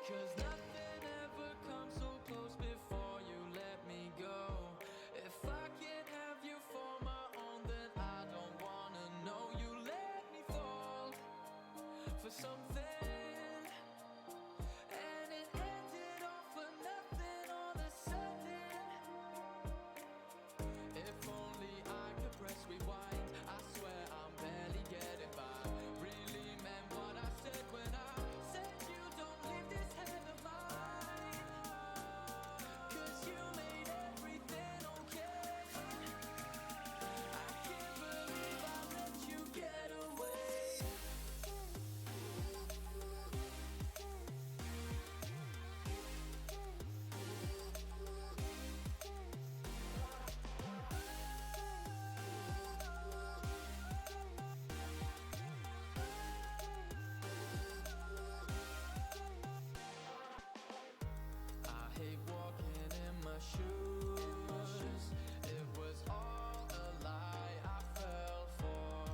'Cause nothing ever comes so close before you let me go. If I can't have you for my own, then I don't wanna know you let me fall for something. And it ended all for nothing all of a sudden. If only I could press rewind, I swear I'm barely getting by. Really meant what I said when I said you don't leave this head of mine. 'Cause you made everything okay. I can't believe I let you get away. I hate walking in my shoes. It was all a lie I fell for.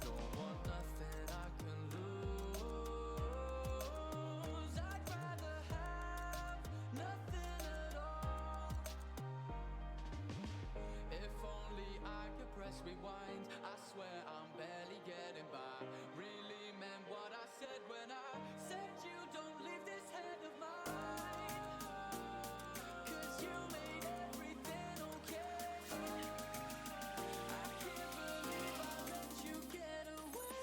Don't want nothing I can lose. I'd rather have nothing at all. If only I could press rewind, I swear I'm barely getting by. Really meant what I said when I said you don't leave this head of mine. 'Cause you made everything okay. I can't believe I let you get away.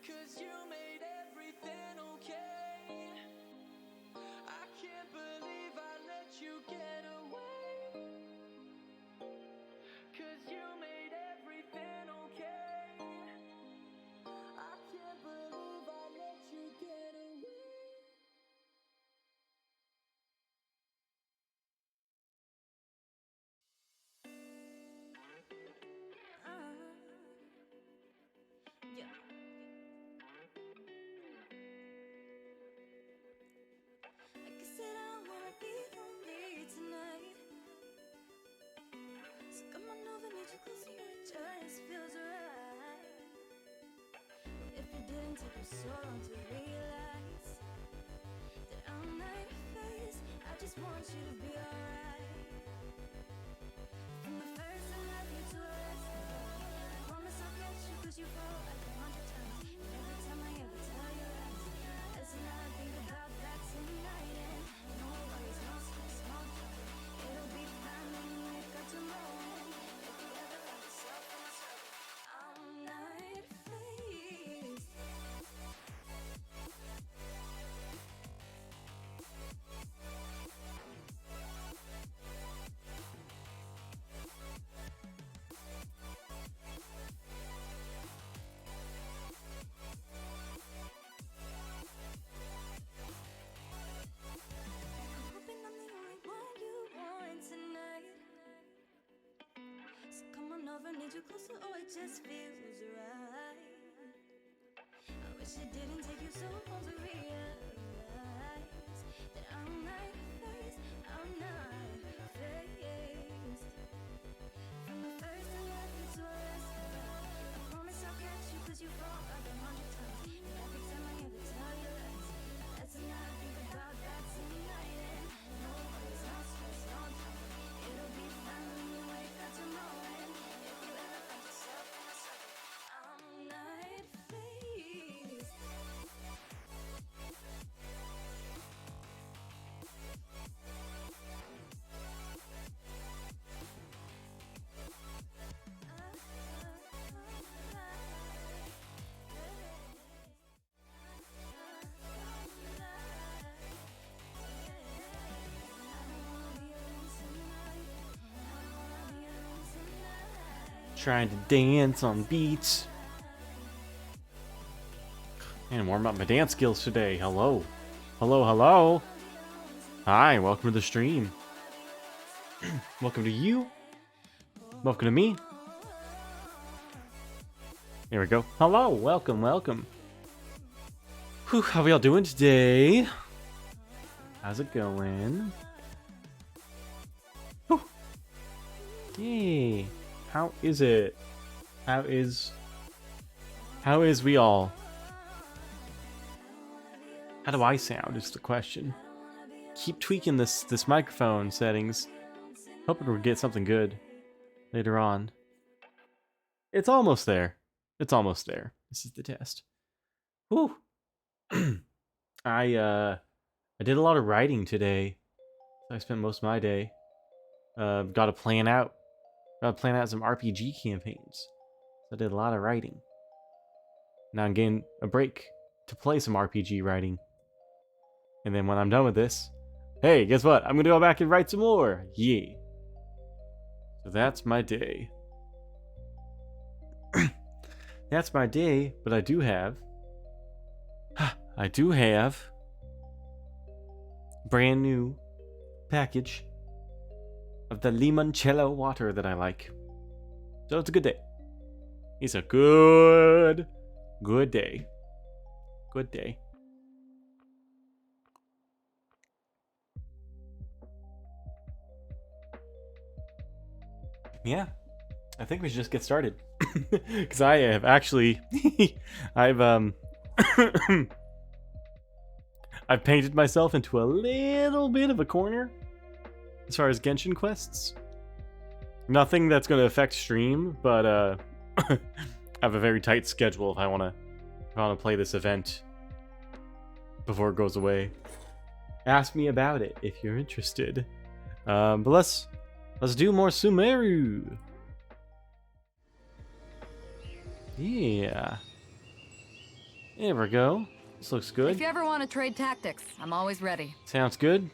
Cause you made everything okay. I can't believe I let you get away. Cause you made everything okay. I can't believe I let you get away. Yeah. Like I said, I don't wanna be lonely tonight. So come on over, need you close to you, it just feels right. If it didn't take you so long to realize that I'm not your face, I just want you to be alright. From the first I love you to the last I promise I'll catch you 'cause you fall like 100 times. And every time I ever tell you lies, that's when I think about that tonight. And no worries, no stress, no trouble. It'll be fine when you wake up tomorrow. If you ever find yourself in a struggle, I'm not faced. I'm hoping I'm the only one you want tonight. So come on over, need you closer, oh it just feels right. I wish it didn't take you so long to realize that I'm not faced, I'm not faced. From the first I love you to the last I promise I'll catch you 'cause you fall like 100 times. And every time I ever tell you lies, that's when I think about that tonight. And no worries, no stress, no trouble. It'll be fine when you wake up tomorrow. And if you ever find yourself in a struggle, I'm not faced. Trying to dance on beats. And warm up my dance skills today. Hello. Hello, hello. Hi, welcome to the stream. Welcome to you. Welcome to me. Here we go. Hello, welcome, welcome. Whew, how we all doing today? How's it going? Whew. Yay. How is it? How is we all? How do I sound is the question. Keep tweaking this microphone settings. Hoping we'll get something good later on. It's almost there. It's almost there. This is the test. Whew. I did a lot of writing today. I spent most of my day. Got to plan out some RPG campaigns. So I did a lot of writing. Now I'm getting a break to play some RPG writing. And then when I'm done with this, hey, guess what? I'm gonna go back and write some more. Yeah. So that's my day. That's my day, but I do have brand new package of the limoncello water that I like. So it's a good day. It's a good day. Good day. Yeah, I think we should just get started. Because I have actually, I've painted myself into a little bit of a corner as far as Genshin quests. Nothing that's going to affect stream, but I have a very tight schedule if I want to play this event before it goes away. Ask me about it if you're interested. But let's do more Sumeru. Yeah. There we go. This looks good. If you ever want to trade tactics, I'm always ready. Sounds good.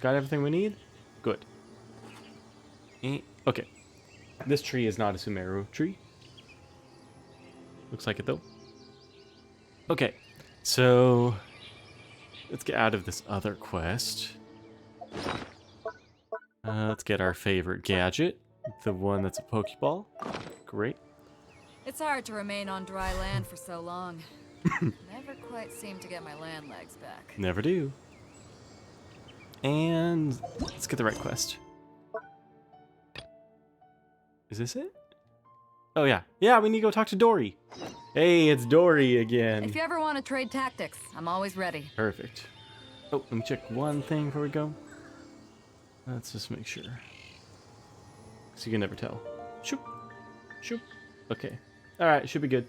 Got everything we need? Good. Okay. This tree is not a Sumeru tree. Looks like it though. Okay. So let's get out of this other quest. Let's get our favorite gadget. The one that's a Pokeball. Great. It's hard to remain on dry land for so long. Never quite seem to get my land legs back. Never do. And let's get the right quest. Is this it? Oh yeah. Yeah, we need to go talk to Dory. Hey, it's Dory again. If you ever want to trade tactics, I'm always ready. Perfect. Oh, let me check one thing before we go. Let's just make sure. So you can never tell. Shoop. Shoop. Okay. Alright, should be good.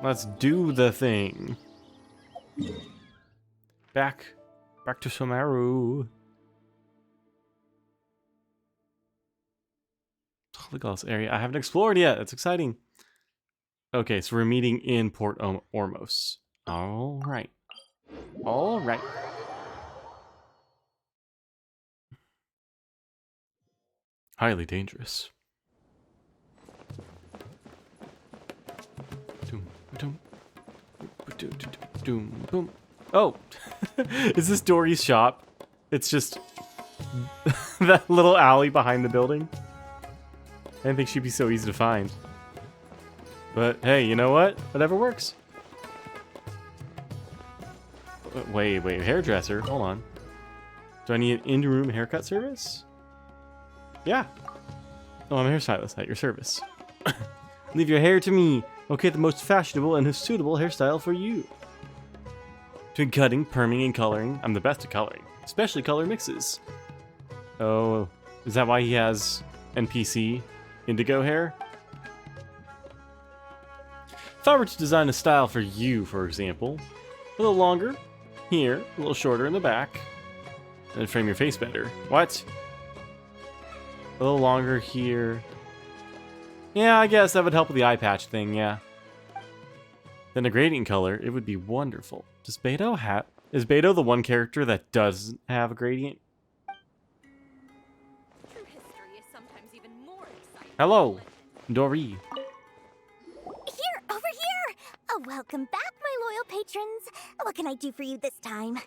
Let's do the thing. Back to Sumeru. Look at this area I haven't explored yet. That's exciting. Okay, so we're meeting in Port Ormos. All right. All right. Highly dangerous. Oh, is this Dory's shop? It's just that little alley behind the building. I didn't think she'd be so easy to find. But hey, you know what? Whatever works. Wait, hairdresser? Hold on. Do I need an in-room haircut service? Yeah. Oh, I'm a hairstylist at your service. Leave your hair to me. Okay, the most fashionable and suitable hairstyle for you. Between cutting, perming, and coloring, I'm the best at coloring. Especially color mixes. Oh, is that why he has NPC indigo hair? If I were to design a style for you, for example, a little longer here, a little shorter in the back, and frame your face better. What? A little longer here. Yeah, I guess that would help with the eye patch thing, yeah. Then a gradient color, it would be wonderful. Does Beto have... Is Beto the one character that doesn't have a gradient? True history is sometimes even more exciting. Hello, Dory. Here, over here! Oh, welcome back, my loyal patrons. What can I do for you this time?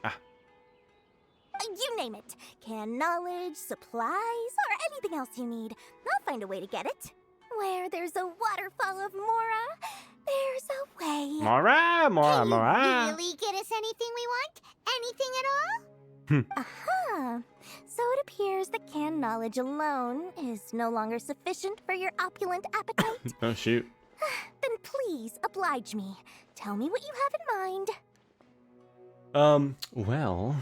You name it. Canned knowledge, supplies, or anything else you need. I'll find a way to get it. Where there's a waterfall of Mora, there's a way. Mora, Mora, Can Mora. you really get us anything we want? Anything at all? Aha! So it appears that canned knowledge alone is no longer sufficient for your opulent appetite. Oh, shoot. Then please oblige me. Tell me what you have in mind. Well,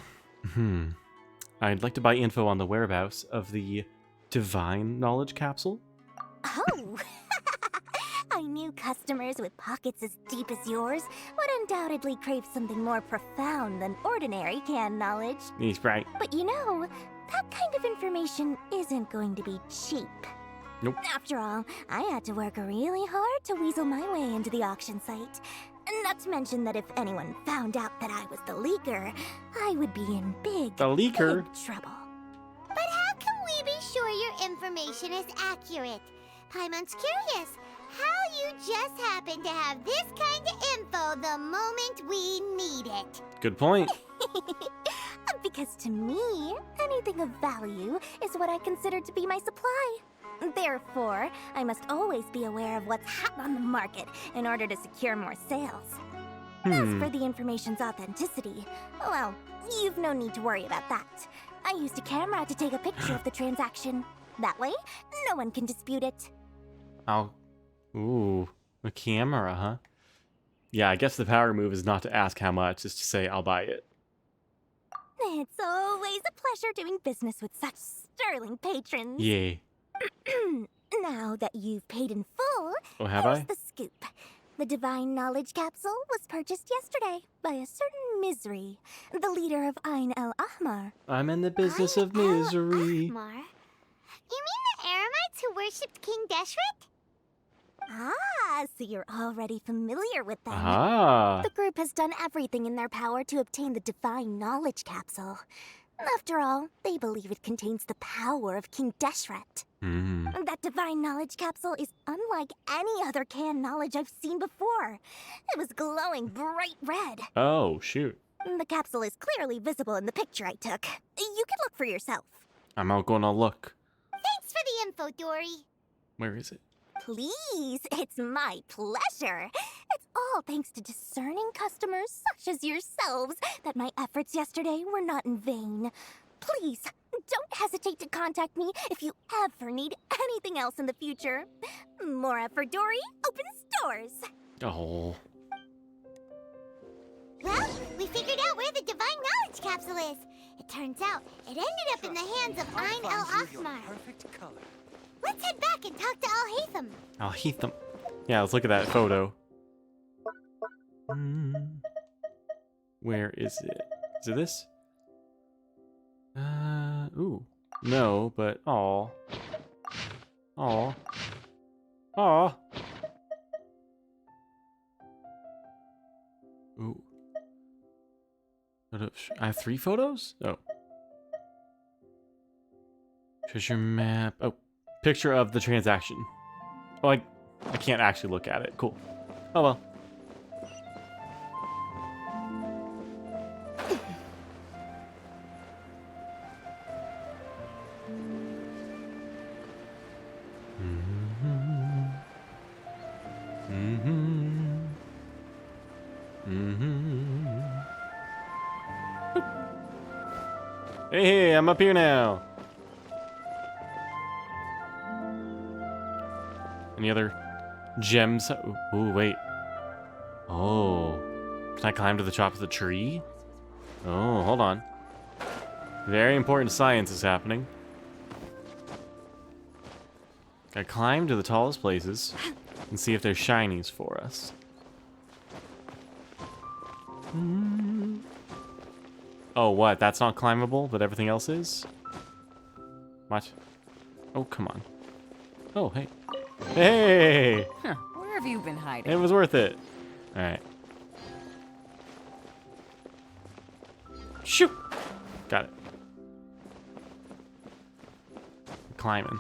I'd like to buy info on the whereabouts of the divine knowledge capsule. Oh! I knew customers with pockets as deep as yours would undoubtedly crave something more profound than ordinary canned knowledge. He's right. But you know, that kind of information isn't going to be cheap. Nope. After all, I had to work really hard to weasel my way into the auction site. Not to mention that if anyone found out that I was the leaker, I would be in big, The leaker? big trouble. But how can we be sure your information is accurate? Paimon's curious how you just happen to have this kind of info the moment we need it. Good point. Because to me, anything of value is what I consider to be my supply. Therefore, I must always be aware of what's hot on the market in order to secure more sales. As for the information's authenticity, well, you've no need to worry about that. I used a camera to take a picture of the transaction. That way, no one can dispute it. Ooh, a camera, huh? Yeah, I guess the power move is not to ask how much, it's to say I'll buy it. It's always a pleasure doing business with such sterling patrons. Yay. Now that you've paid in full, Oh, have here's I? the scoop. The divine knowledge capsule was purchased yesterday by a certain Misery, the leader of Ain el Ahmar. I'm in the business of misery. Ahmar? You mean the Aramites who worshipped King Deshret? Ah, so you're already familiar with them. Ah. The group has done everything in their power to obtain the divine knowledge capsule. After all, they believe it contains the power of King Deshret. That divine knowledge capsule is unlike any other canned knowledge I've seen before. It was glowing bright red. Oh, shoot. The capsule is clearly visible in the picture I took. You can look for yourself. I'm out gonna look. Thanks for the info, Dory. Where is it? Please, it's my pleasure. It's all thanks to discerning customers such as yourselves that my efforts yesterday were not in vain. Please, don't hesitate to contact me if you ever need anything else in the future. Mora for Dory opens doors. Oh. Well, we figured out where the divine knowledge capsule is. It turns out it ended up in the hands of Ain el Ahmar. Perfect color. Let's head back and talk to Al Haytham. I'll heat them. Yeah, let's look at that photo. Where is it? Is it this? Ooh. No, but aw. Aw. Aw. Ooh. I have 3 photos? Oh. Treasure map. Oh. Picture of the transaction. Oh, I can't actually look at it. Cool. Oh well. Hey, I'm up here now. Any other gems? Ooh, wait. Oh. Can I climb to the top of the tree? Oh, hold on. Very important science is happening. Gotta climb to the tallest places and see if there's shinies for us. Oh, what? That's not climbable, but everything else is? What? Oh, come on. Oh, hey. Hey! Huh, where have you been hiding? It was worth it. Alright. Shoot! Got it. Climbing.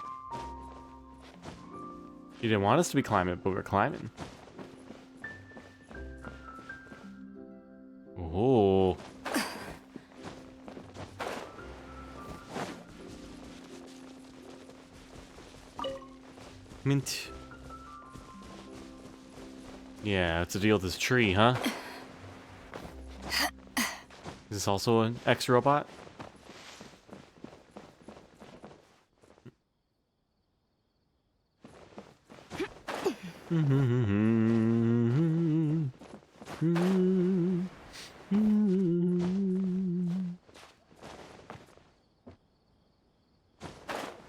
You didn't want us to be climbing, but we're climbing. Oh. Mint. Yeah, what's the deal with this tree, huh? Is this also an ex-robot?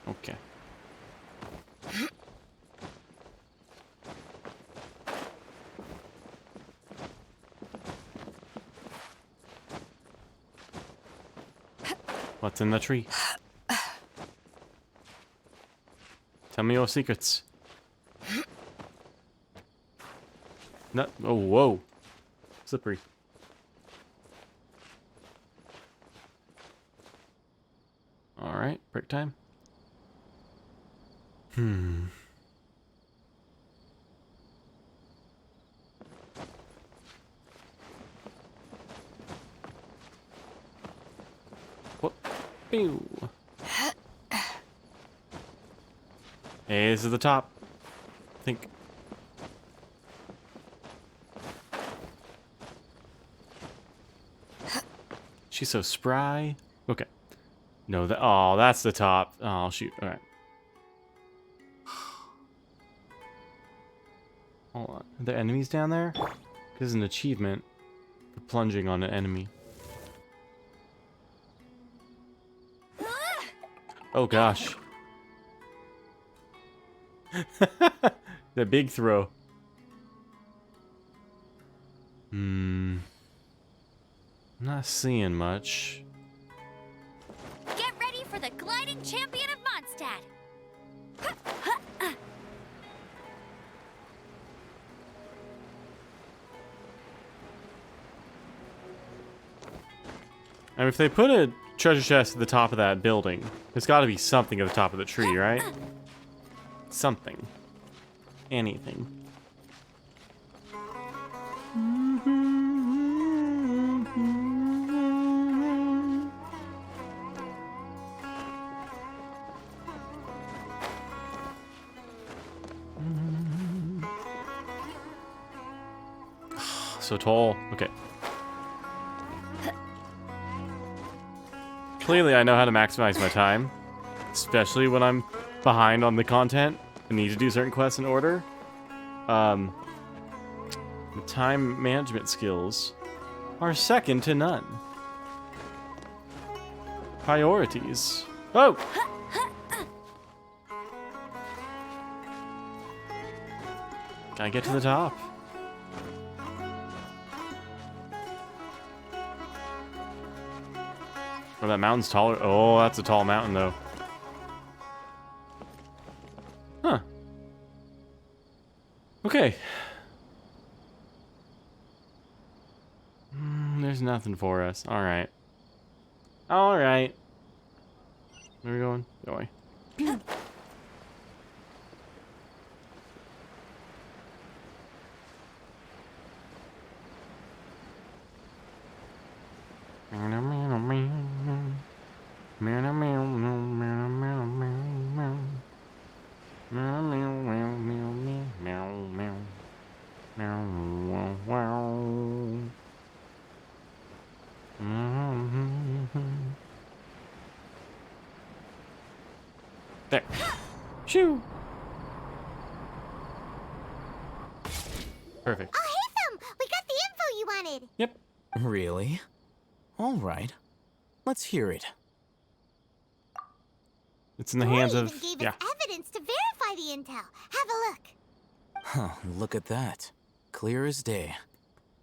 Okay. What's in the tree? Tell me your secrets. No. Oh, whoa. Slippery. Alright, break time. What? Pew. Hey, this is the top. I think. She's so spry. Okay. No, that. Oh, that's the top. Oh, shoot. All right. Hold on. Are there enemies down there? This is an achievement for plunging on an enemy. Oh gosh. The big throw. I'm not seeing much. Get ready for the gliding champion of Mondstadt. I mean, if they put a treasure chest at the top of that building, there's got to be something at the top of the tree, right? Something. Anything. So tall. Okay. Clearly, I know how to maximize my time, especially when I'm behind on the content and need to do certain quests in order. The time management skills are second to none. Priorities. Oh! Gotta get to the top. Oh, that mountain's taller. Oh, that's a tall mountain, though. Huh. Okay. There's nothing for us. Alright. Alright. Where are we going? Go away. There. Shoo. Perfect. Oh, hey, Thumb! We got the info you wanted! Yep. Really? All right. Let's hear it. It's in the hands Roy of... even gave Yeah. us evidence to verify the intel. Have a look. Huh, look at that. Clear as day.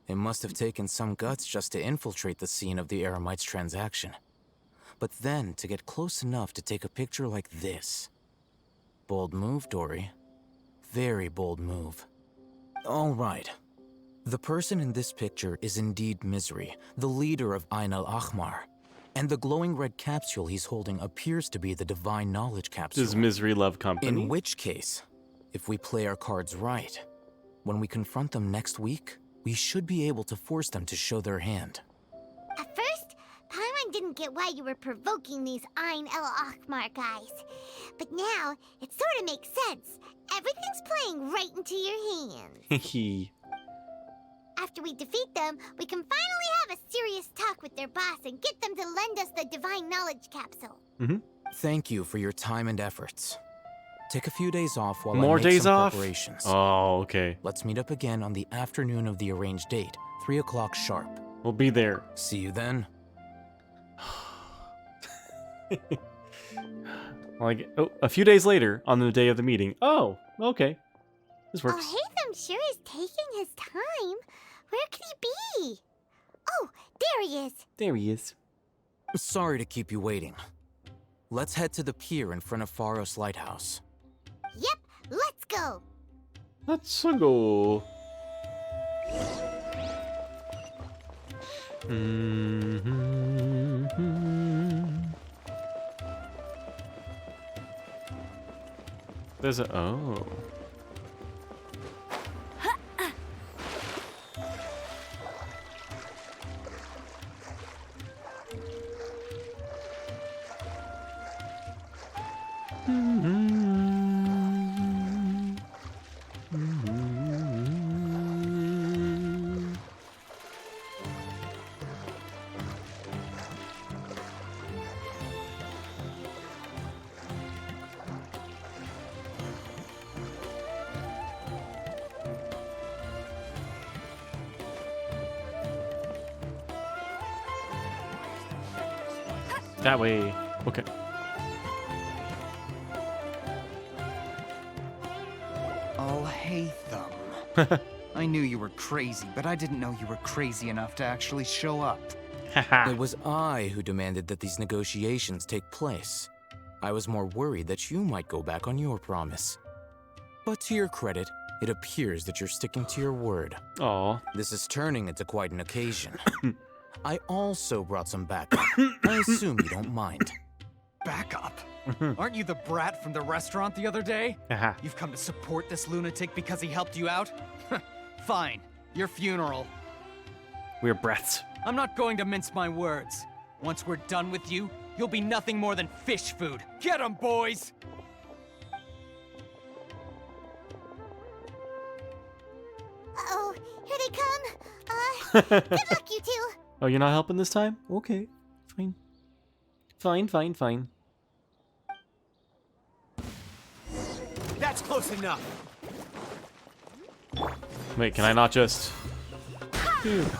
It must have taken some guts just to infiltrate the scene of the Eremites transaction. But then to get close enough to take a picture like this. Bold move, Dory. Very bold move. All right. The person in this picture is indeed Misery, the leader of Ain al-Ahmar. And the glowing red capsule he's holding appears to be the Divine Knowledge Capsule. Does Misery love company? In which case, if we play our cards right, when we confront them next week, we should be able to force them to show their hand. At first, Paimon didn't get why you were provoking these Ain el-Ahmar guys. But now, it sort of makes sense. Everything's playing right into your hands. Hee. we defeat them, we can finally have a serious talk with their boss and get them to lend us the Divine Knowledge Capsule. Thank you for your time and efforts. Take a few days off while More I make days some off? preparations. Oh, okay. Let's meet up again on the afternoon of the arranged date, 3 o'clock sharp. We'll be there. See you then. Like, oh, a few days later, on the day of the meeting. Oh, okay. This works. Oh, Hatham sure is taking his time. Where could he be? Oh, there he is. There he is. Sorry to keep you waiting. Let's head to the pier in front of Pharos Lighthouse. Yep, let's go. Let's go. There's a oh. That way. Okay. Oh, Hatham. I knew you were crazy, but I didn't know you were crazy enough to actually show up. It was I who demanded that these negotiations take place. I was more worried that you might go back on your promise. But to your credit, it appears that you're sticking to your word. Aw. This is turning into quite an occasion. I also brought some backup. I assume you don't mind. Backup? Aren't you the brat from the restaurant the other day? Haha. You've come to support this lunatic because he helped you out? Fine. Your funeral. We're brats. I'm not going to mince my words. Once we're done with you, you'll be nothing more than fish food. Get 'em, boys! Uh-oh, here they come. Good luck, you two. Oh, you're not helping this time? Okay. Fine. Fine. That's close enough. Wait, can I not just...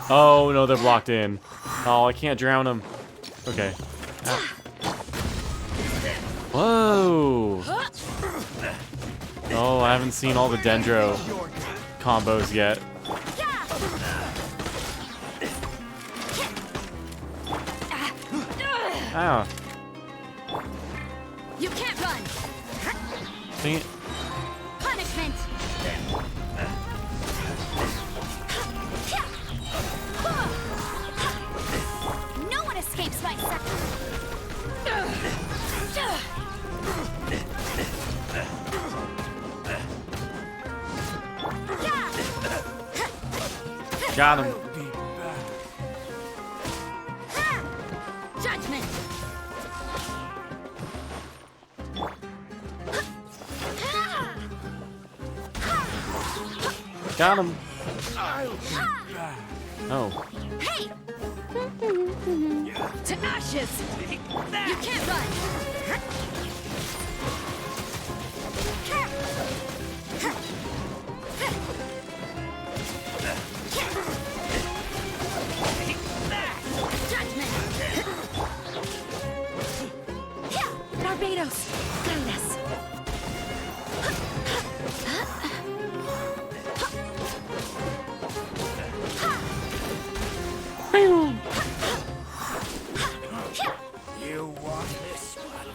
Oh, no, they're blocked in. Oh, I can't drown them. Okay. Ah. Whoa! Oh, I haven't seen all the Dendro combos yet. Ow. You can't run. Dang it. Punishment. No one escapes my Got him. Judgment. Got him. Oh. Hey! To ashes! You can't run! Judgment! Barbados! Guide us! You want this one?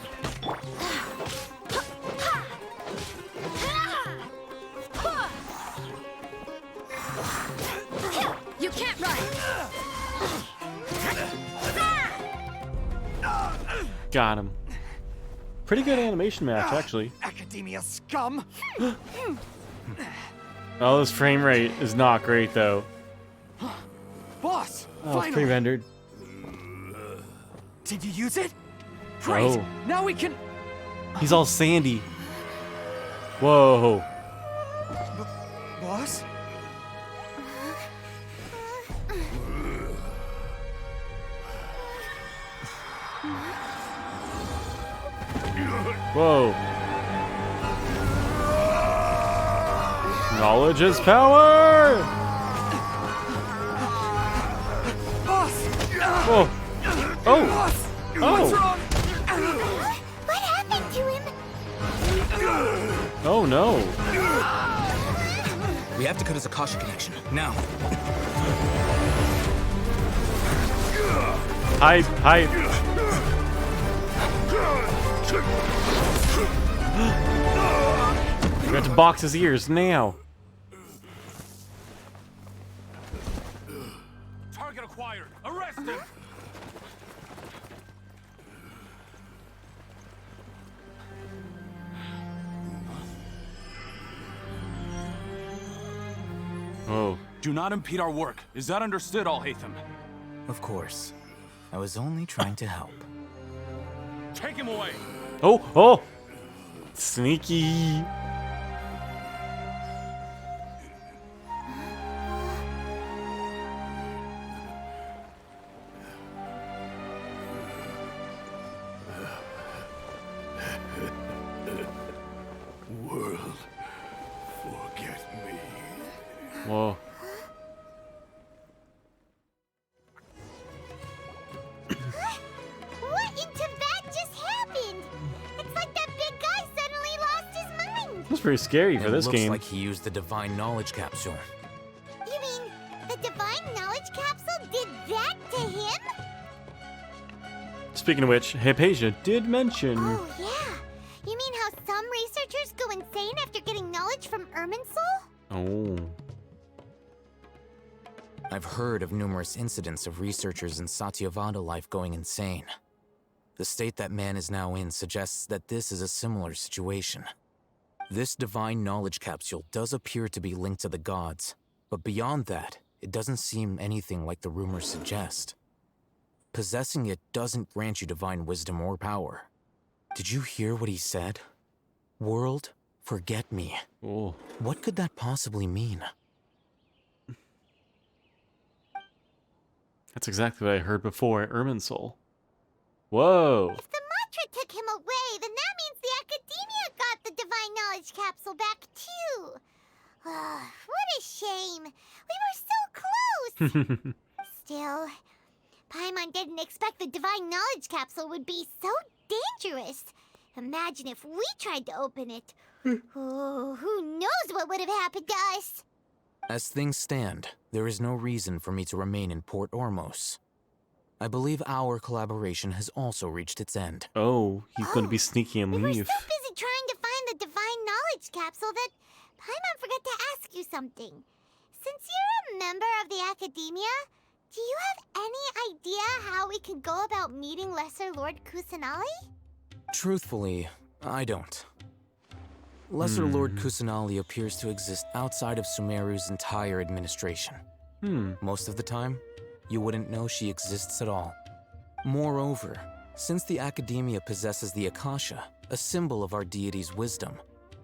You can't run! Got him. Pretty good animation match, actually. Academia scum! Oh, this frame rate is not great, though. Boss! Oh, it's Finally! pre-rendered. Did you use it? Great! Oh. Now we can... He's all sandy. Whoa. Boss? Whoa. Knowledge is power! Whoa. Oh! Oh! What happened to him? Oh no. We have to cut his Akasha connection, now. Hype, hype. We have to box his ears now. Target acquired. Arrest him. Oh. Do not impede our work. Is that understood, Al-Haytham? Of course. I was only trying to help. Take him away. Oh, oh! Sneaky. World, forget me. Whoa. What in Tibet just happened? It's like that big guy suddenly lost his mind. That's pretty scary for this It looks game. like he used the Divine Knowledge Capsule. You mean the Divine Knowledge Capsule did that to him? Speaking of which, Hypatia did mention. Oh, yeah. You mean how some researchers go insane after getting knowledge from Irminsul? Oh. I've heard of numerous incidents of researchers in Satyavada life going insane. The state that man is now in suggests that this is a similar situation. This divine knowledge capsule does appear to be linked to the gods, but beyond that, it doesn't seem anything like the rumors suggest. Possessing it doesn't grant you divine wisdom or power. Did you hear what he said? World, forget me. Oh. What could that possibly mean? That's exactly what I heard before at Irminsul. Whoa. If the mantra took him away, then that means the Academia got the Divine Knowledge Capsule back too. What a shame. We were so close. Still, Paimon didn't expect the Divine Knowledge Capsule would be so dangerous. Imagine if we tried to open it. Oh, who knows what would have happened to us? As things stand, there is no reason for me to remain in Port Ormos. I believe our collaboration has also reached its end. Oh, he's going to be sneaky and We were leave. so busy trying to find the Divine Knowledge Capsule that Paimon forgot to ask you something. Since you're a member of the Academia, do you have any idea how we can go about meeting Lesser Lord Kusanali? Truthfully, I don't. Lesser Lord Kusanali appears to exist outside of Sumeru's entire administration. Most of the time, you wouldn't know she exists at all. Moreover, since the Academia possesses the Akasha, a symbol of our deity's wisdom,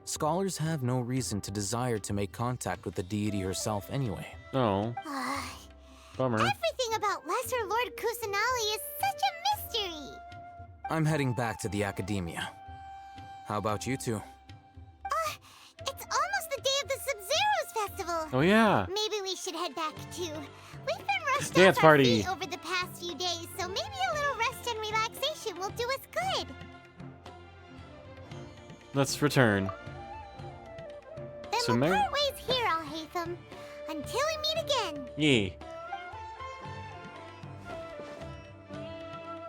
scholars have no reason to desire to make contact with the deity herself anyway. Oh, bummer. Everything about Lesser Lord Kusanali is such a mystery. I'm heading back to the Academia. How about you two? It's almost the day of the Sub-Zero's festival. Oh, yeah. Maybe we should head back too. We've been rushed Dance off our party. feet over the past few days, so maybe a little rest and relaxation will do us good. Let's return. Then So we'll Mary- part ways here, Al-Haytham. Until we meet again. Yeah.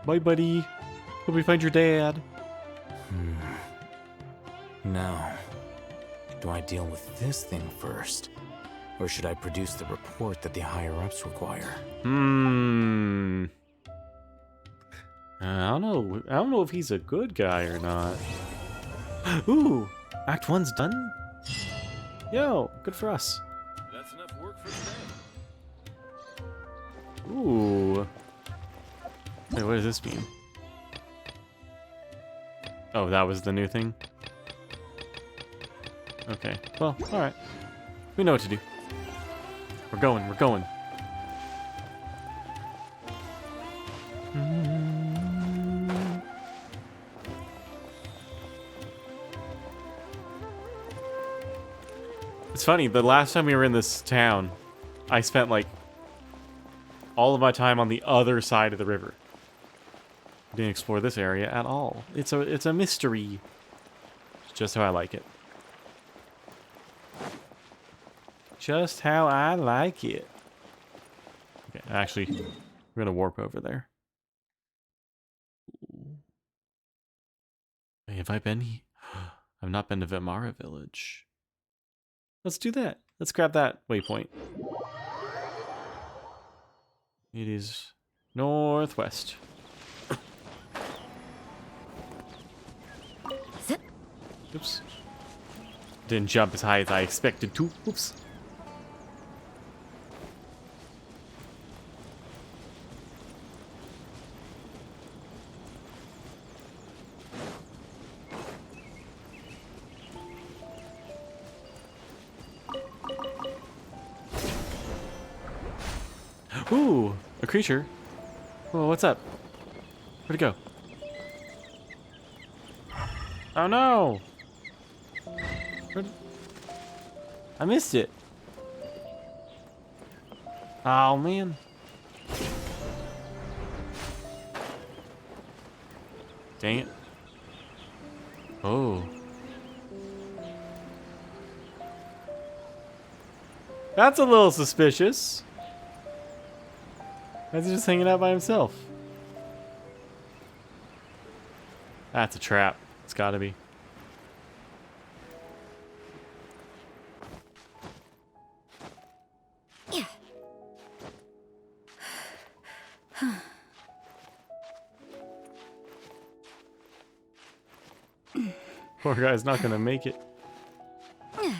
Bye, buddy. Hope we find your dad. Now, do I deal with this thing first? Or should I produce the report that the higher-ups require? I don't know. I don't know if he's a good guy or not. Ooh, Act 1's done? Yo, good for us. That's enough work for today. Ooh. Wait, what does this mean? Oh, that was the new thing? Okay, well, alright. We know what to do. We're going, we're going. funny. The last time we were in this town, I spent like all of my time on the other side of the river. Didn't explore this area at all. It's a mystery. It's just how I like it. Just how I like it. Okay, actually, we're gonna warp over there. Hey, have I been here? I've not been to Vimara Village. Let's do that. Let's grab that waypoint. It is northwest. Oops. Didn't jump as high as I expected to. Oops. Ooh, a creature. Oh, what's up? Where'd it go? Oh no! I missed it. Oh man. Dang it. Oh. That's a little suspicious. Why is he just hanging out by himself? That's a trap. It's gotta be. Poor guy's not gonna make it. Oh,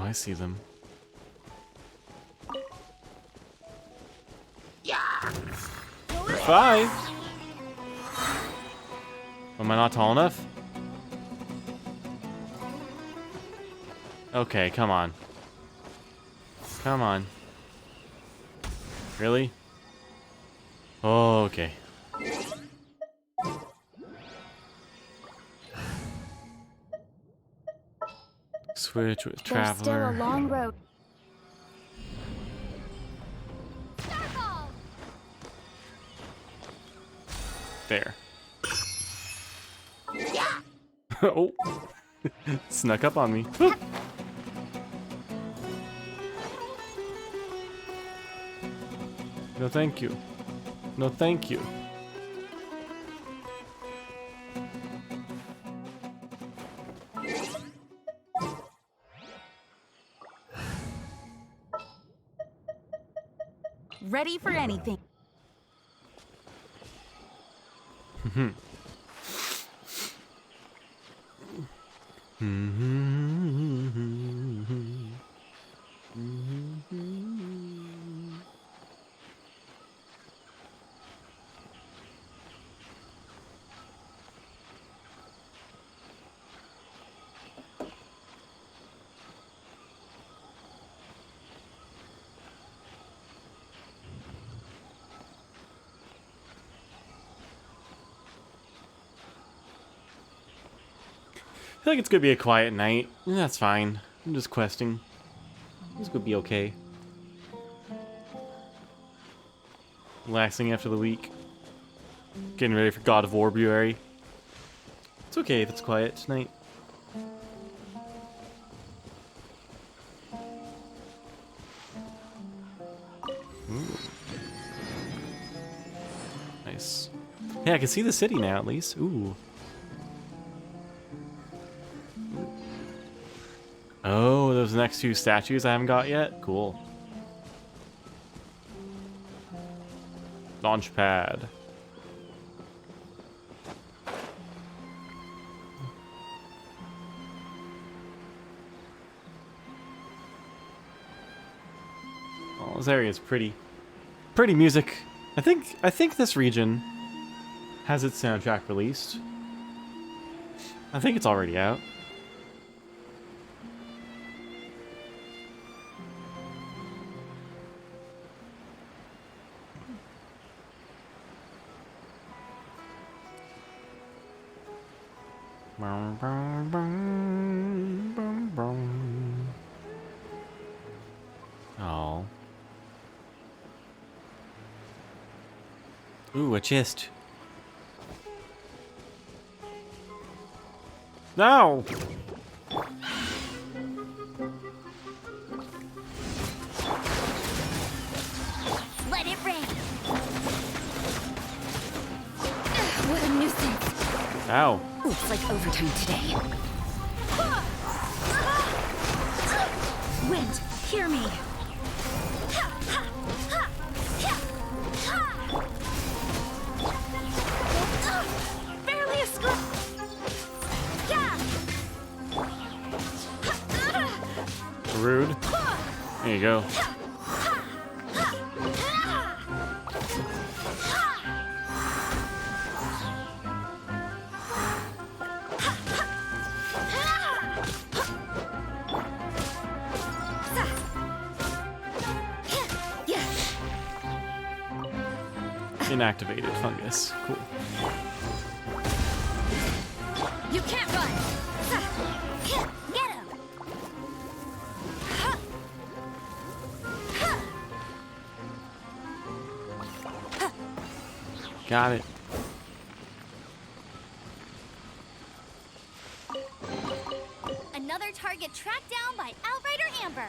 I see them. Five. Am I not tall enough? Okay, come on. Come on. Really? Oh, okay. Switch with There's still a Traveler. long road. There. Oh. Snuck up on me. Whoop. No thank you. No thank you. Ready for anything. I feel like it's gonna be a quiet night. That's fine. I'm just questing. It's gonna be okay. Relaxing after the week. Getting ready for God of War-buary. It's okay if it's quiet tonight. Ooh. Nice. Yeah, I can see the city now at least. Ooh. Oh, those next two statues I haven't got yet? Cool. Launch pad. Oh, this area is pretty. Pretty music. I think this region has its soundtrack released. I think it's already out. Oh. Ooh, a chest. No! Let it rain. What a nuisance. Ow. Looks like overtime today. Wind, hear me. Barely escaped. Rude. There you go. Inactivated fungus. Cool. You can't run. Get him. Got it. Another target tracked down by Outrider Amber.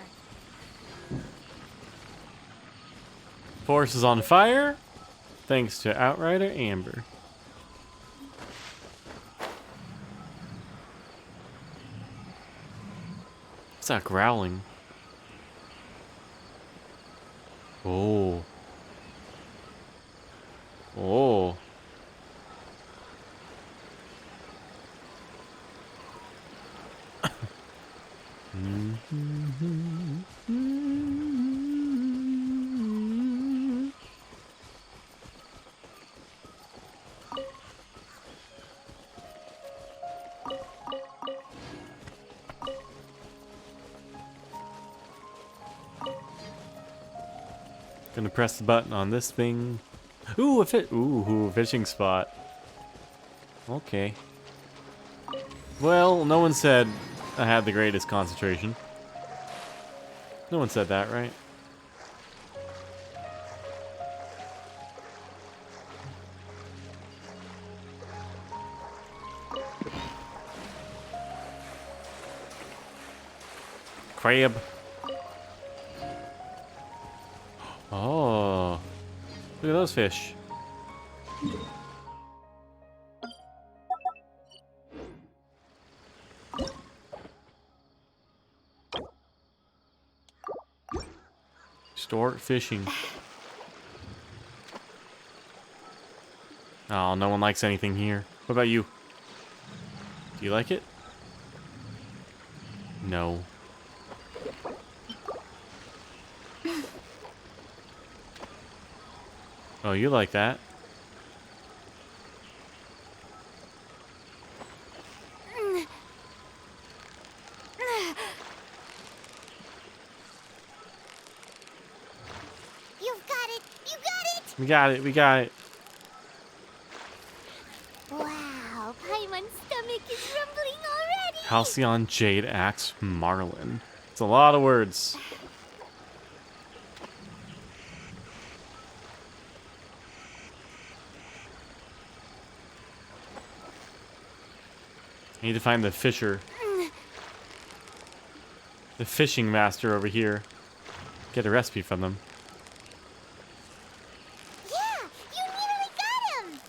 Forest is on fire, thanks to Outrider Amber. What's that growling? Oh. Oh. Gonna press the button on this thing. Ooh, a fishing spot. Okay. Well, no one said I had the greatest concentration. No one said that, right? Crab. Oh, look at those fish. Stork fishing. Oh, no one likes anything here. What about you? Do you like it? No. Oh, you like that? You've got it! You got it! We got it, we got it. Wow, Paimon's stomach is rumbling already! Halcyon Jade Axe Marlin. It's a lot of words. I need to find the fisher. The fishing master over here. Get a recipe from them. Yeah, you nearly got him!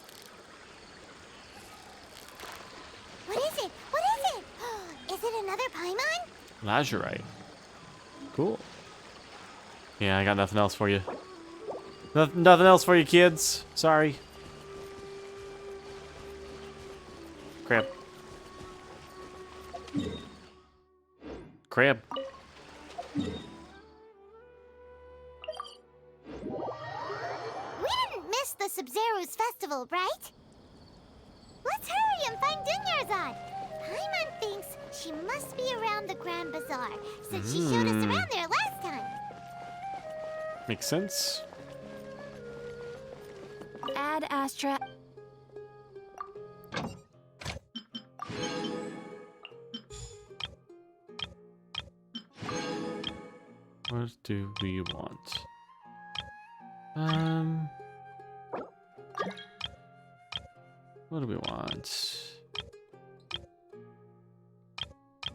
What is it? What is it? Is it another Paimon? Lazurite. Cool. Yeah, I got nothing else for you. Nothing else for you, kids. Sorry. Crab. Crab. We didn't miss the Sub-Zero's festival, right? Let's hurry and find Dunyarzad. Paimon thinks she must be around the Grand Bazaar, since she showed us around there last time. Makes sense. Add Astra. What do we want? What do we want?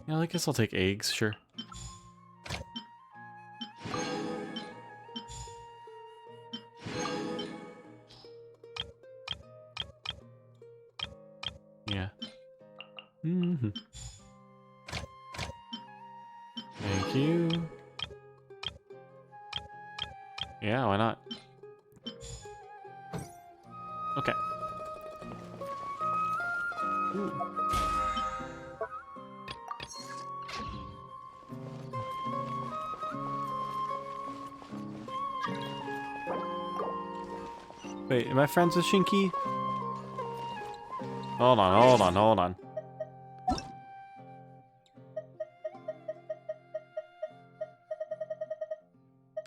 Yeah, I guess I'll take eggs, sure. Yeah. Mm-hmm. Thank you. Yeah, why not? Okay. Ooh. Wait, am I friends with Shinky? Hold on, hold on, hold on.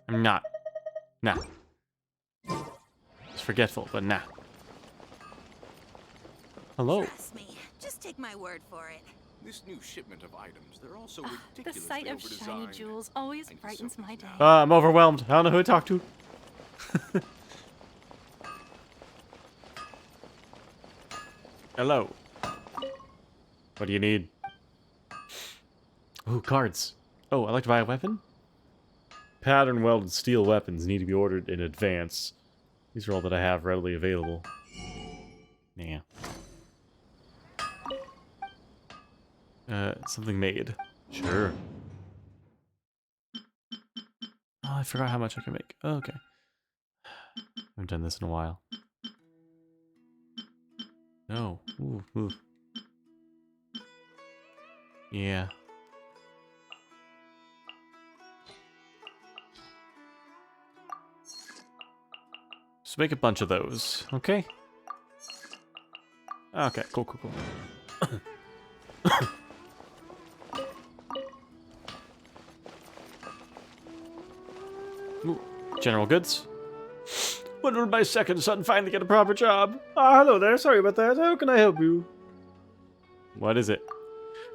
I'm not. Nah. It's forgetful, but nah. Hello. Trust me. Just take my word for it. This new shipment of items, they're also The ridiculously sight of shiny overdesigned. jewels always I need brightens something my day. now. I'm overwhelmed. I don't know who to talk to. Hello. What do you need? Ooh, cards. Oh, I'd like to buy a weapon? Pattern welded steel weapons need to be ordered in advance. These are all that I have readily available. Yeah. Something made. Sure. Oh, I forgot how much I can make. Oh, okay. I haven't done this in a while. No. Ooh, ooh. Yeah. Just make a bunch of those, okay? Okay, cool, cool, cool. Ooh, general goods. When will my second son finally get a proper job? Ah, hello there. Sorry about that. How can I help you? What is it?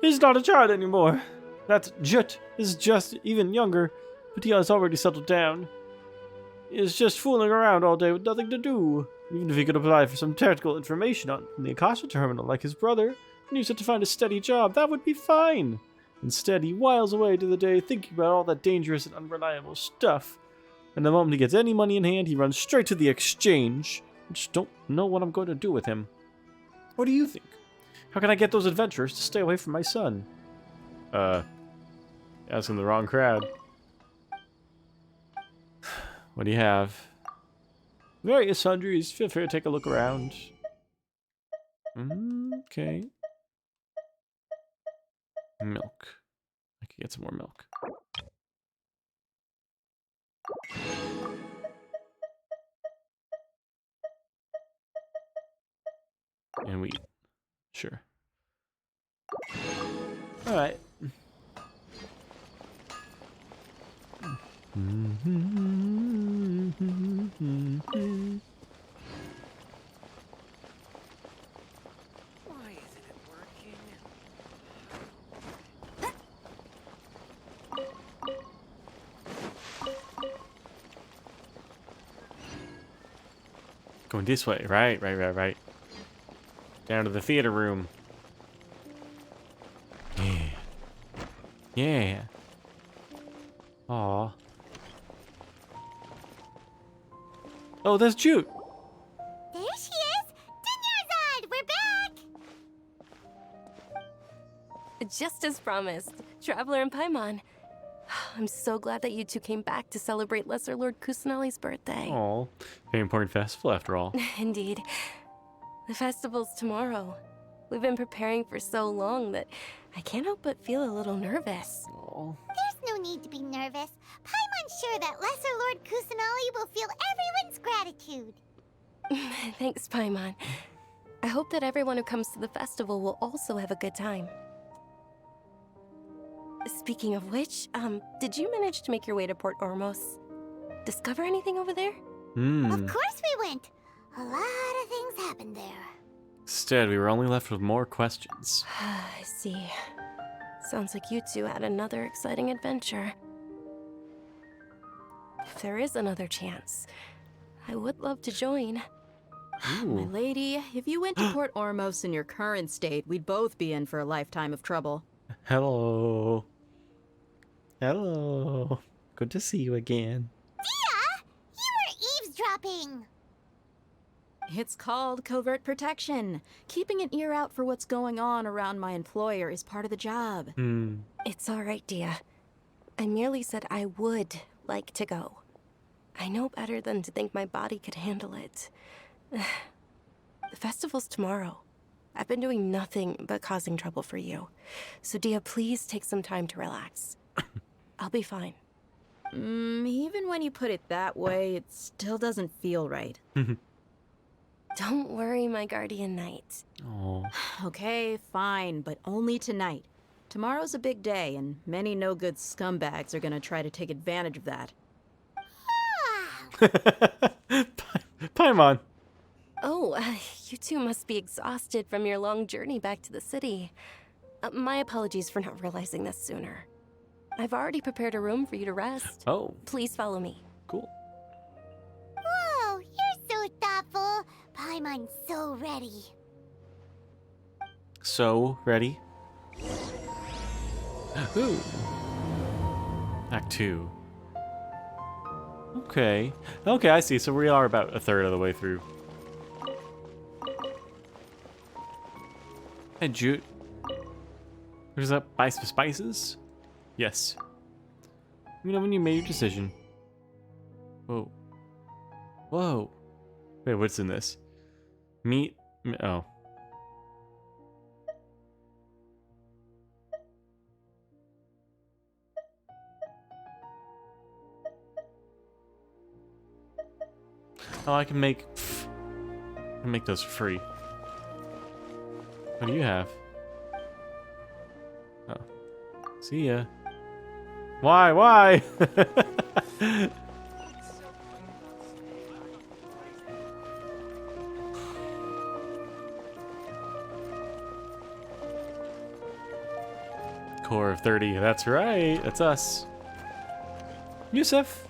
He's not a child anymore. That Jut is just even younger, but he has already settled down. He is just fooling around all day with nothing to do. Even if he could apply for some technical information on the Akasha terminal like his brother, and use it to find a steady job, that would be fine. Instead, he whiles away to the day thinking about all that dangerous and unreliable stuff. And the moment he gets any money in hand, he runs straight to the exchange. I just don't know what I'm going to do with him. What do you think? How can I get those adventurers to stay away from my son? Asking the wrong crowd. What do you have? Various sundries. Feel free to take a look around. Okay. Milk. I could get some more milk. And wheat. Sure. Alright. Why isn't it working? Going this way. Right. Down to the theater room. Yeah. Yeah. Aw. Oh, that's Jute. There she is! Dinyarzad! We're back! Just as promised, Traveler and Paimon. I'm so glad that you two came back to celebrate Lesser Lord Kusanali's birthday. Aw. Very important festival after all. Indeed. The festival's tomorrow. We've been preparing for so long that I can't help but feel a little nervous. Aw. There's no need to be nervous. Paimon's sure that Lesser Lord Kusanali will feel everyone's gratitude. Thanks, Paimon. I hope that everyone who comes to the festival will also have a good time. Speaking of which, did you manage to make your way to Port Ormos? Discover anything over there? Of course we went. A lot of things happened there. Instead, we were only left with more questions. I see. Sounds like you two had another exciting adventure. If there is another chance, I would love to join. My Ooh. lady, if you went to Port Ormos in your current state, we'd both be in for a lifetime of trouble. Hello. Hello. Good to see you again. Dia! You were eavesdropping! It's called covert protection. Keeping an ear out for what's going on around my employer is part of the job. Hmm. It's all right, Dia. I merely said I would like to go. I know better than to think my body could handle it. The festival's tomorrow. I've been doing nothing but causing trouble for you. So, Dia, please take some time to relax. I'll be fine. Even when you put it that way, it still doesn't feel right. Don't worry, my guardian knight. Oh. Okay, fine, but only tonight. Tomorrow's a big day, and many no-good scumbags are gonna try to take advantage of that. Paimon. Oh, you two must be exhausted from your long journey back to the city. My apologies for not realizing this sooner. I've already prepared a room for you to rest. Oh, Please follow me. cool. Whoa, you're so thoughtful. Paimon's so ready. So, ready? Ooh. Act 2. Okay. Okay, I see. So we are about a third of the way through. Hey, Jude. There's that buy some spices? Yes. You know when you made your decision. Whoa. Whoa. Wait, what's in this? Meat? Oh. Oh, I can make those for free. What do you have? Oh. See ya. Why? Why? Core of 30. That's right. That's us. Yusuf.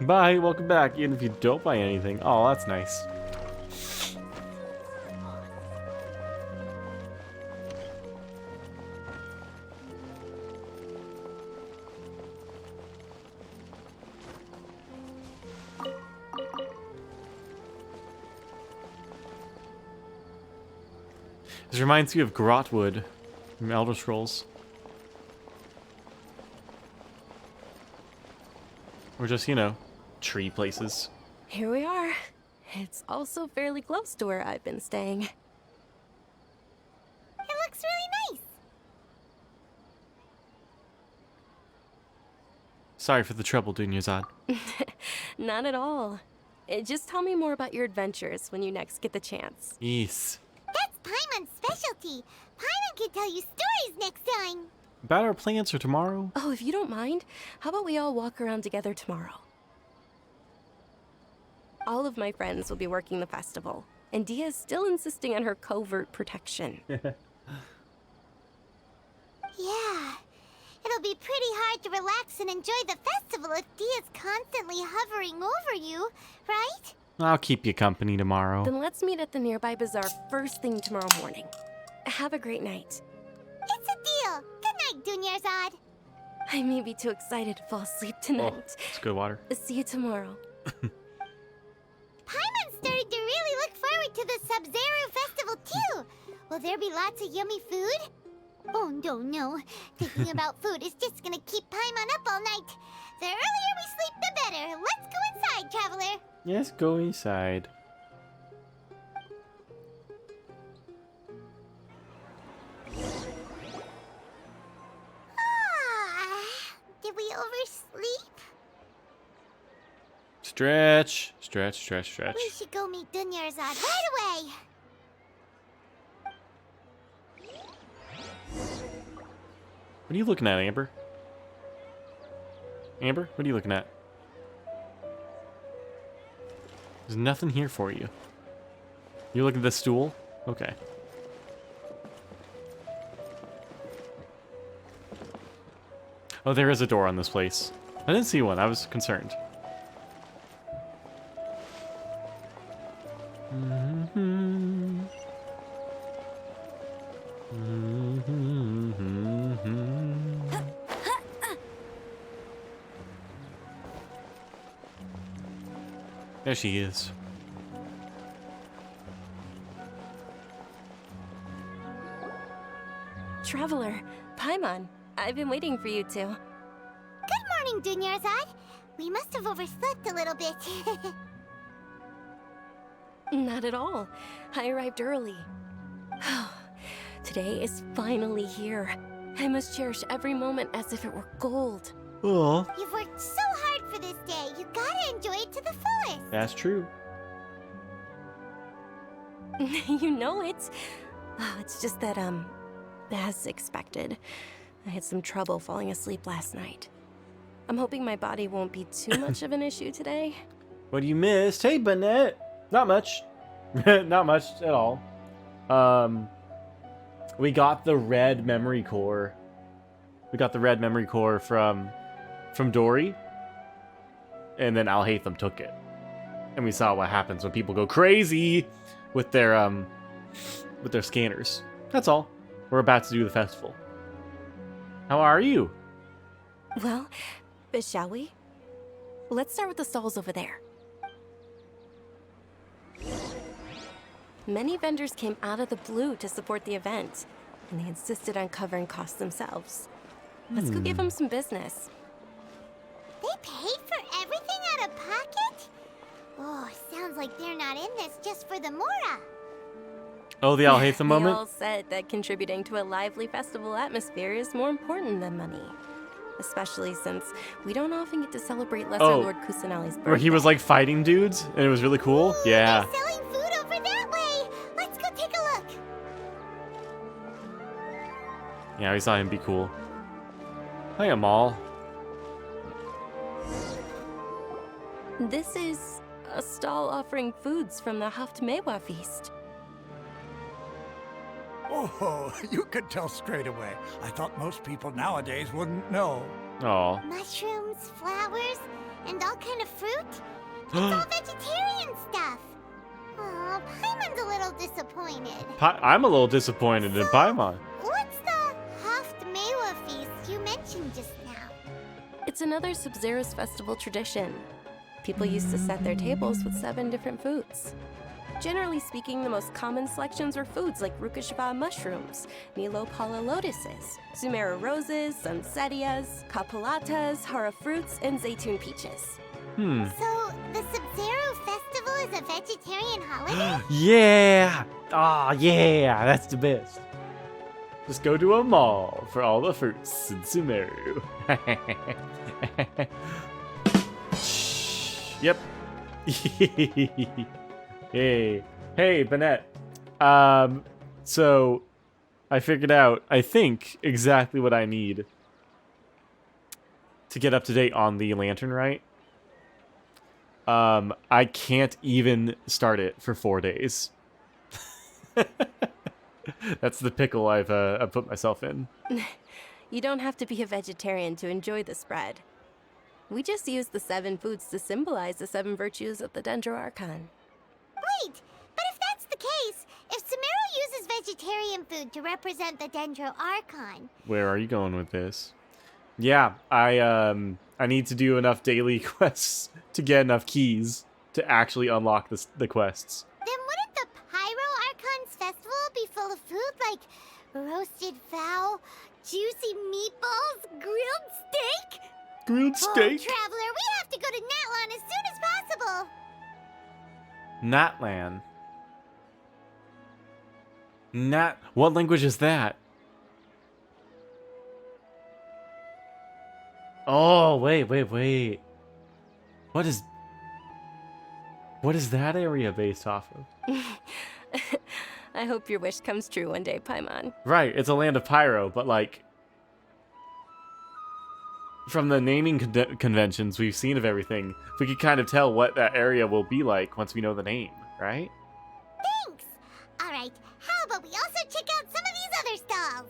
Bye, welcome back, even if you don't buy anything. Oh, that's nice. This reminds me of Grotwood from Elder Scrolls. Or just, you know, tree places. Here we are. It's also fairly close to where I've been staying. It looks really nice. Sorry for the trouble, Dunyazad. Not at all. Just tell me more about your adventures when you next get the chance. Yes. That's Paimon's specialty. Paimon can tell you stories next time. About our plans for tomorrow? Oh, if you don't mind, how about we all walk around together tomorrow? All of my friends will be working the festival, and Dia is still insisting on her covert protection. Yeah. It'll be pretty hard to relax and enjoy the festival if Dia's constantly hovering over you, right? I'll keep you company tomorrow. Then let's meet at the nearby bazaar first thing tomorrow morning. Have a great night. It's a deal. Good night, Dunyarzad. I may be too excited to fall asleep Oh, tonight. it's good water. See you tomorrow. Paimon's starting to really look forward to the Sub-Zero Festival, too. Will there be lots of yummy food? Oh, no. Thinking about food is just gonna keep Paimon up all night. The earlier we sleep, the better. Let's go inside, traveler. Yes, go inside. Did we oversleep? Stretch. Stretch, stretch, stretch. We should go meet Dunyarzad right away. What are you looking at, Amber? Amber, what are you looking at? There's nothing here for you. You looking at the stool? Okay. Oh, there is a door on this place. I didn't see one. I was concerned. There she is. Traveler, Paimon, I've been waiting for you two. Good morning, Dunyarzad. We must have overslept a little bit. Not at all. I arrived early. Today is finally here. I must cherish every moment as if it were gold. Oh, You've worked so hard for this day. You gotta enjoy it to the fullest. that's true. You know it. It's just that, as expected, I had some trouble falling asleep last night. I'm hoping my body won't be too much of an issue today. What do you miss? Hey, Bennett. Not much. Not much at all. We got the red memory core. We got the red memory core from Dory. And then Alhaitham took it. And we saw what happens when people go crazy with their scanners. That's all. We're about to do the festival. How are you? Well, shall we? Let's start with the stalls over there. Many vendors came out of the blue to support the event, and they insisted on covering costs themselves. Let's go give them some business. They paid for everything out of pocket? Oh, sounds like they're not in this just for the Mora. Oh, the Alhaitham They moment? all said that contributing to a lively festival atmosphere is more important than money. Especially since we don't often get to celebrate Lesser Oh. Lord Kusanali's birthday. Where he was like fighting dudes and it was really cool? Ooh, Yeah. They're selling food over that way. Let's go take a look. Yeah, we saw him be cool. Hi, Amal. This is a stall offering foods from the Haftmewa feast. Oh, you could tell straight away. I thought most people nowadays wouldn't know. Aw. Mushrooms, flowers, and all kind of fruit. It's all vegetarian stuff. Oh, Paimon's a little disappointed. I'm a little disappointed in Paimon. What's the Haftmewa feast you mentioned just now? It's another Sub-Zero's festival tradition. People used to set their tables with 7 different foods. Generally speaking, the most common selections were foods like Rukashva mushrooms, Nilopala lotuses, Sumera roses, Sunsetias, Kapalatas, Hara fruits, and Zaytun peaches. So, the Sub-Zero festival is a vegetarian holiday? Yeah! Ah, yeah! That's the best. Just go to a mall for all the fruits in Sumeru. Yep. Hey. Hey, Bennett. So I figured out, I think, exactly what I need to get up to date on the lantern, right? I can't even start it for 4 days. That's the pickle I've put myself in. You don't have to be a vegetarian to enjoy the spread. We just use the 7 foods to symbolize the 7 virtues of the Dendro Archon. Wait, but if that's the case, if Sumeru uses vegetarian food to represent the Dendro Archon, Where are you going with this? Yeah, I need to do enough daily quests to get enough keys to actually unlock the quests. then wouldn't the Pyro Archon's festival be full of food like roasted fowl, juicy meatballs, grilled steak? Grilled Oh, steak? Traveler, we have to go to Natlan as soon as possible. Natlan. What language is that? Oh, wait. What is that area based off of? I hope your wish comes true one day, Paimon. Right, it's a land of pyro, but like from the naming conventions we've seen of everything, we could kind of tell what that area will be like once we know the name, right? Thanks. All right, how about we also check out some of these other stalls?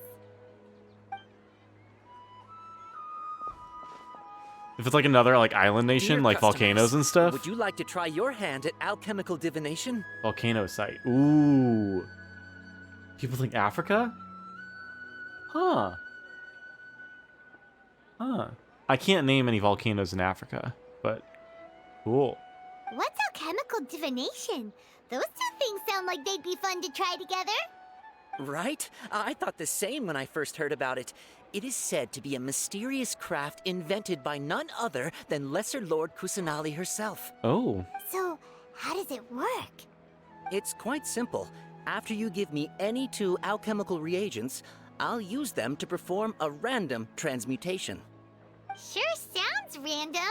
If it's like another like island nation, Dear like customers, volcanoes and stuff. Would you like to try your hand at alchemical divination? Volcano site. Ooh. People think Africa? Huh. Huh. I can't name any volcanoes in Africa, but cool. What's alchemical divination? Those two things sound like they'd be fun to try together. Right? I thought the same when I first heard about it. It is said to be a mysterious craft invented by none other than Lesser Lord Kusanali herself. Oh. So, how does it work? It's quite simple. After you give me any 2 alchemical reagents, I'll use them to perform a random transmutation. Sure sounds random.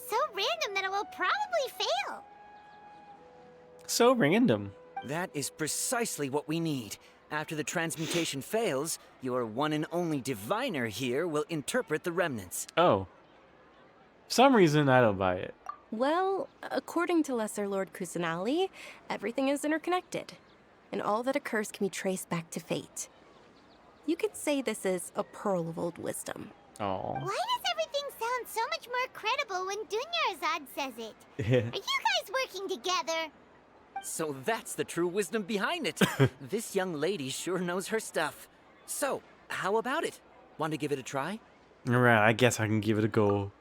So random that it will probably fail. So random. That is precisely what we need. After the transmutation fails, your one and only diviner here will interpret the remnants. Oh. For some reason, I don't buy it. Well, according to Lesser Lord Kusanali, everything is interconnected, and all that occurs can be traced back to fate. You could say this is a pearl of old wisdom. Oh. Why does everything sound so much more credible when Dunyarzad says it? Are you guys working together? So that's the true wisdom behind it. This young lady sure knows her stuff. So, how about it? Want to give it a try? Alright, I guess I can give it a go.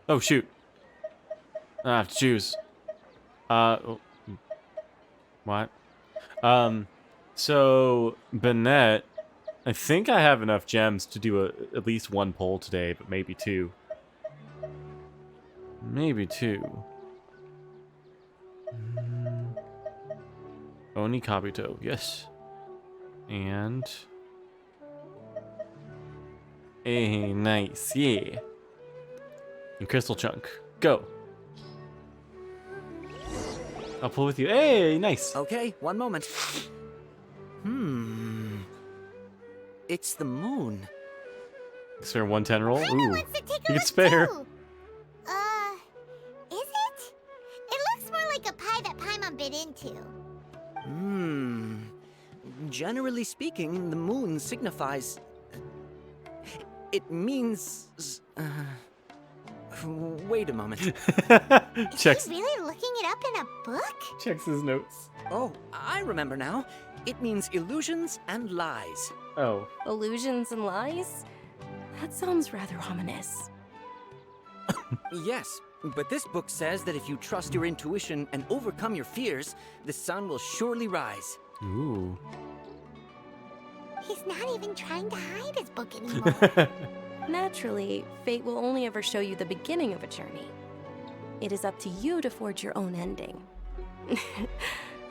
Oh, shoot. I have to choose. What? So, Bennett, I think I have enough gems to do at least 1 poll today, but maybe 2. Maybe 2. Oni Kabuto, yes. And... Hey, nice, yeah. And Crystal Chunk, go. I'll pull with you. Hey, nice. Okay, 1 moment. It's the moon. Spare 110 roll? Paimon Ooh, wants to take a you can look spare. too. Is it? It looks more like a pie that Paimon bit into. Generally speaking, the moon signifies... It means... Wait a moment. Checks. Is he really looking it up in a book? Checks his notes. Oh, I remember now. It means illusions and lies. Oh. Illusions and lies? That sounds rather ominous. Yes, but this book says that if you trust your intuition and overcome your fears, the sun will surely rise. Ooh. He's not even trying to hide his book anymore. Naturally, fate will only ever show you the beginning of a journey. It is up to you to forge your own ending.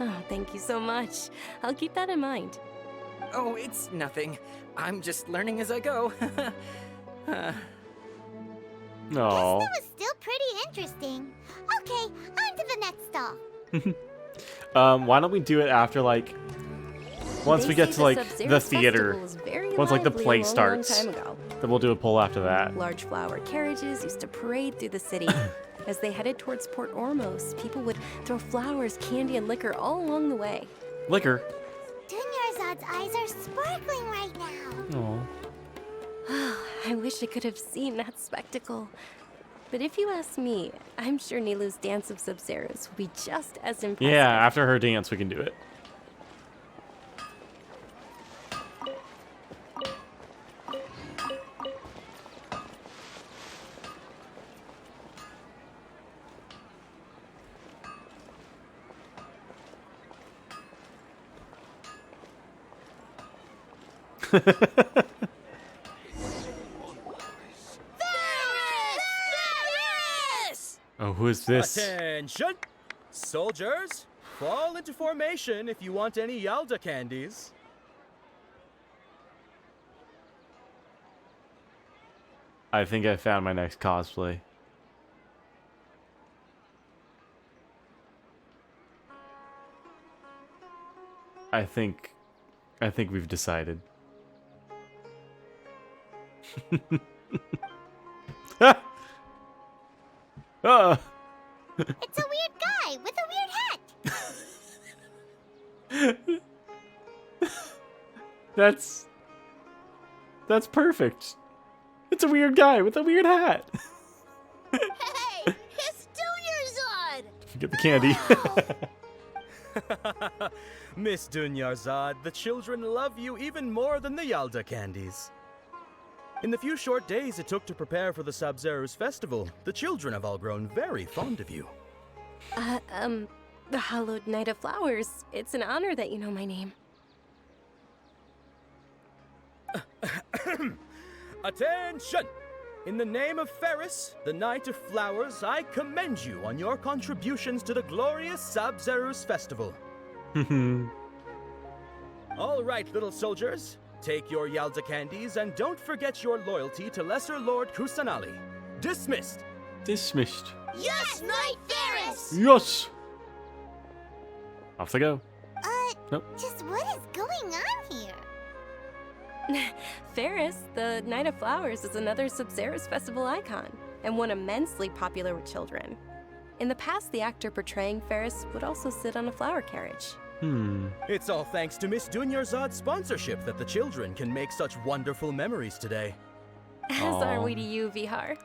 Oh, thank you so much. I'll keep that in mind. Oh, it's nothing. I'm just learning as I go. No. That was still pretty interesting. Okay, on to the next stall. Why don't we do it after, like, once we get to, like, the theater. Once, like, the play starts. Then we'll do a poll after that. Large flower carriages used to parade through the city. As they headed towards Port Ormos, people would throw flowers, candy, and liquor all along the way. Liquor? Dunyarzad's eyes are sparkling right now. Oh. I wish I could have seen that spectacle. But if you ask me, I'm sure Nilou's dance of Sub-Zeros will be just as impressive. Yeah, after her dance, we can do it. Oh, who is this? Attention! Soldiers, fall into formation if you want any Yalda candies. I think I found my next cosplay. I think we've decided. Ah! Ah! It's a weird guy with a weird hat. That's perfect. It's a weird guy with a weird hat. You get the candy. Miss Dunyarzad, the children love you even more than the Yalda candies. In the few short days it took to prepare for the Sabzeruz festival, the children have all grown very fond of you. The Hallowed Knight of Flowers. It's an honor that you know my name. Attention! In the name of Ferris, the Knight of Flowers, I commend you on your contributions to the glorious Sabzeruz festival. All right, little soldiers. Take your Yalda candies and don't forget your loyalty to Lesser Lord Kusanali. Dismissed. Dismissed. Yes, Knight Ferris! Yes! Off they go. Nope. Just what is going on here? Ferris, the Knight of Flowers, is another Sabzeruz festival icon, and one immensely popular with children. In the past, the actor portraying Ferris would also sit on a flower carriage. It's all thanks to Miss Dunyarzad's sponsorship that the children can make such wonderful memories today. As are we to you, Vihar.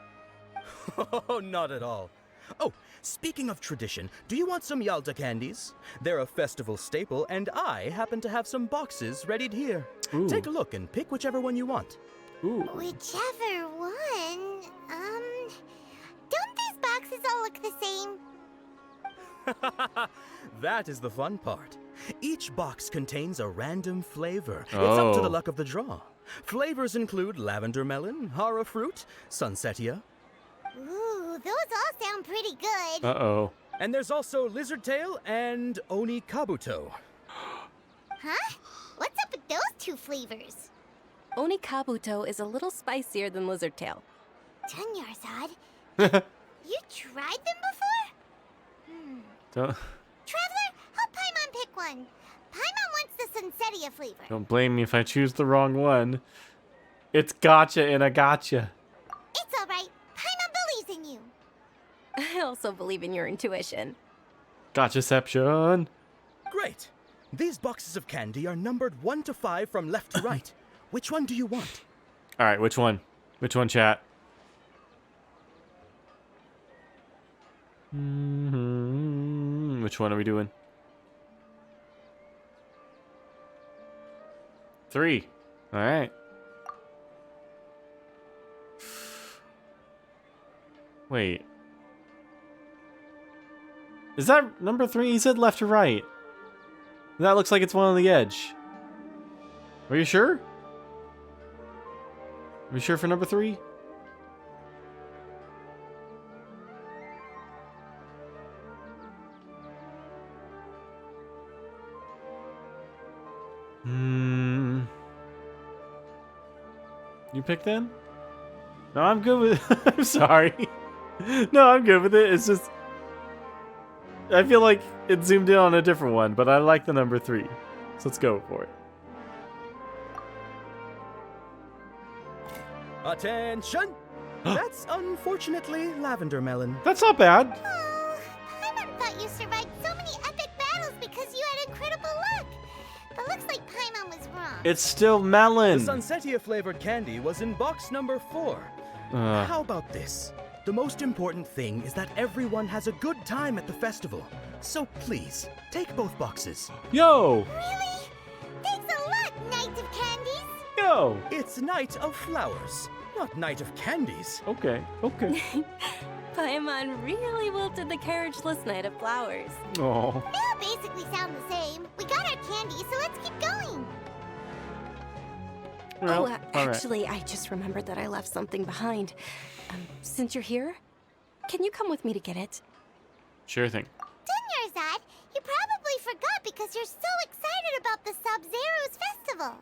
Oh, not at all. Oh, speaking of tradition, do you want some Yalda candies? They're a festival staple, and I happen to have some boxes readied here. Ooh. Take a look and pick whichever one you want. Ooh. Whichever one. Don't these boxes all look the same? That is the fun part. Each box contains a random flavor. It's up to the luck of the draw. Flavors include lavender melon, hara fruit, sunsetia. Ooh, those all sound pretty good. Uh-oh. And there's also lizard tail and oni kabuto. Huh? What's up with those two flavors? Oni Kabuto is a little spicier than Lizard Tail. Dunyarzad, you tried them before? Don't Traveler, help Paimon pick one. Paimon wants the sunsetia flavor. blame me if I choose the wrong one. It's gotcha and a gotcha. It's all right. Paimon believes in you. I also believe in your intuition. Gotchaception. Great. These boxes of candy are numbered 1 to 5 from left to right. Which one do you want? All right, which one? Which one, chat? Which one are we doing? 3. All right. Wait. Is that number 3? He said left to right. That looks like it's one on the edge. Are you sure? Are you sure for number 3? You picked them? No, I'm good with it. I'm sorry. No, I'm good with it. It's just... I feel like it zoomed in on a different one, but I like the number 3. So let's go for it. Attention! That's unfortunately lavender melon. That's not bad. Oh, Paimon thought you survived so many epic battles because you had incredible luck. But looks like Paimon was wrong. It's still melon. The sunsetia flavored candy was in box number 4. How about this? The most important thing is that everyone has a good time at the festival. So please, take both boxes. Yo! Really? Thanks a lot, Knight of Candies. Yo! It's Knight of Flowers, not Knight of Candies. Okay, okay. Paimon really wilted the carriageless Knight of Flowers. Oh. They all basically sound the same. We got our candy, so let's keep going. Well, actually, I just remembered that I left something behind. Since you're here, can you come with me to get it? Sure thing. Dunyarzad, you probably forgot because you're so excited about the Sabzeruz festival.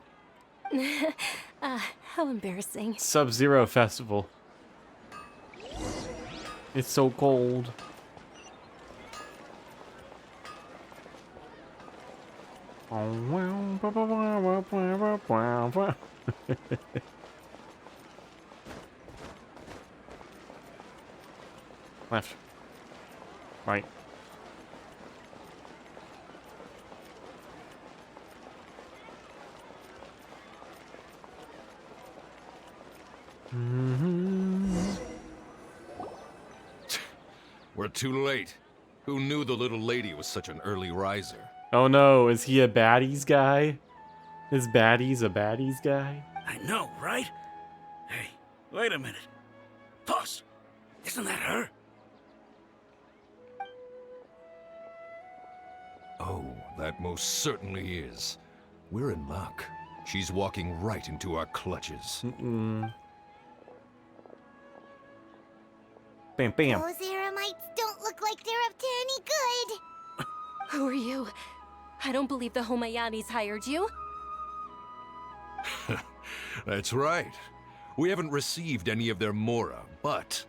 How embarrassing. Sub-Zero Festival. It's so cold. Left. Right. We're too late. Who knew the little lady was such an early riser? Oh no, is he a baddies guy? Is baddies a baddies guy? I know, right? Hey, wait a minute. Boss, isn't that her? Oh, that most certainly is. We're in luck. She's walking right into our clutches. Bam, bam. Those Eremites don't look like they're up to any good. Who are you? I don't believe the Homayanis hired you. That's right. We haven't received any of their Mora, but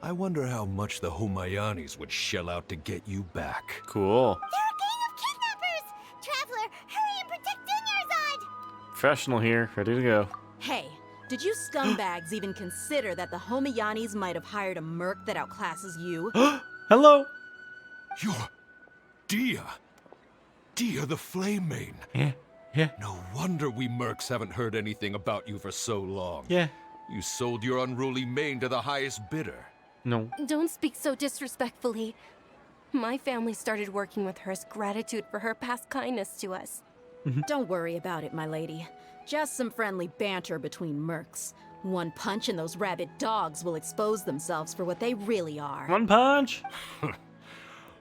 I wonder how much the Homayanis would shell out to get you back. Cool. They're a gang of kidnappers! Traveler, hurry and protect Dunyarzad! Professional here, ready to go. Hey, did you scumbags even consider that the Homayanis might have hired a merc that outclasses you? Hello. You're Dia. Dia the Flame Main. Yeah. No wonder we mercs haven't heard anything about you for so long. Yeah. You sold your unruly mane to the highest bidder. No. Don't speak so disrespectfully. My family started working with her as gratitude for her past kindness to us. Don't worry about it, my lady. Just some friendly banter between mercs. One punch and those rabid dogs will expose themselves for what they really are. One punch.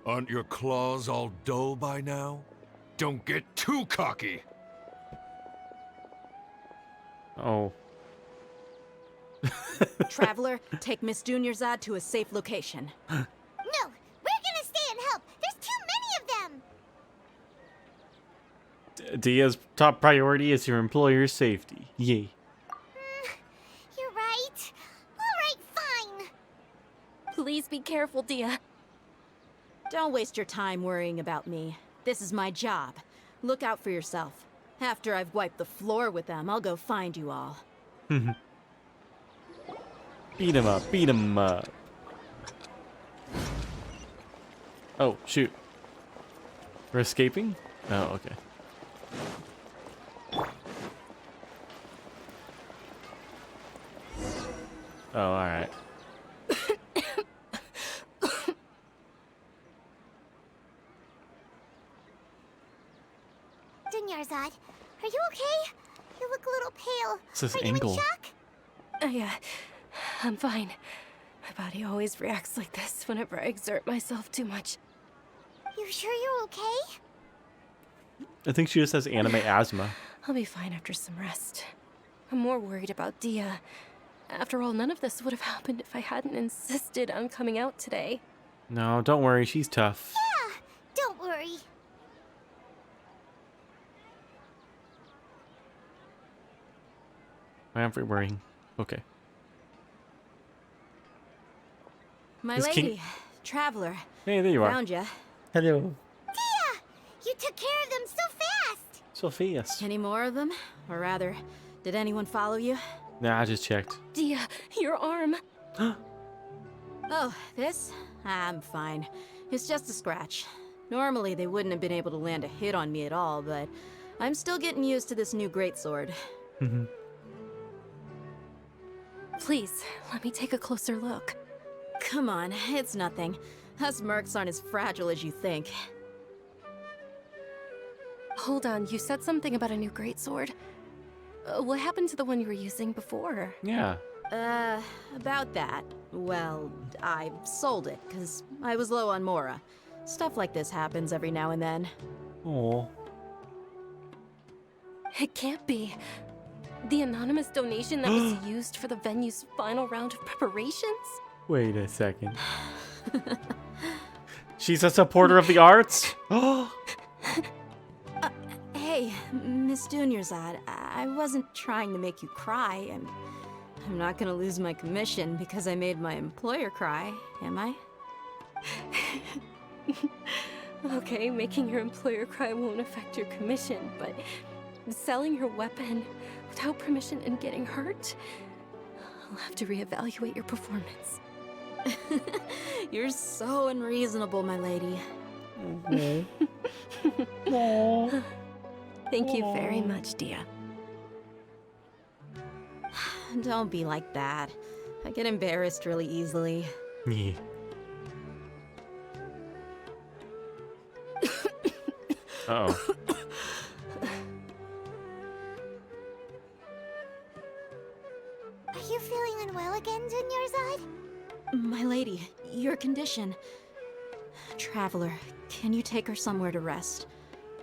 Aren't your claws all dull by now? Don't get too cocky. Oh. Traveler, take Miss Dunyarzad to a safe location. No, we're gonna stay and help. There's too many of them. Dia's top priority is your employer's safety. Yay. You're right. All right, fine. Please be careful, Dia. Don't waste your time worrying about me. This is my job. Look out for yourself. After I've wiped the floor with them, I'll go find you all. Beat him up, beat him up. Oh, shoot. We're escaping? Oh, okay. Oh, alright. Dunyarzad, are you okay? You look a little pale. It's this Are angle. you in shock? Yeah, I'm fine. My body always reacts like this whenever I exert myself too much. You sure you're okay? I think she just has anime asthma. I'll be fine after some rest. I'm more worried about Dia. After all, none of this would have happened if I hadn't insisted on coming out today. No, don't worry, she's tough. Yeah, don't worry. Why aren't we worrying? Okay. My Is lady, King- Traveler. Hey, there you are. Found ya. Hello. Dia, you took care of them so fast. So fast. Any more of them? Or rather, did anyone follow you? Nah, I just checked. Dia, your arm. Oh, this? I'm fine. It's just a scratch. Normally, they wouldn't have been able to land a hit on me at all, but I'm still getting used to this new greatsword. Please, let me take a closer look. Come on, it's nothing. Us mercs aren't as fragile as you think. Hold on, you said something about a new greatsword. What happened to the one you were using before? Yeah. About that. Well, I sold it, because I was low on Mora. Stuff like this happens every now and then. Oh. It can't be. The anonymous donation that was used for the venue's final round of preparations? Wait a second. She's a supporter of the arts? Hey, Miss Dunyarzad, I wasn't trying to make you cry. I'm not gonna lose my commission because I made my employer cry, am I? Okay, making your employer cry won't affect your commission, but selling your weapon without permission and getting hurt? I'll have to reevaluate your performance. You're so unreasonable, my lady. Thank you very much, Dia. Don't be like that. I get embarrassed really easily. Yeah. Uh-oh. Are you feeling unwell again, Dunyarzad? My lady, your condition. Traveler, can you take her somewhere to rest?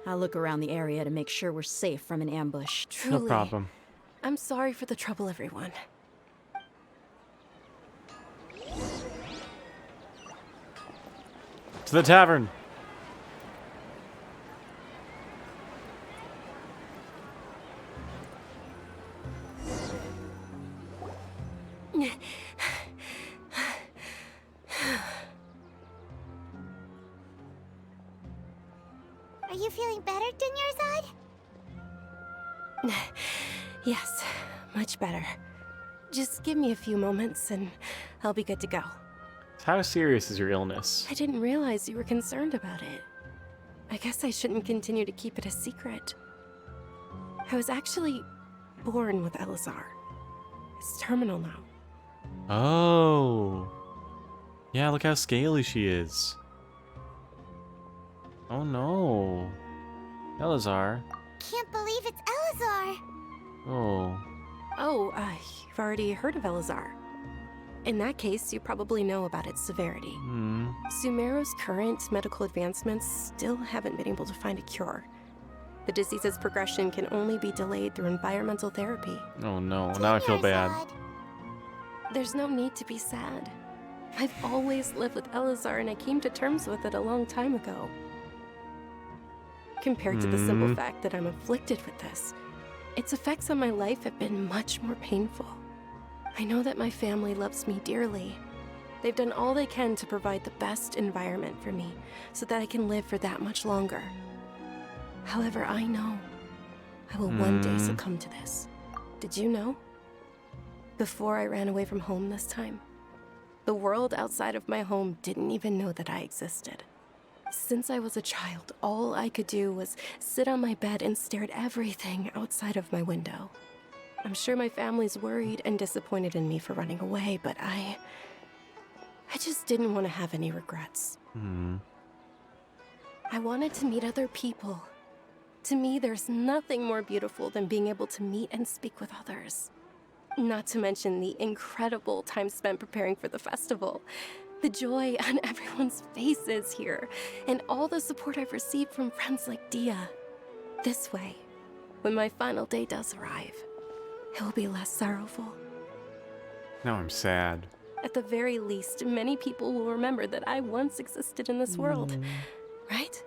I'll look around the area to make sure we're safe from an ambush. Truly. No problem. I'm sorry for the trouble, everyone. To the tavern. Are you feeling better, Dunyarzad? Yes, much better. Just give me a few moments and I'll be good to go. How serious is your illness? I didn't realize you were concerned about it. I guess I shouldn't continue to keep it a secret. I was actually born with Elazar. It's terminal now. Oh. Yeah, look how scaly she is. Oh no. Elazar. Can't believe it's Elazar. Oh. Oh, you've already heard of Elazar. In that case, you probably know about its severity. Sumeru's current medical advancements still haven't been able to find a cure. The disease's progression can only be delayed through environmental therapy. Oh no, now I feel bad. There's no need to be sad. I've always lived with Elazar and I came to terms with it a long time ago. Compared to the simple fact that I'm afflicted with this, its effects on my life have been much more painful. I know that my family loves me dearly. They've done all they can to provide the best environment for me so that I can live for that much longer. However, I know I will one day succumb to this. Did you know? Before I ran away from home this time, the world outside of my home didn't even know that I existed. Since I was a child, all I could do was sit on my bed and stare at everything outside of my window. I'm sure my family's worried and disappointed in me for running away, but I just didn't want to have any regrets. I wanted to meet other people. To me, there's nothing more beautiful than being able to meet and speak with others. Not to mention the incredible time spent preparing for the festival. The joy on everyone's faces here, and all the support I've received from friends like Dia. This way, when my final day does arrive, it will be less sorrowful. Now I'm sad. At the very least, many people will remember that I once existed in this world. Right?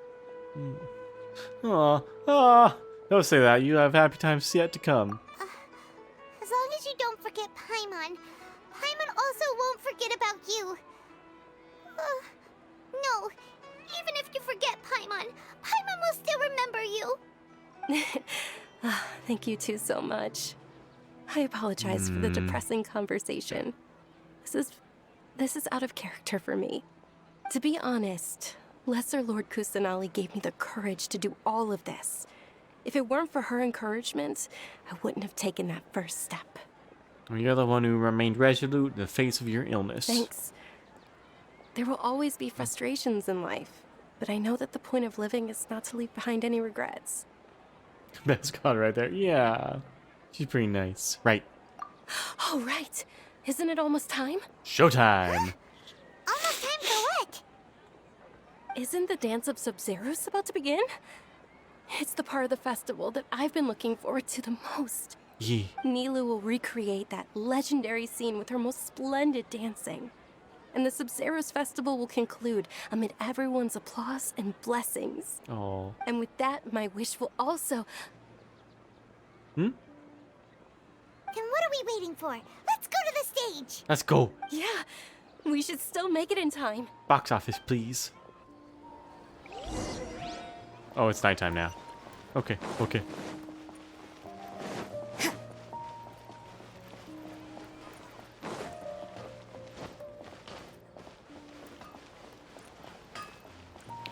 Aw. Don't say that. You have happy times yet to come. As long as you don't forget Paimon, Paimon also won't forget about you. No, even if you forget Paimon, Paimon will still remember you. Thank you two so much. I apologize for the depressing conversation. This is out of character for me. To be honest, Lesser Lord Kusanali gave me the courage to do all of this. If it weren't for her encouragement, I wouldn't have taken that first step. You're the one who remained resolute in the face of your illness. Thanks. There will always be frustrations in life, but I know that the point of living is not to leave behind any regrets. Best god right there. Yeah. She's pretty nice. Right. Oh, right. Isn't it almost time? Showtime. Almost time for what? Isn't the Dance of Sub-Zeros about to begin? It's the part of the festival that I've been looking forward to the most. Yeah. Nilu will recreate that legendary scene with her most splendid dancing. And the Sub-Zeros festival will conclude amid everyone's applause and blessings. Oh. And with that, my wish will also... Then what are we waiting for? Let's go to the stage! Let's go. Yeah, we should still make it in time. Box office, please. Oh, it's nighttime now. Okay.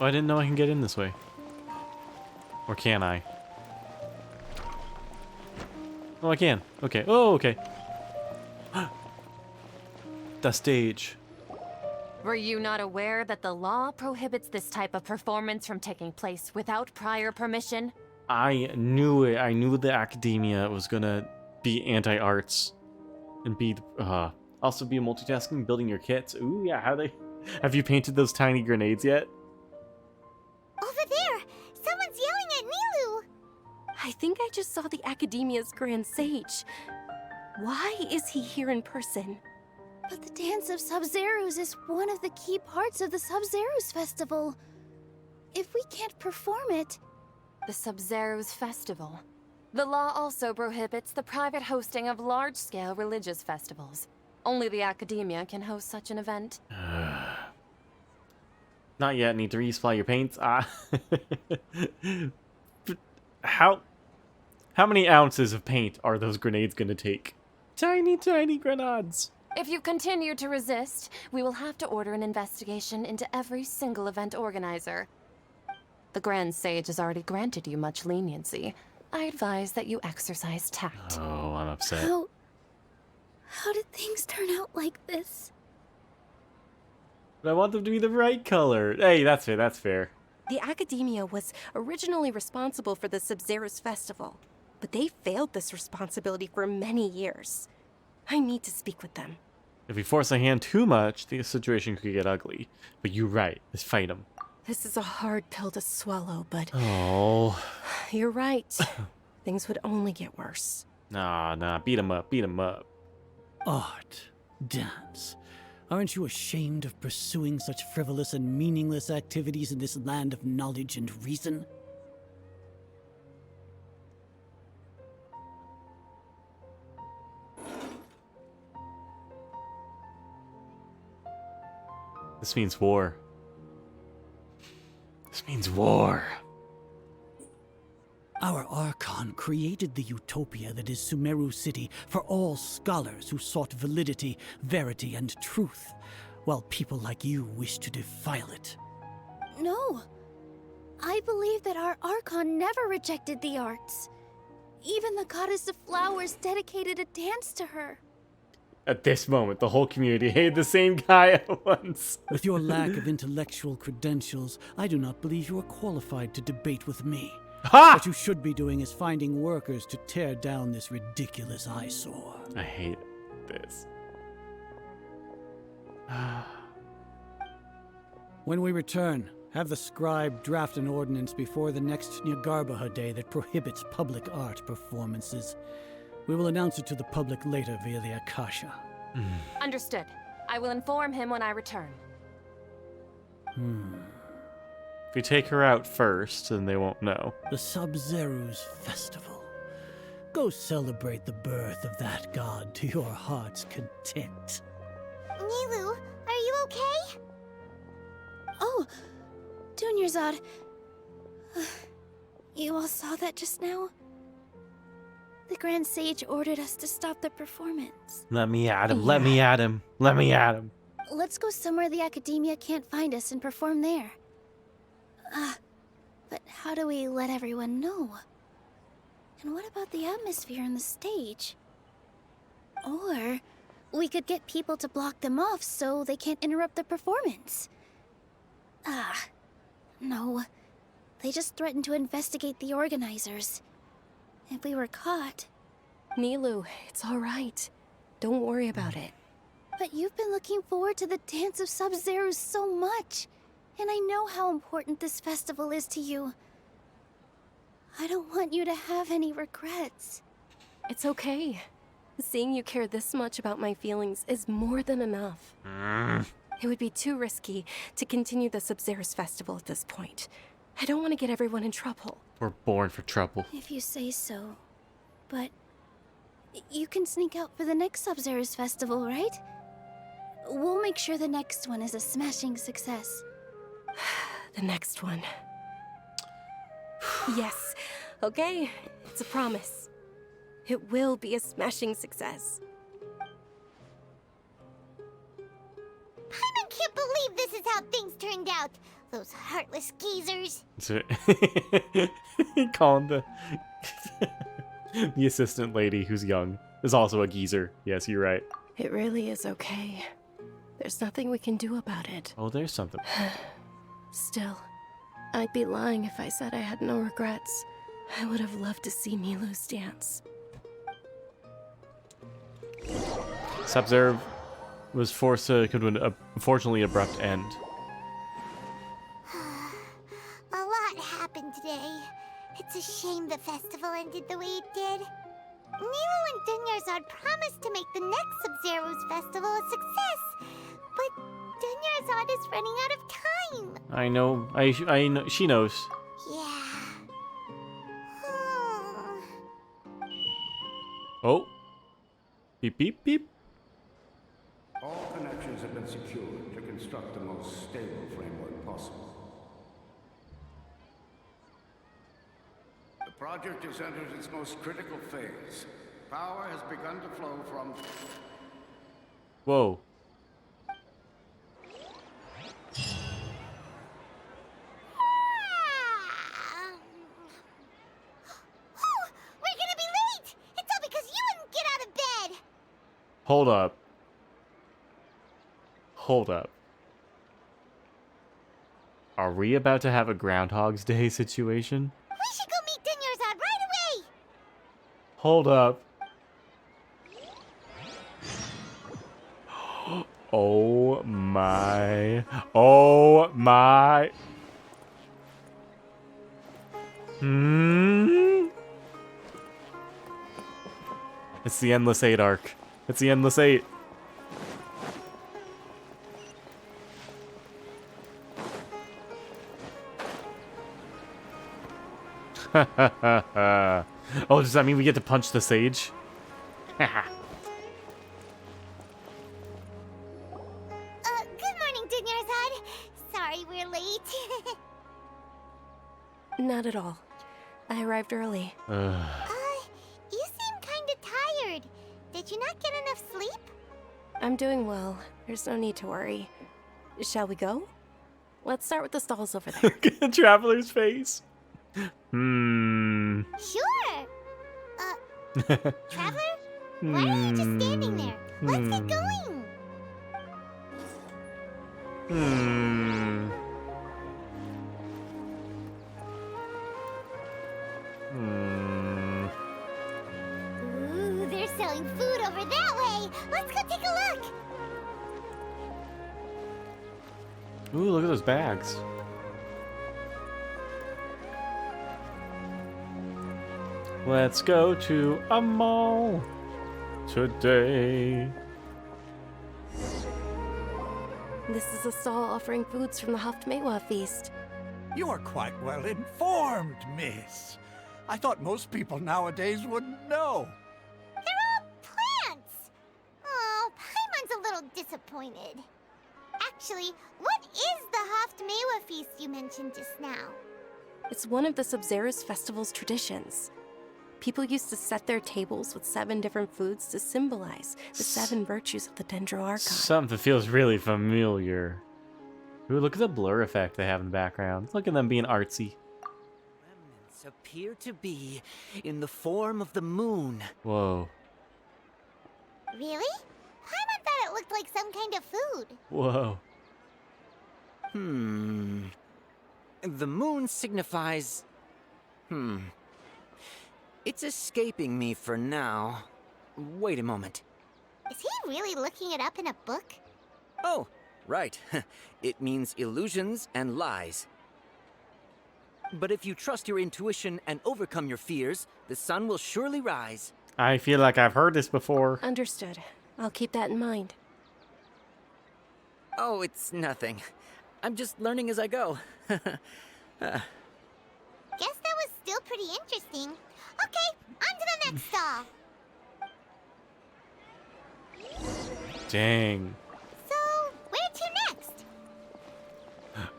Oh, I didn't know I can get in this way. Or can I? Oh, I can. Okay. Oh, okay. The stage. Were you not aware that the law prohibits this type of performance from taking place without prior permission? I knew it. I knew the academia was gonna be anti-arts and be also be multitasking, building your kits. Ooh, yeah. Have you painted those tiny grenades yet? Over there! Someone's yelling at Nilu! I think I just saw the Academia's Grand Sage. Why is he here in person? But the Dance of Sub-Zerus is one of the key parts of the Sub-Zerus Festival. If we can't perform it... The Sub-Zerus Festival. The law also prohibits the private hosting of large-scale religious festivals. Only the Academia can host such an event. Not yet. Need to resupply your paints. How many ounces of paint are those grenades gonna take? Tiny, tiny grenades. If you continue to resist, we will have to order an investigation into every single event organizer. The Grand Sage has already granted you much leniency. I advise that you exercise tact. Oh, I'm upset. How did things turn out like this? But I want them to be the right color. Hey, that's fair, that's fair. The Academia was originally responsible for the Sub-Zerus Festival, but they failed this responsibility for many years. I need to speak with them. If we force a hand too much, the situation could get ugly. But you're right. Let's fight them. This is a hard pill to swallow, but... Oh. You're right. Things would only get worse. Nah. Beat him up. Beat him up. Art. Dance. Aren't you ashamed of pursuing such frivolous and meaningless activities in this land of knowledge and reason? This means war. This means war. Our Archon created the utopia that is Sumeru City for all scholars who sought validity, verity, and truth, while people like you wish to defile it. No. I believe that our Archon never rejected the arts. Even the goddess of flowers dedicated a dance to her. At this moment, the whole community hated the same guy at once. With your lack of intellectual credentials, I do not believe you are qualified to debate with me. Ha! What you should be doing is finding workers to tear down this ridiculous eyesore. I hate this. When we return, have the scribe draft an ordinance before the next Nyargarbaha Day that prohibits public art performances. We will announce it to the public later via the Akasha. Understood. I will inform him when I return. If we take her out first, then they won't know. The Sub-Zerus Festival. Go celebrate the birth of that god to your heart's content. Nilu, are you okay? Oh, Dunyarzad. You all saw that just now? The Grand Sage ordered us to stop the performance. Let me at him. Let me at him. Let me at him. Let's go somewhere the Academia can't find us and perform there. But how do we let everyone know? And what about the atmosphere on the stage? Or we could get people to block them off so they can't interrupt the performance. No. They just threatened to investigate the organizers. If we were caught... Nilu, it's all right. Don't worry about it. But you've been looking forward to the Dance of Sub-Zerus so much. And I know how important this festival is to you. I don't want you to have any regrets. It's okay. Seeing you care this much about my feelings is more than enough. It would be too risky to continue the Sub-Zerus Festival at this point. I don't want to get everyone in trouble. We're born for trouble. If you say so. But you can sneak out for the next Sub-Zerus Festival, right? We'll make sure the next one is a smashing success. The next one. Yes. Okay. It's a promise. It will be a smashing success. Paimon can't believe this is how things turned out. Those heartless geezers. Calling the the assistant lady who's young is also a geezer. Yes, you're right. It really is okay. There's There's nothing we can do about it. Oh, there's something. Still, I'd be lying if I said I had no regrets. I would have loved to see Milu's dance. Sub-Zero was forced to come to an unfortunately abrupt end. A lot happened today. It's a shame the festival ended the way it did. Nilo and Dunyarzad promised to make the next Sub-Zero's festival a success, but Dunyarzad is running out of time. I know. I know. She knows. Yeah. Oh. Beep, beep, beep. All connections have been secured to construct the most stable framework possible. The project has entered its most critical phase. Power has begun to flow from... Whoa. We're gonna be late! It's all because you wouldn't get out of bed! Hold up. Hold up. Are we about to have a Groundhog's Day situation? We should go meet Dunyarzad right away! Hold up. Oh my. Oh my. It's the Endless 8 arc. It's the Endless 8. Oh, does that mean we get to punch the sage? Good morning, Dunyarzad. Sorry we're late. Not at all. I arrived early. You seem kinda tired. Did you not get enough sleep? I'm doing well. There's no need to worry. Shall we go? Let's start with the stalls over there. Look at the traveler's face. Sure. Traveler? Why are you just standing there? Let's get going. Ooh, they're selling food over that way. Let's go take a look. Ooh, look at those bags. Let's go to a mall today. This is a stall offering foods from the Haftmewa feast. You are quite well informed, miss. I thought most people nowadays wouldn't know. They're all plants. Oh, Paimon's a little disappointed. Actually, what is the Haftmewa feast you mentioned just now? It's one of the Sub-Zero's festival's traditions. People used to set their tables with 7 different foods to symbolize the 7 virtues of the Dendro Archon. Something feels really familiar. Ooh, look at the blur effect they have in the background. Look at them being artsy. Remnants appear to be in the form of the moon. Whoa. Really? Paimon thought it looked like some kind of food. Whoa. The moon signifies... It's escaping me for now. Wait a moment. Is he really looking it up in a book? Oh, right. It means illusions and lies. But if you trust your intuition and overcome your fears, the sun will surely rise. I feel like I've heard this before. Understood. I'll keep that in mind. Oh, it's nothing. I'm just learning as I go. Guess that was still pretty interesting. Okay, on to the next stall. Dang. So, where to next?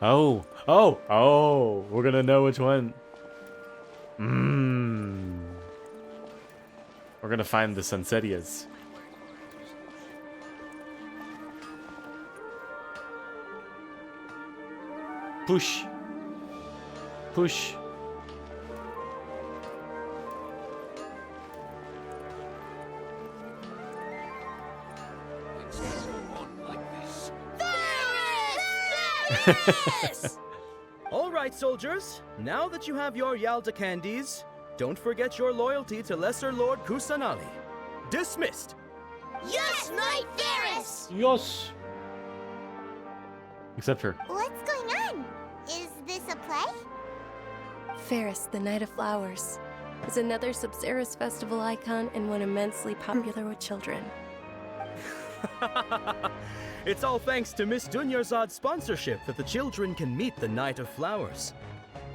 Oh. We're gonna know which one. We're gonna find the Sunsetias. Push. Push. Yes! All right, soldiers. Now that you have your Yalda candies, don't forget your loyalty to Lesser Lord Kusanali. Dismissed. Yes, Knight Varus! Yes. Except her. What's going on? Is this a play? Ferris, the Knight of Flowers, is another Samsara's festival icon and one immensely popular with children. It's all thanks to Miss Dunyarzad's sponsorship that the children can meet the Knight of Flowers.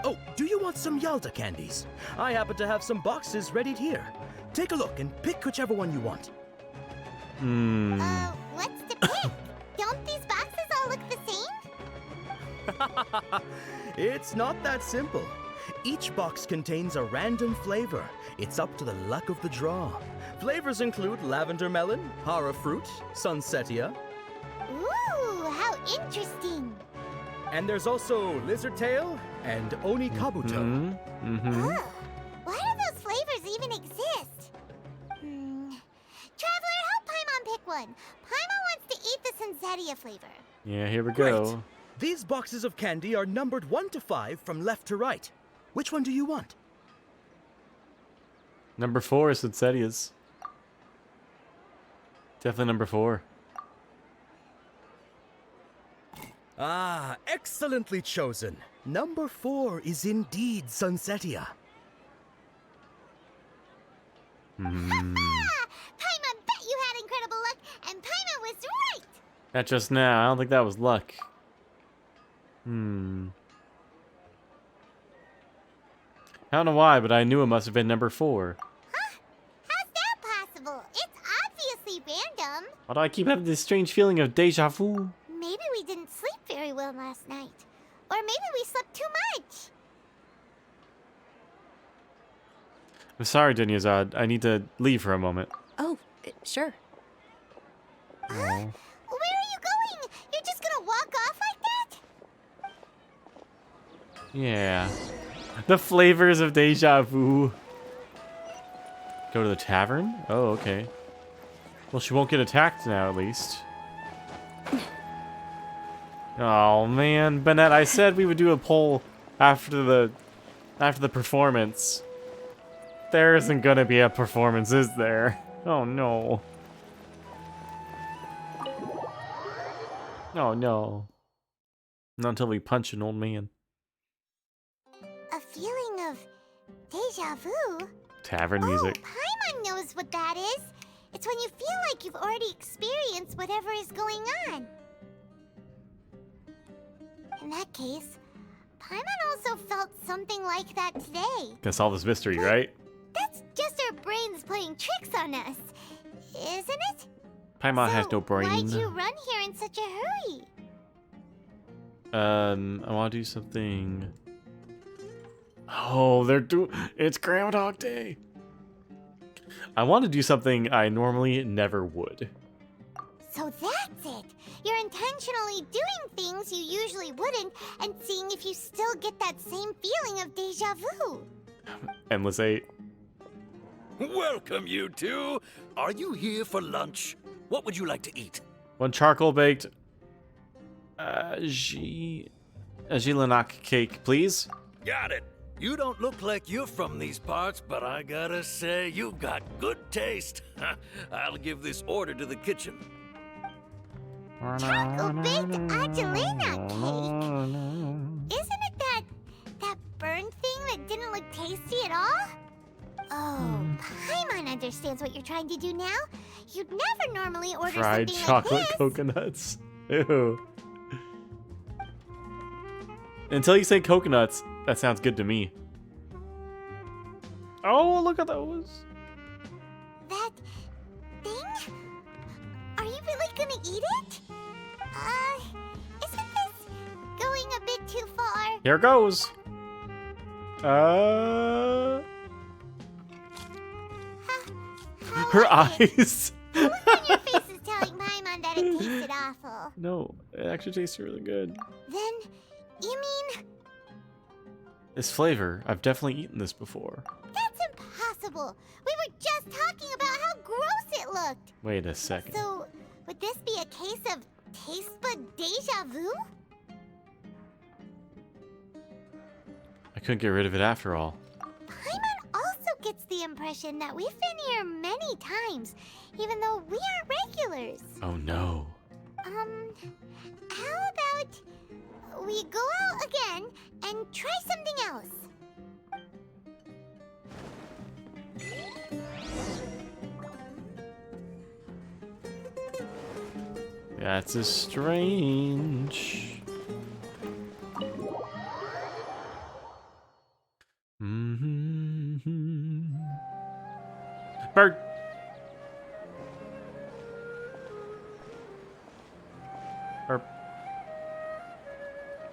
Oh, do you want some Yalda candies? I happen to have some boxes ready here. Take a look and pick whichever one you want. What's to pick? Don't these boxes all look the same? It's not that simple. Each box contains a random flavor. It's up to the luck of the draw. Flavors include lavender melon, hara fruit, sunsetia. Ooh, how interesting. And there's also lizard tail and oni kabuto. Ugh, why do those flavors even exist? Traveler, help Paimon pick one. Paimon wants to eat the sunsetia flavor. Yeah, here we go. Great. These boxes of candy are numbered 1 to 5 from left to right. Which one do you want? Number 4 is Sunsetia's. Definitely number 4. Ah, excellently chosen. Number 4 is indeed Sunsetia. Paimon bet you had incredible luck, and Paimon was right. Not just now. I don't think that was luck. I don't know why, but I knew it must have been number 4. Huh? How's that possible? It's obviously random. Why do I keep having this strange feeling of deja vu? Maybe we didn't sleep very well last night. Or maybe we slept too much. I'm sorry, Dunyazad. I need to leave for a moment. Oh, sure. Oh. Where are you going? You're just gonna walk off like that? Yeah. The flavors of deja vu. Go to the tavern? Oh, okay. Well, she won't get attacked now, at least. Oh, man. Bennett, I said we would do a poll after the performance. There isn't gonna be a performance, is there? Oh, no. Oh, no. Not until we punch an old man. A feeling of deja vu? Tavern music. Paimon knows what that is. It's when you feel like you've already experienced whatever is going on. In that case, Paimon also felt something like that today. Gonna solve this mystery, right? That's just our brains playing tricks on us, isn't it? Paimon has no brain. Why'd you run here in such a hurry? I want to do something. Oh, it's Groundhog Day. I want to do something I normally never would. So that's it. You're intentionally doing things you usually wouldn't and seeing if you still get that same feeling of deja vu. Endless 8. Welcome, you two. Are you here for lunch? What would you like to eat? 1 charcoal baked Gilanak cake, please. Got it. You don't look like you're from these parts, but I gotta say, you've got good taste. I'll give this order to the kitchen. Choco-baked Angelina cake. Isn't it that burned thing that didn't look tasty at all? Oh, Paimon understands what you're trying to do now. You'd never normally order Fried something chocolate like this. coconuts. Ew. Until you say coconuts, that sounds good to me. Oh, look at those. That thing? Are you really gonna eat it? Isn't this going a bit too far? Here goes. Her eyes. The look on your face is telling Paimon that it tasted awful. No, it actually tastes really good. Then, you mean This flavor, I've definitely eaten this before. that's impossible? We were just talking about how gross it looked. Wait a second. So, would this be a case of taste bud deja vu? couldn't get rid of it after all. Paimon also gets the impression that we've been here many times, even though we aren't regulars. Oh no. How about we go out again and try something else? That's a strange. Bird. Burp.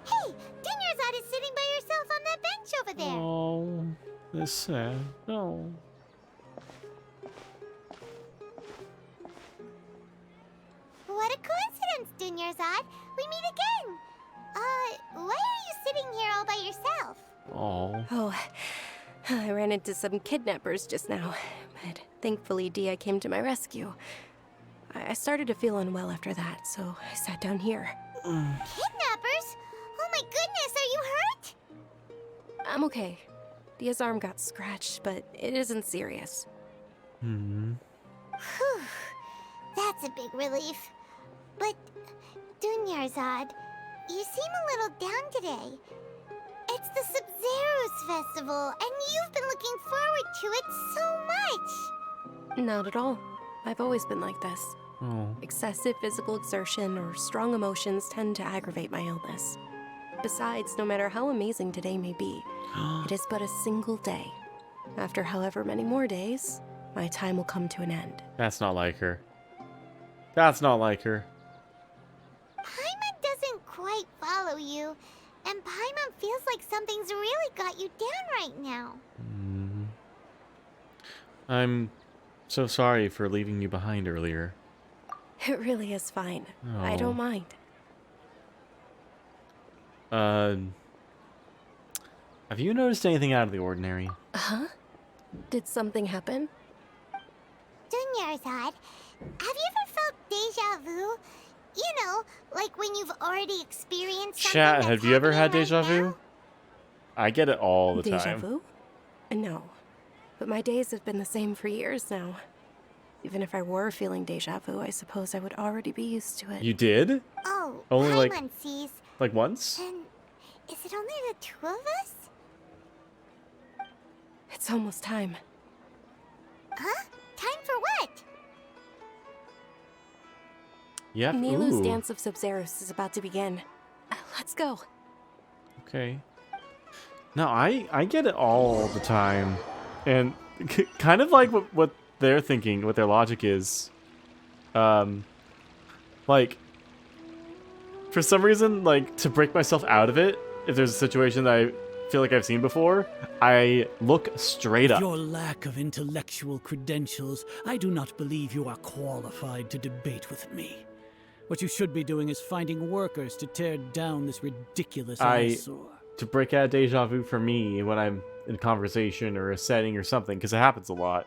Hey, Dinyarzad is sitting by herself on that bench over there. Oh, that's sad. Oh. What a coincidence, Dinyarzad. We meet again. Why are you sitting here all by yourself? Oh. Oh, I ran into some kidnappers just now, but thankfully Dia came to my rescue. I started to feel unwell after that, so I sat down here. Kidnappers? Oh my goodness, are you hurt? I'm okay. Dia's arm got scratched, but it isn't serious. Whew, that's a big relief. But, Dunyarzad, you seem a little down today. It's the Sub-Zero's festival, and you've been looking forward to it so much. Not at all. I've always been like this. Oh. Excessive physical exertion or strong emotions tend to aggravate my illness. Besides, no matter how amazing today may be, it is but a single day. After however many more days, my time will come to an end. That's not like her. That's not like her. Paimon doesn't quite follow you, and Paimon feels like something's really got you down right now. I'm so sorry for leaving you behind earlier. It really is fine. I don't mind. Have you noticed anything out of the ordinary? Huh? Did something happen? Dunyarzad, have you ever felt deja vu? You know, like when you've already experienced something Chat, that's have you ever had happening deja right vu? now? I get it all the Deja time. vu? No. But my days have been the same for years now. Even if I were feeling deja vu, I suppose I would already be used to it. You did? Oh, Only Paimon sees. like once? Then, is it only the two of us? It's almost time. Huh? Time for what? Yep. Nilu's Ooh. Dance of Sub-Zeros is about to begin. Let's go. Okay. No, I get it all the time, and kind of like what they're thinking, what their logic is. Like, for some reason, like, to break myself out of it, if there's a situation that I feel like I've seen before, I look straight up. Your lack of intellectual credentials, I do not believe you are qualified to debate with me. What you should be doing is finding workers to tear down this ridiculous eyesore. To break out deja vu for me when I'm in conversation or a setting or something, because it happens a lot.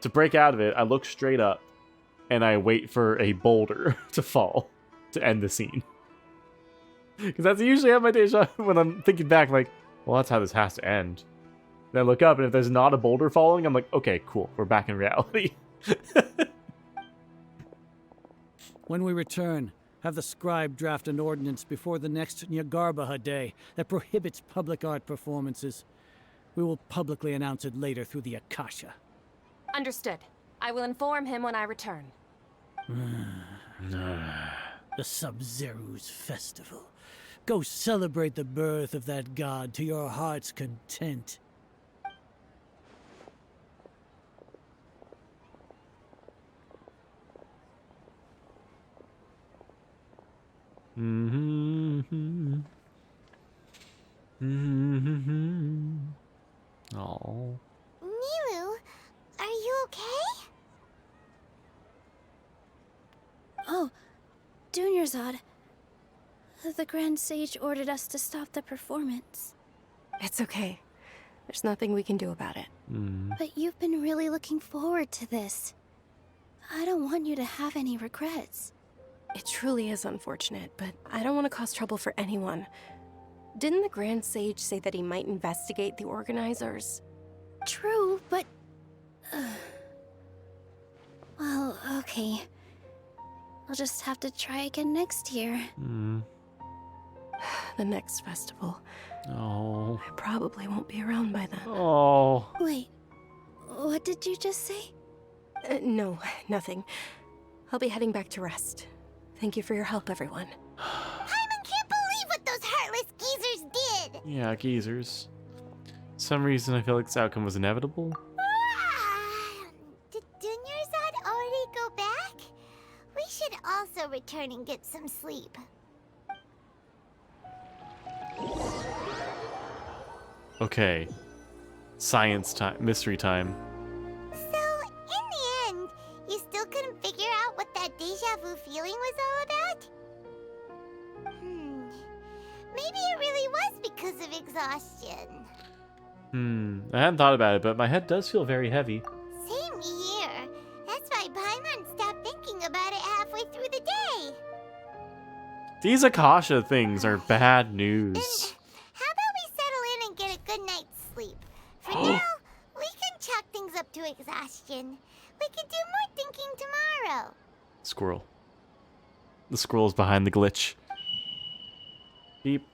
To break out of it, I look straight up and I wait for a boulder to fall to end the scene. Because that's usually how my deja vu when I'm thinking back, like, well, that's how this has to end. Then I look up, and if there's not a boulder falling, I'm like, okay, cool, we're back in reality. When we return, have the scribe draft an ordinance before the next Nyargarbaha Day that prohibits public art performances. We will publicly announce it later through the Akasha. Understood. I will inform him when I return. The Sub-Zero's festival. Go celebrate the birth of that god to your heart's content. Oh. Nilu, are you okay? Oh, Dunyarzad. The Grand Sage ordered us to stop the performance. It's okay. There's nothing we can do about it. But you've been really looking forward to this. I don't want you to have any regrets. It truly is unfortunate, but I don't want to cause trouble for anyone. Didn't the Grand Sage say that he might investigate the organizers? True, but... well, okay. I'll just have to try again next year. The next festival. Oh. I probably won't be around by then. Oh. Wait, what did you just say? No, nothing. I'll be heading back to rest. Thank you for your help, everyone. Paimon can't believe what those heartless geezers did! Yeah, geezers. Some reason I feel like this outcome was inevitable. Did Dunyarzad already go back? We should also return and get some sleep. Okay. Science time. Mystery time. So, in the end, you still couldn't figure out what that deja vu feeling was all about? Maybe it really was because of exhaustion. I hadn't thought about it, but my head does feel very heavy. Same here. That's why Paimon stopped thinking about it halfway through the day. These Akasha things are bad news. How about we settle in and get a good night's sleep? For now, we can chalk things up to exhaustion. We could do more thinking tomorrow. Squirrel. The squirrel's behind the glitch. Beep.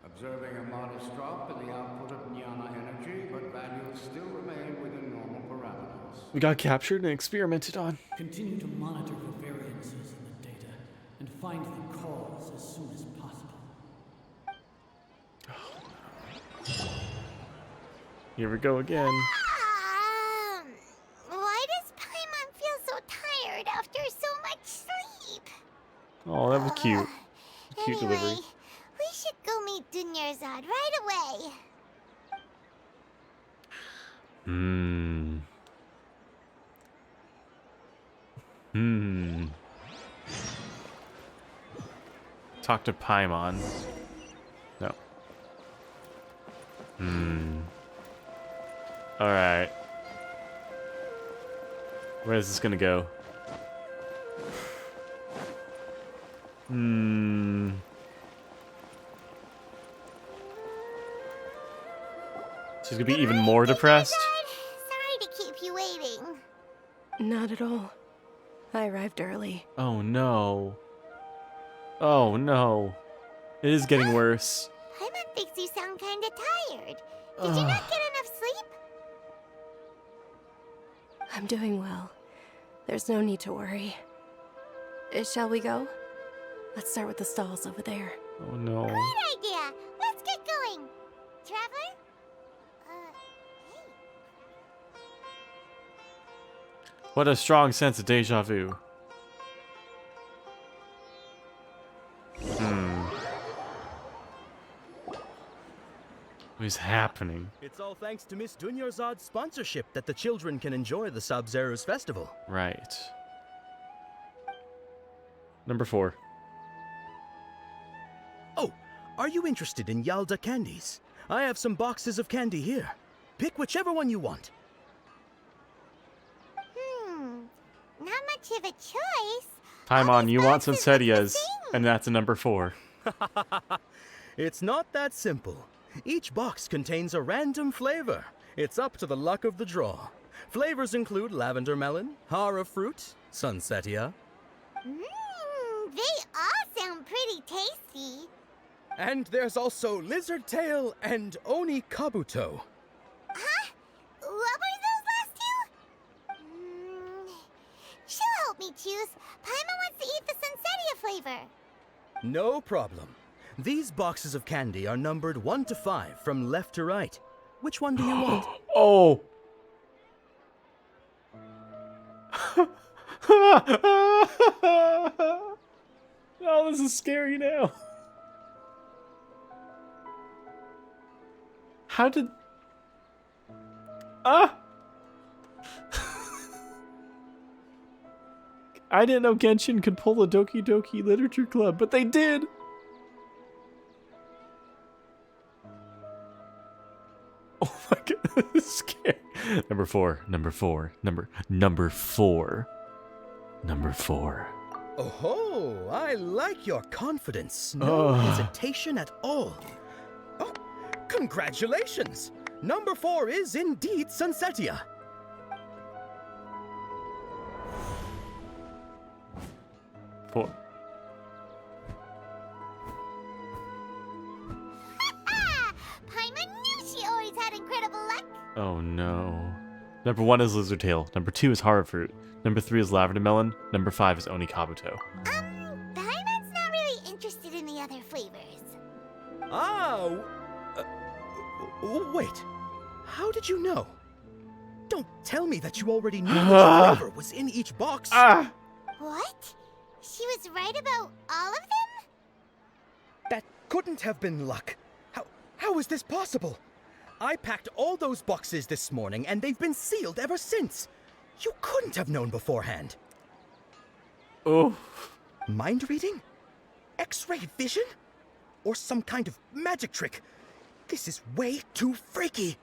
Observing a modest drop in the output of Jnana energy, but values still remain within normal parameters. We got captured and experimented on. Continue to monitor for variances in the data and find the cause as soon as possible. Here we go again. Why does Paimon feel so tired after so much sleep? Oh, that was cute. Cute Anyway, delivery. we should go meet Dunyarzad right away. Talk to Paimon. No. Alright. Where is this gonna go? She's gonna be even more depressed. Sorry to keep you waiting. Not at all. I arrived early. Oh no. Oh no. It is getting worse. Paimon thinks you sound kinda tired. Did you not get enough sleep? I'm doing well. There's no need to worry. Shall we go? Let's start with the stalls over there. Oh no. Great idea. Let's get going. Traveler? What a strong sense of deja vu. What is happening? It's all thanks to Miss Dunyarzad's sponsorship that the children can enjoy the Sub-Zero's festival. Right. Number 4. Oh, are you interested in Yalda candies? I have some boxes of candy here. Pick whichever one you want. Not much of a choice. Paimon, you want some Setias, and that's a number 4. It's not that simple. Each box contains a random flavor. It's up to the luck of the draw. Flavors include lavender melon, hara fruit, sunsetia. They all sound pretty tasty. And there's also lizard tail and oni kabuto. Huh? What were those last two? She'll help me choose. Paimon wants to eat the sunsetia flavor. No problem. These boxes of candy are numbered 1 to 5 from left to right. Which one do you want? Oh! Oh, this is scary now. How did... I didn't know Genshin could pull a Doki Doki Literature Club, but they did! Oh my god, this is scary. Number 4, number 4, number 4. Number 4. Oh, I like your confidence. No hesitation at all. Congratulations! Number 4 is indeed Sunsetia. Four. Paimon knew she always had incredible luck. Oh no. Number 1 is Lizard Tail. Number 2 is Horror Fruit. Number 3 is Lavender Melon. Number 5 is Onikabuto. Paimon's not really interested in the other flavors. Oh! Wait. How did you know? Don't tell me that you already knew which flavor was in each box. What? She was right about all of them? That couldn't have been luck. How is this possible? I packed all those boxes this morning, and they've been sealed ever since. You couldn't have known beforehand. Oh. Mind reading? X-ray vision? Or some kind of magic trick? This is way too freaky.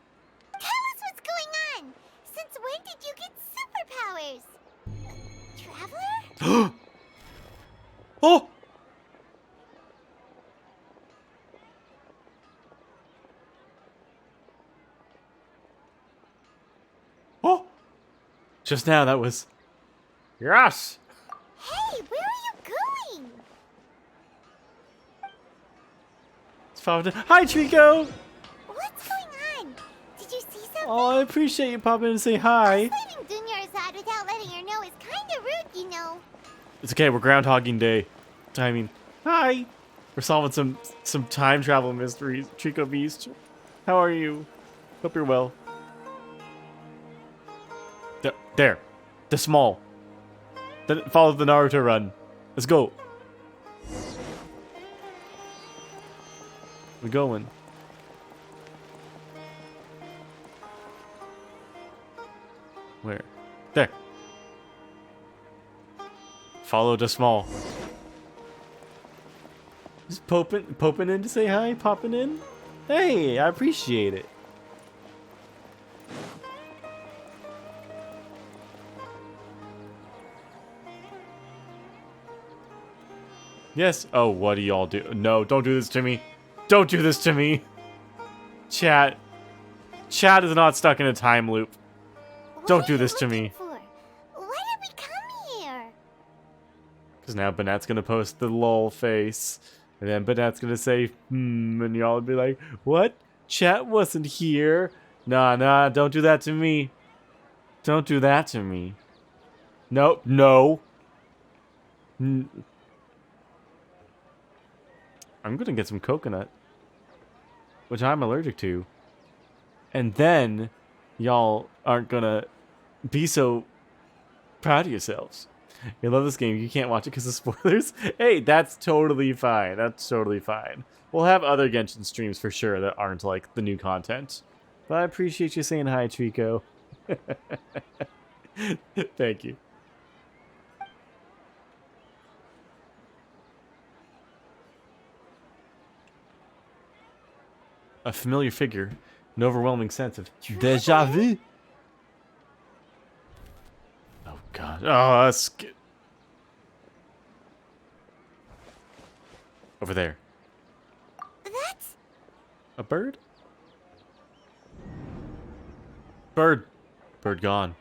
Tell us what's going on. Since when did you get superpowers? Traveler? Oh! Oh! Just now, that was... Yes! Hey, where are you going? It's followed. Hi, Trico! What's going on? Did you see something? Oh, I appreciate you popping in and say hi. Leaving Dunyarzad without letting her know is kinda rude, you know. It's okay, we're Groundhogging Day. I mean, hi! We're solving some time travel mysteries. Trico Beast, how are you? Hope you're well. There. The small. Then follow the Naruto run. Let's go. We're going. Where? There. Follow the small. Just popping in to say hi, popping in. Hey, I appreciate it. Yes. Oh, what do y'all do? No, don't do this to me. Don't do this to me. Chat. Chat is not stuck in a time loop. Don't do this to me. Why did we come here? Because now Banat's going to post the lol face. And then Banat's going to say, and y'all will be like, what? Chat wasn't here. Nah, don't do that to me. Don't do that to me. No. I'm going to get some coconut, which I'm allergic to. And then y'all aren't going to be so proud of yourselves. You love this game. You can't watch it because of spoilers. Hey, that's totally fine. That's totally fine. We'll have other Genshin streams for sure that aren't like the new content. But I appreciate you saying hi, Trico. Thank you. A familiar figure, an overwhelming sense of déjà vu. Oh god. Oh, that's good. Over there. That's a bird? Bird gone.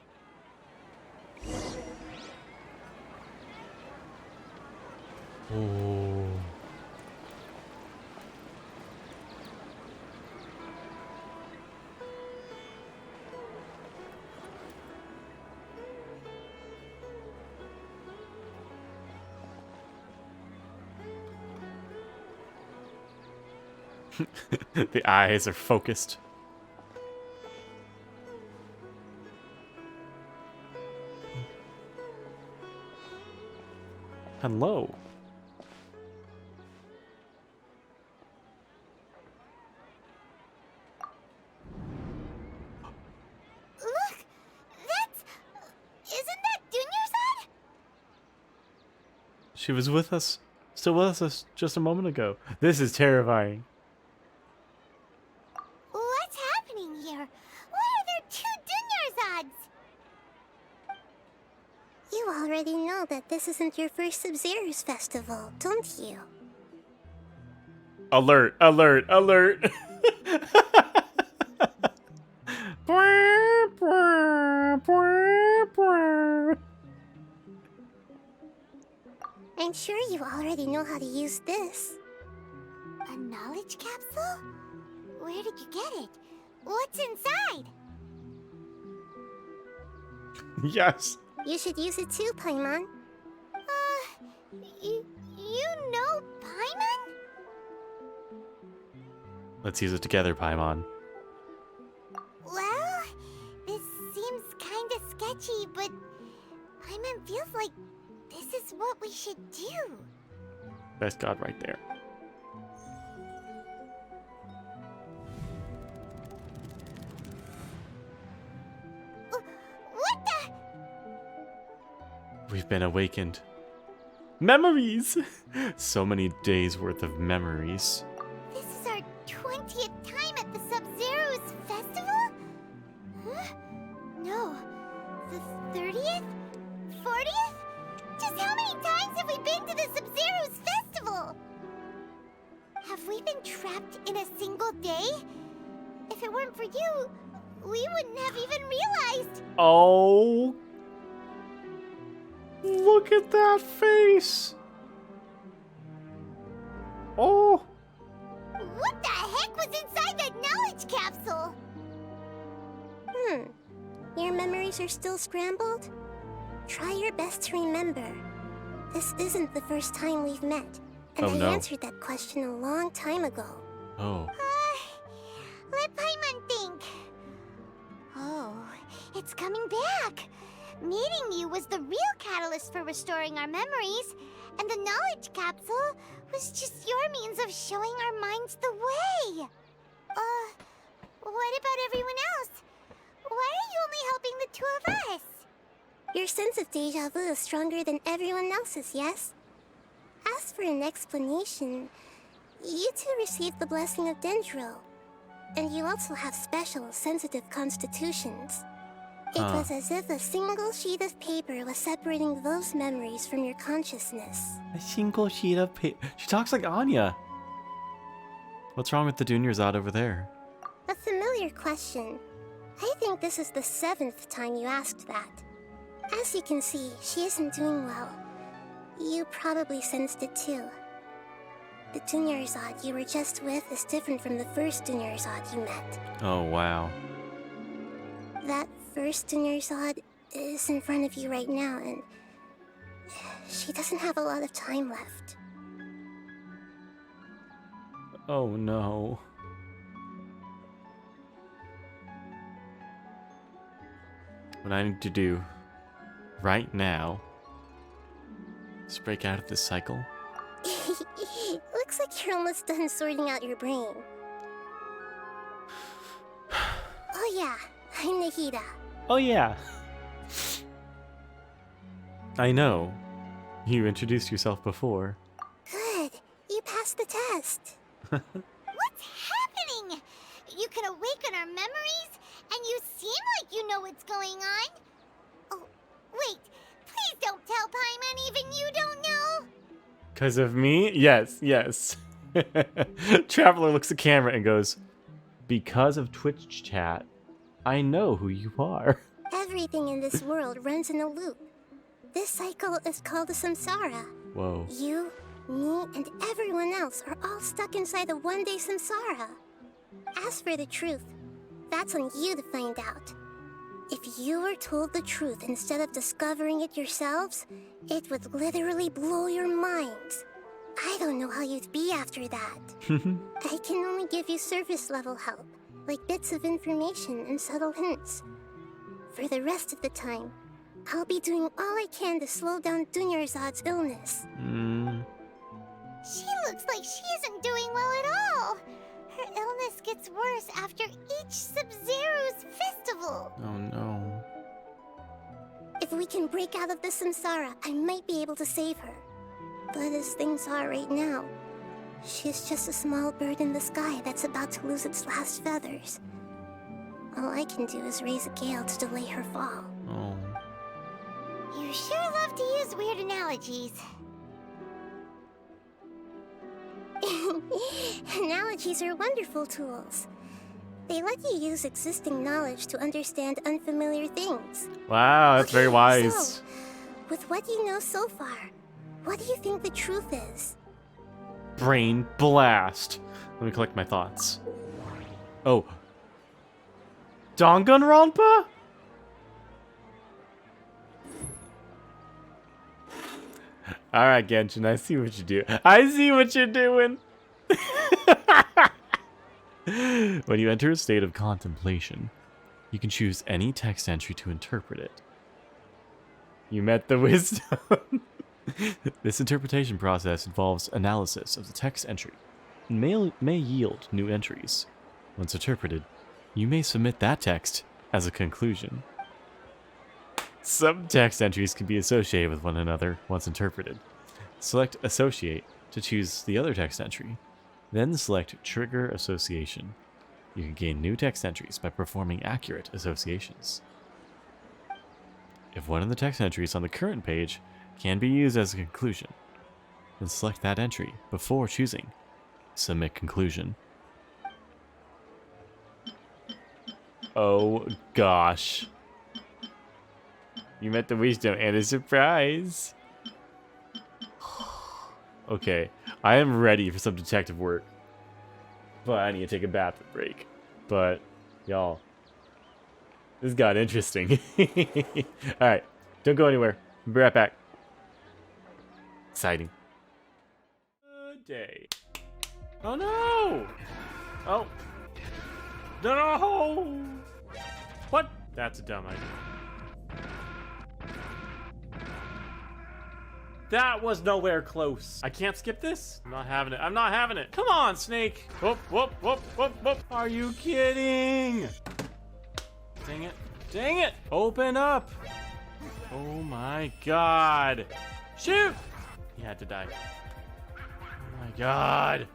Oh. The eyes are focused. Hello. Look! Isn't that Dunyarzad? She was with us. Still with us just a moment ago. This is terrifying. What's happening here? Why are there two Dunyarzads? You already know that this isn't your first Sub-Zero's festival, don't you? Alert, alert, alert. I'm sure you already know how to use this. A knowledge capsule? Where did you get it? What's inside? Yes. You should use it too, Paimon. You know Paimon? Let's use it together, Paimon. Well, this seems kinda sketchy, but Paimon feels like this is what we should do. Best god right there. What the? We've been awakened. Memories! So many days worth of memories. This is our 20th time at the Sub-Zero's festival? Huh? No. The 30th? 40th? Just how many times have we been to the Sub-Zero's festival? Have we been trapped in a single day? If it weren't for you, we wouldn't have even realized. Oh. Look at that face. Oh. What the heck was inside that knowledge capsule? Your memories are still scrambled? Try your best to remember. This isn't the first time we've met, and I answered that question a long time ago. Oh. Let Paimon think. Oh, it's coming back. Meeting you was the real catalyst for restoring our memories, and the knowledge capsule was just your means of showing our minds the way. What about everyone else? Why are you only helping the two of us? Your sense of deja vu is stronger than everyone else's, yes? As for an explanation, you two received the blessing of Dendro, and you also have special, sensitive constitutions. It was as if a single sheet of paper was separating those memories from your consciousness. A single sheet of paper. She talks like Anya. What's wrong with the Dunyarzad over there? A familiar question. I think this is the 7th time you asked that. As you can see, she isn't doing well. You probably sensed it too. The Dunyarzad you were just with is different from the first Dunyarzad you met. Oh, wow. That first Dunyarzad is in front of you right now, and she doesn't have a lot of time left. Oh, no. What I need to do right now is break out of this cycle. Looks like you're almost done sorting out your brain. Oh yeah, I'm Nahida. Oh yeah. I know. You introduced yourself before. Good. You passed the test. What's happening? You can awaken our memories, and you seem like you know what's going on. Oh, wait. Please don't tell Paimon even you don't know. 'Cause of me? Yes, yes. Traveler looks at camera and goes, because of Twitch chat, I know who you are. Everything in this world runs in a loop. This cycle is called the Samsara. Whoa. You, me, and everyone else are all stuck inside the one-day Samsara. As for the truth, that's on you to find out. If you were told the truth instead of discovering it yourselves, it would literally blow your minds. I don't know how you'd be after that. I can only give you surface-level help, like bits of information and subtle hints. For the rest of the time, I'll be doing all I can to slow down Dunyarzad's illness. She looks like she isn't doing well at all. Her illness gets worse after each Sub-Zero's festival. Oh no. If we can break out of the Samsara, I might be able to save her. But as things are right now, she's just a small bird in the sky that's about to lose its last feathers. All I can do is raise a gale to delay her fall. Oh. You sure love to use weird analogies. Analogies are wonderful tools. They let you use existing knowledge to understand unfamiliar things. Wow, that's very wise. So, with what you know so far, what do you think the truth is? Brain blast. Let me collect my thoughts. Oh. Danganronpa? Alright, Genshin, I see what you do. I see what you're doing. When you enter a state of contemplation, you can choose any text entry to interpret it. You met the wisdom. This interpretation process involves analysis of the text entry and may yield new entries. Once interpreted, you may submit that text as a conclusion. Some text entries can be associated with one another once interpreted. Select Associate to choose the other text entry. Then select Trigger Association. You can gain new text entries by performing accurate associations. If one of the text entries on the current page can be used as a conclusion, then select that entry before choosing Submit Conclusion. Oh gosh. You met the wisdom and a surprise. Okay, I am ready for some detective work. But I need to take a bathroom break. But, y'all, this got interesting. Alright, don't go anywhere. I'll be right back. Exciting. Good day. Oh no! Oh. No! What? That's a dumb idea. That was nowhere close. I can't skip this? I'm not having it. I'm not having it. Come on, Snake. Whoop, whoop, whoop, whoop, whoop. Are you kidding? Dang it. Dang it. Open up. Oh my god. Shoot. He had to die. Oh my god.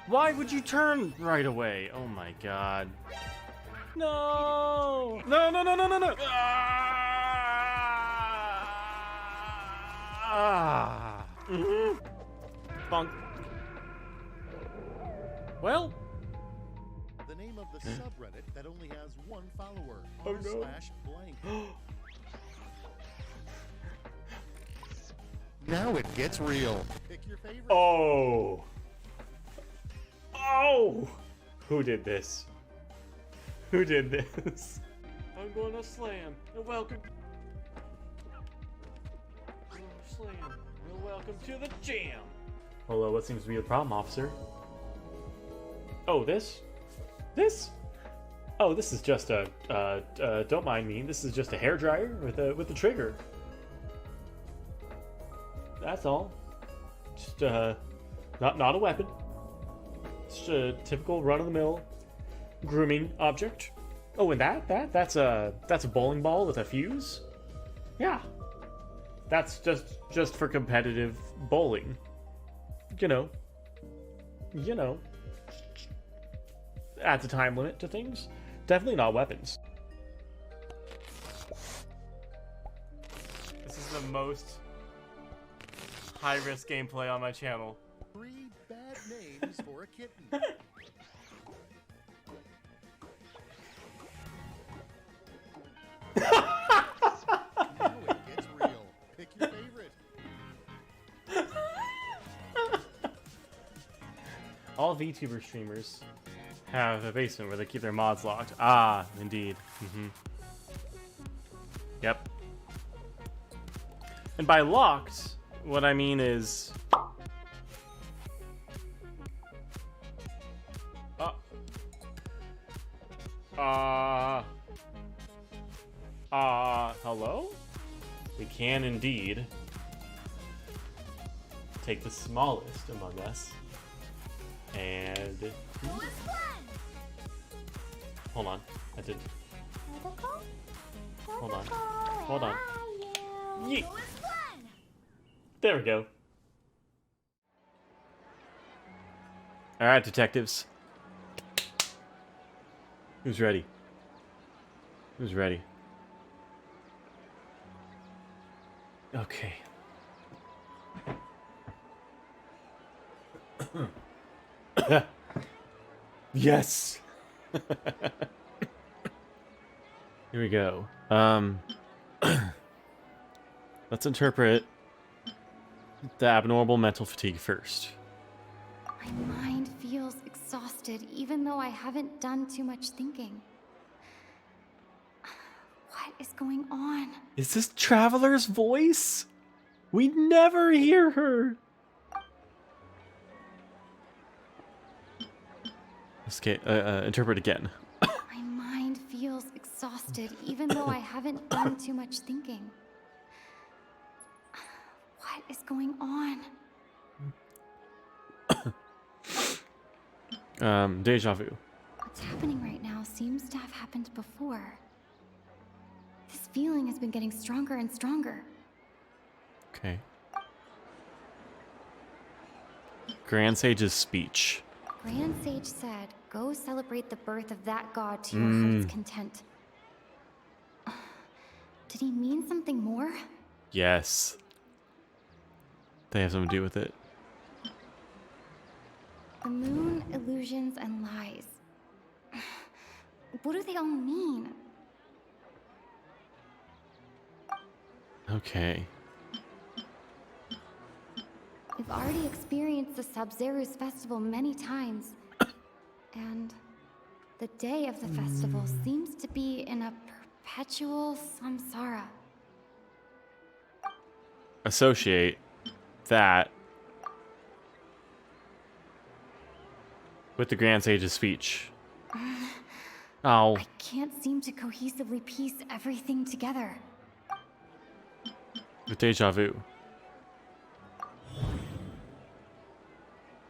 Why would you turn right away? Oh my god. No. No, no, no, no, no, no. Ah. Bunk. Well. The name of the subreddit that only has one follower. Oh no. /blank. Now it gets real. Pick your favorite. Oh. Oh. Who did this? Who did this? I'm gonna slam. You're welcome. Slam. You're welcome to the jam. Hello, what seems to be the problem, officer? Oh, this? This? Oh, this is just a, don't mind me. This is just a hairdryer with a trigger. That's all. Just, not a weapon. Just a typical run-of-the-mill grooming object. Oh, and that's a bowling ball with a fuse? Yeah. That's just for competitive bowling. You know. Adds a time limit to things. Definitely not weapons. This is the most high-risk gameplay on my channel. 3 bad names for a kitten. Now it gets real. Pick your favorite. All VTuber streamers have a basement where they keep their mods locked. Ah, indeed. Yep. And by locked, what I mean is... hello? We can indeed take the smallest among us and... Hold on, I didn't... Hold on, hold on. Yeet! There we go. Alright, detectives. Who's ready? Who's ready? Okay. Yes! Here we go. Let's interpret the abnormal mental fatigue first. My mind feels exhausted even though I haven't done too much thinking. What is going on? Is this Traveler's voice? We never hear her. Okay, interpret again. My mind feels exhausted even though I haven't done too much thinking. What is going on? Deja vu. What's happening right now seems to have happened before. This feeling has been getting stronger and stronger. Okay. Grand Sage's speech. Grand Sage said, go celebrate the birth of that god to your heart's content. Did he mean something more? Yes. They have something to do with it. The moon, illusions, and lies. What do they all mean? Okay. We've already experienced the Sabzeruz festival many times. And the day of the festival seems to be in a perpetual samsara. Associate that with the Grand Sage's speech. Oh. I can't seem to cohesively piece everything together. With deja vu.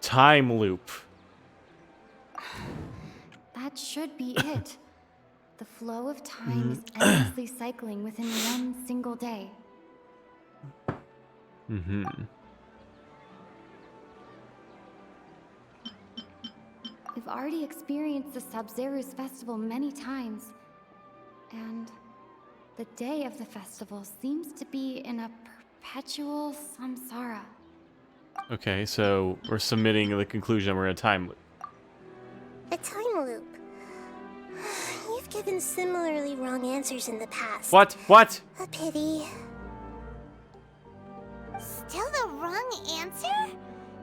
Time loop. That should be it. The flow of time is endlessly cycling within one single day. Mm-hmm. We've already experienced the Sabzeruz festival many times. And the day of the festival seems to be in a perpetual samsara. Okay, so we're submitting the conclusion we're in a time loop. A time loop. You've given similarly wrong answers in the past. What? What? A pity. Still the wrong answer?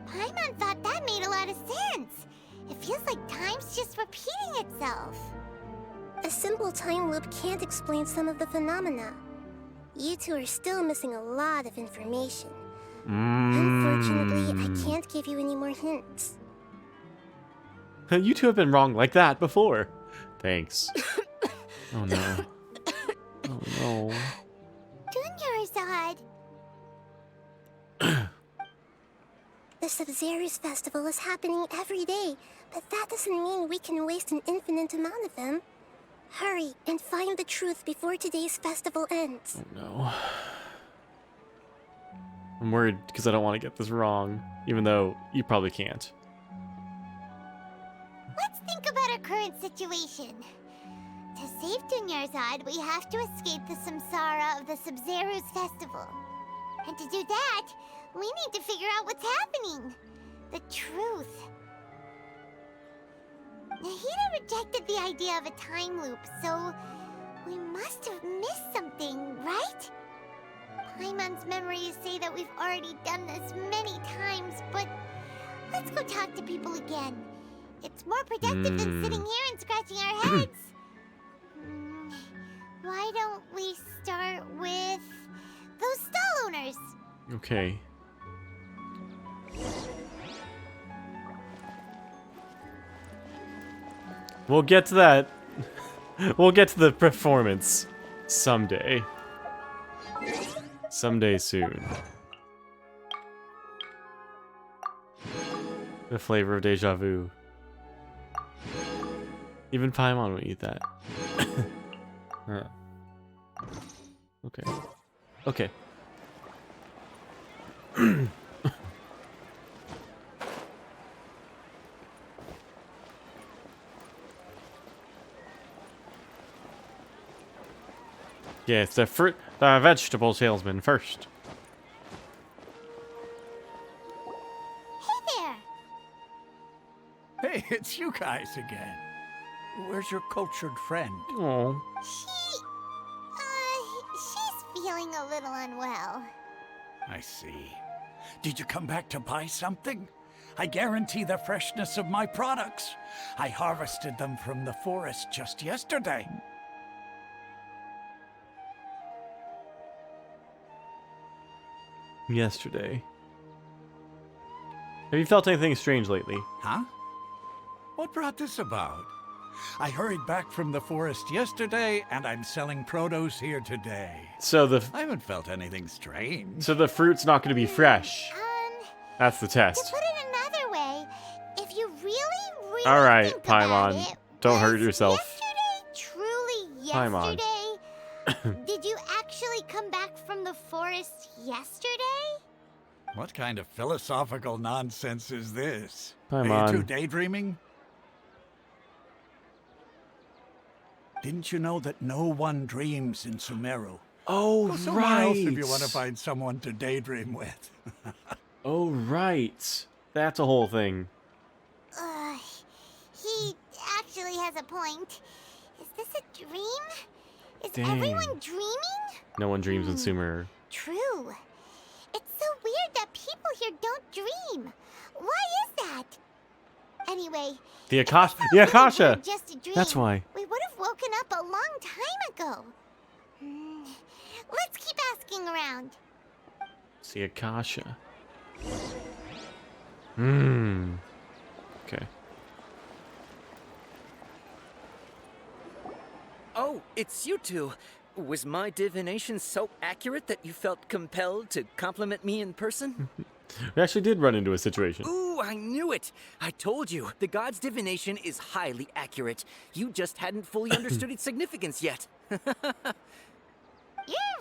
Paimon thought that made a lot of sense. It feels like time's just repeating itself. A simple time loop can't explain some of the phenomena. You two are still missing a lot of information. Unfortunately, I can't give you any more hints. You two have been wrong like that before. Thanks. Oh no. Oh no. Dunyarzad. The Sabzeruz festival is happening every day, but that doesn't mean we can waste an infinite amount of them. Hurry and find the truth before today's festival ends. Oh no. I'm worried because I don't want to get this wrong, even though you probably can't. Let's think about our current situation. To save Dunyarzad, we have to escape the samsara of the Sabzeruz festival. And to do that, we need to figure out what's happening. The truth. Nahida rejected the idea of a time loop, so we must have missed something, right? Paimon's memories say that we've already done this many times, but let's go talk to people again. It's more productive than sitting here and scratching our heads. Why don't we start with those stall owners? Okay. We'll get to that. We'll get to the performance someday. Someday soon. The flavor of deja vu. Even Paimon would eat that. Okay. Okay. Yeah, it's the vegetable salesman first. Hey there! Hey, it's you guys again. Where's your cultured friend? Oh. She's feeling a little unwell. I see. Did you come back to buy something? I guarantee the freshness of my products. I harvested them from the forest just yesterday. Yesterday. Have you felt anything strange lately? Huh? What brought this about? I hurried back from the forest yesterday, and I'm selling produce here today. So I haven't felt anything strange. So the fruit's not going to be fresh. That's the To test. put it another way, if you really All right, think about Paimon. it, Don't hurt yourself. truly Paimon. yesterday? Did you actually come back from the forest yesterday? What kind of philosophical nonsense is this? Paimon. Are you two daydreaming? Didn't you know that no one dreams in Sumeru? Oh, Go somewhere else if you right. want to find someone to daydream with. Oh, right. That's a whole thing. He actually has a point. Is this a dream? Is Dang. everyone dreaming? No one dreams in Sumer. True. It's so weird that people here don't dream. Why is that? Anyway, The Akasha. The Akasha. just a dream, That's why. we would have woken up a long time ago. Let's keep asking around. It's the Akasha. Okay. Oh, it's you two. Was my divination so accurate that you felt compelled to compliment me in person? We actually did run into a situation. Ooh, I knew it! I told you, the god's divination is highly accurate. You just hadn't fully understood its significance yet. You're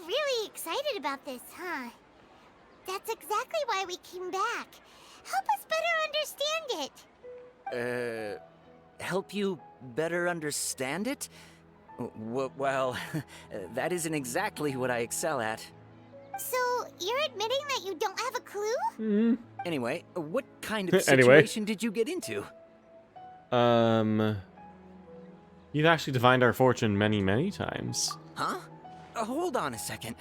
really excited about this, huh? That's exactly why we came back. Help us better understand it. Help you better understand it? Well, that isn't exactly what I excel at. So, you're admitting that you don't have a clue? Anyway, what kind of Anyway. situation did you get into? You've actually divined our fortune many, many times. Huh? Hold on a second.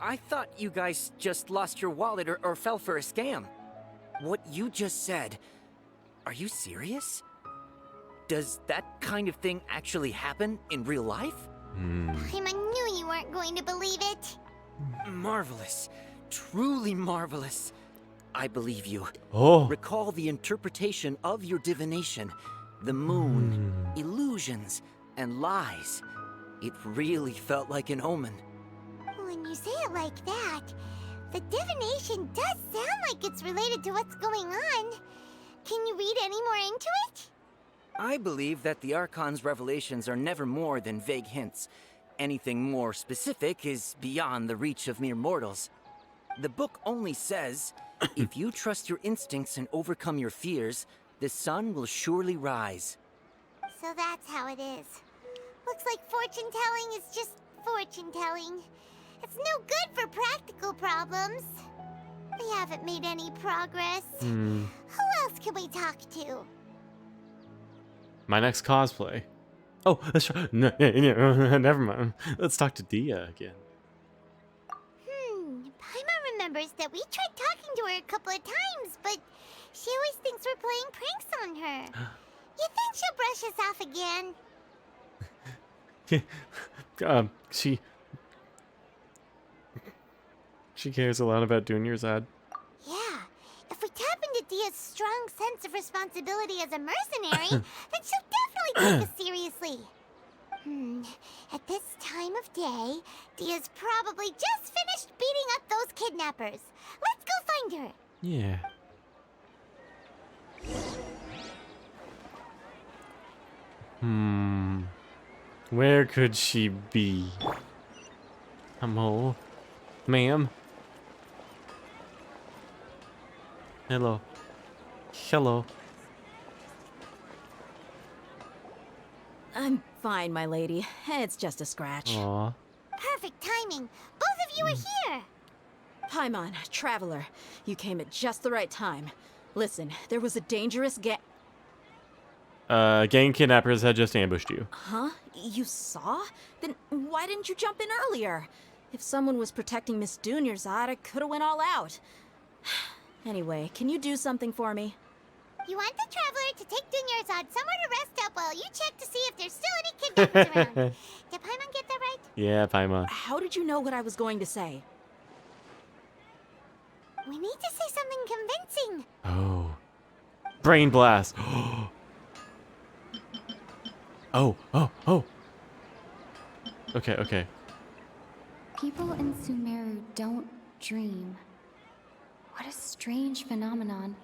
I thought you guys just lost your wallet or fell for a scam. What you just said, are you serious? Does that kind of thing actually happen in real life? I knew you weren't going to believe it. Marvelous. Truly marvelous. I believe you. Oh. Recall the interpretation of your divination. The moon, illusions, and lies. It really felt like an omen. When you say it like that, the divination does sound like it's related to what's going on. Can you read any more into it? I believe that the Archon's revelations are never more than vague hints. Anything more specific is beyond the reach of mere mortals. The book only says, if you trust your instincts and overcome your fears, the sun will surely rise. So that's how it is. Looks like fortune-telling is just fortune-telling. It's no good for practical problems. We haven't made any progress. Who else can we talk to? My next cosplay. Oh, let's try. Never mind. Let's talk to Dia again. Paimon remembers that we tried talking to her a couple of times, but she always thinks we're playing pranks on her. You think she'll brush us off again? She cares a lot about Junior's ad. Yeah. If we tap into Dia's strong sense of responsibility as a mercenary, then she'll definitely take us seriously. At this time of day, Dia's probably just finished beating up those kidnappers. Let's go find her. Yeah. Where could she be? Hello? Ma'am? Hello. Hello. I'm fine, my lady. It's just a scratch. Aw. Perfect timing. Both of you are here. Paimon, traveler, you came at just the right time. Listen, there was a dangerous Gang kidnappers had just ambushed you. Huh? You saw? Then why didn't you jump in earlier? If someone was protecting Miss Dunyarzad, I could have went all out. Anyway, can you do something for me? You want the Traveler to take Dunyarzad somewhere to rest up while you check to see if there's still any kidnappers around. Did Paimon get that right? Yeah, Paimon. How did you know what I was going to say? We need to say something convincing. Oh. Brain blast. Oh. Okay. People in Sumeru don't dream. What a strange phenomenon.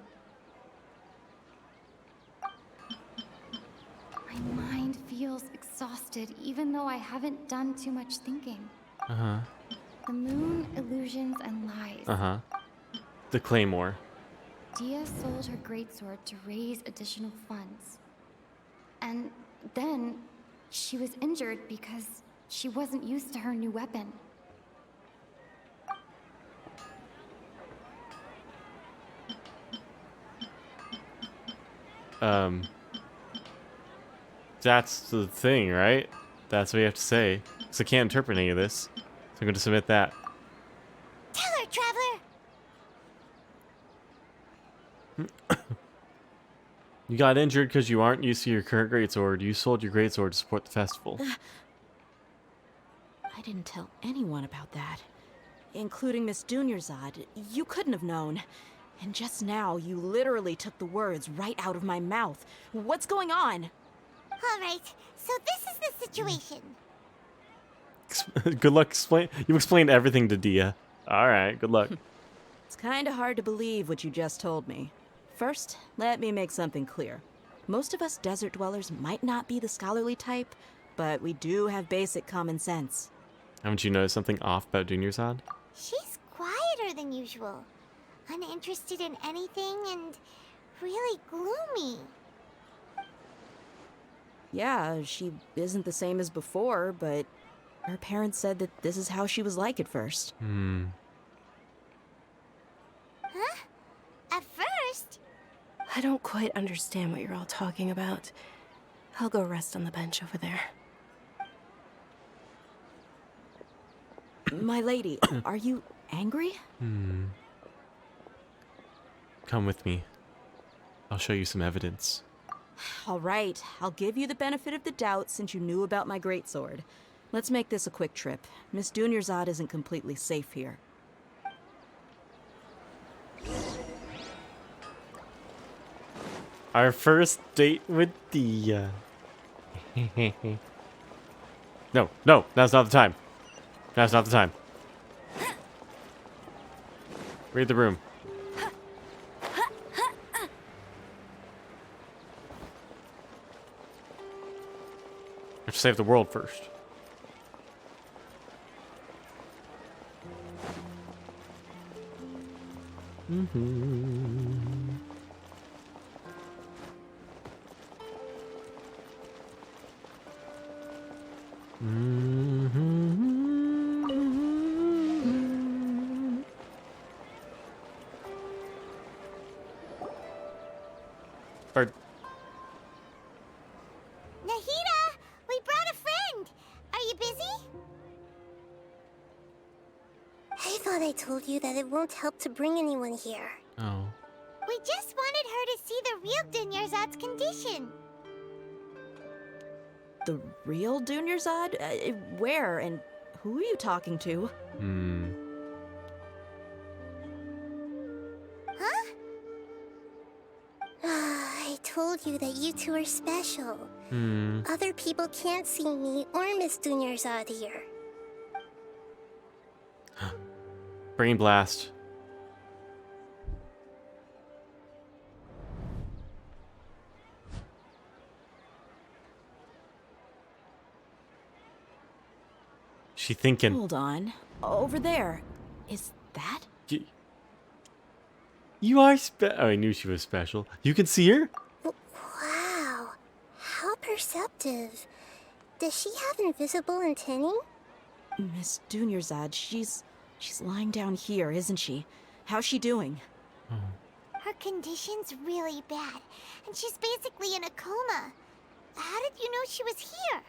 My mind feels exhausted, even though I haven't done too much thinking. Uh-huh. The moon, illusions, and lies. The Claymore. Dia sold her greatsword to raise additional funds. And then she was injured because she wasn't used to her new weapon. That's the thing, right? That's what you have to say. Because I can't interpret any of this. So I'm going to submit that. Tell her, Traveler! You got injured because you aren't used to your current greatsword. You sold your greatsword to support the festival. I didn't tell anyone about that. Including Miss Dunyarzad. You couldn't have known. And just now, you literally took the words right out of my mouth. What's going on? All right, so this is the situation. Good luck explain. You explained everything to Dia. All right, good luck. It's kind of hard to believe what you just told me. First, let me make something clear. Most of us desert dwellers might not be the scholarly type, but we do have basic common sense. Haven't you noticed something off about Dunyarzad? She's quieter than usual. Uninterested in anything and really gloomy. Yeah, she isn't the same as before, but her parents said that this is how she was like at first. Huh? At first? I don't quite understand what you're all talking about. I'll go rest on the bench over there. My lady, are you angry? Come with me. I'll show you some evidence. All right, I'll give you the benefit of the doubt since you knew about my greatsword. Let's make this a quick trip. Miss Dunyarzad isn't completely safe here. Our first date with Dia. No, that's not the time. That's not the time. Read the room. We have to save the world first. Bird. Nahida, we brought a friend. Are you busy? I thought I told you that it won't help to bring anyone here. Oh. We just wanted her to see the real Dunyarzad's condition. The real Dunyarzad? Where and who are you talking to? Huh? I told you that you two are special. Other people can't see me or Miss Dunyarzad here. Brain blast. She thinking. Hold on. Over there. Is that? You are I knew she was special. You can see her? Wow. How perceptive. Does she have invisible antennae? Miss Dunyarzad, she's lying down here, isn't she? How's she doing? Her condition's really bad, and she's basically in a coma. How did you know she was here?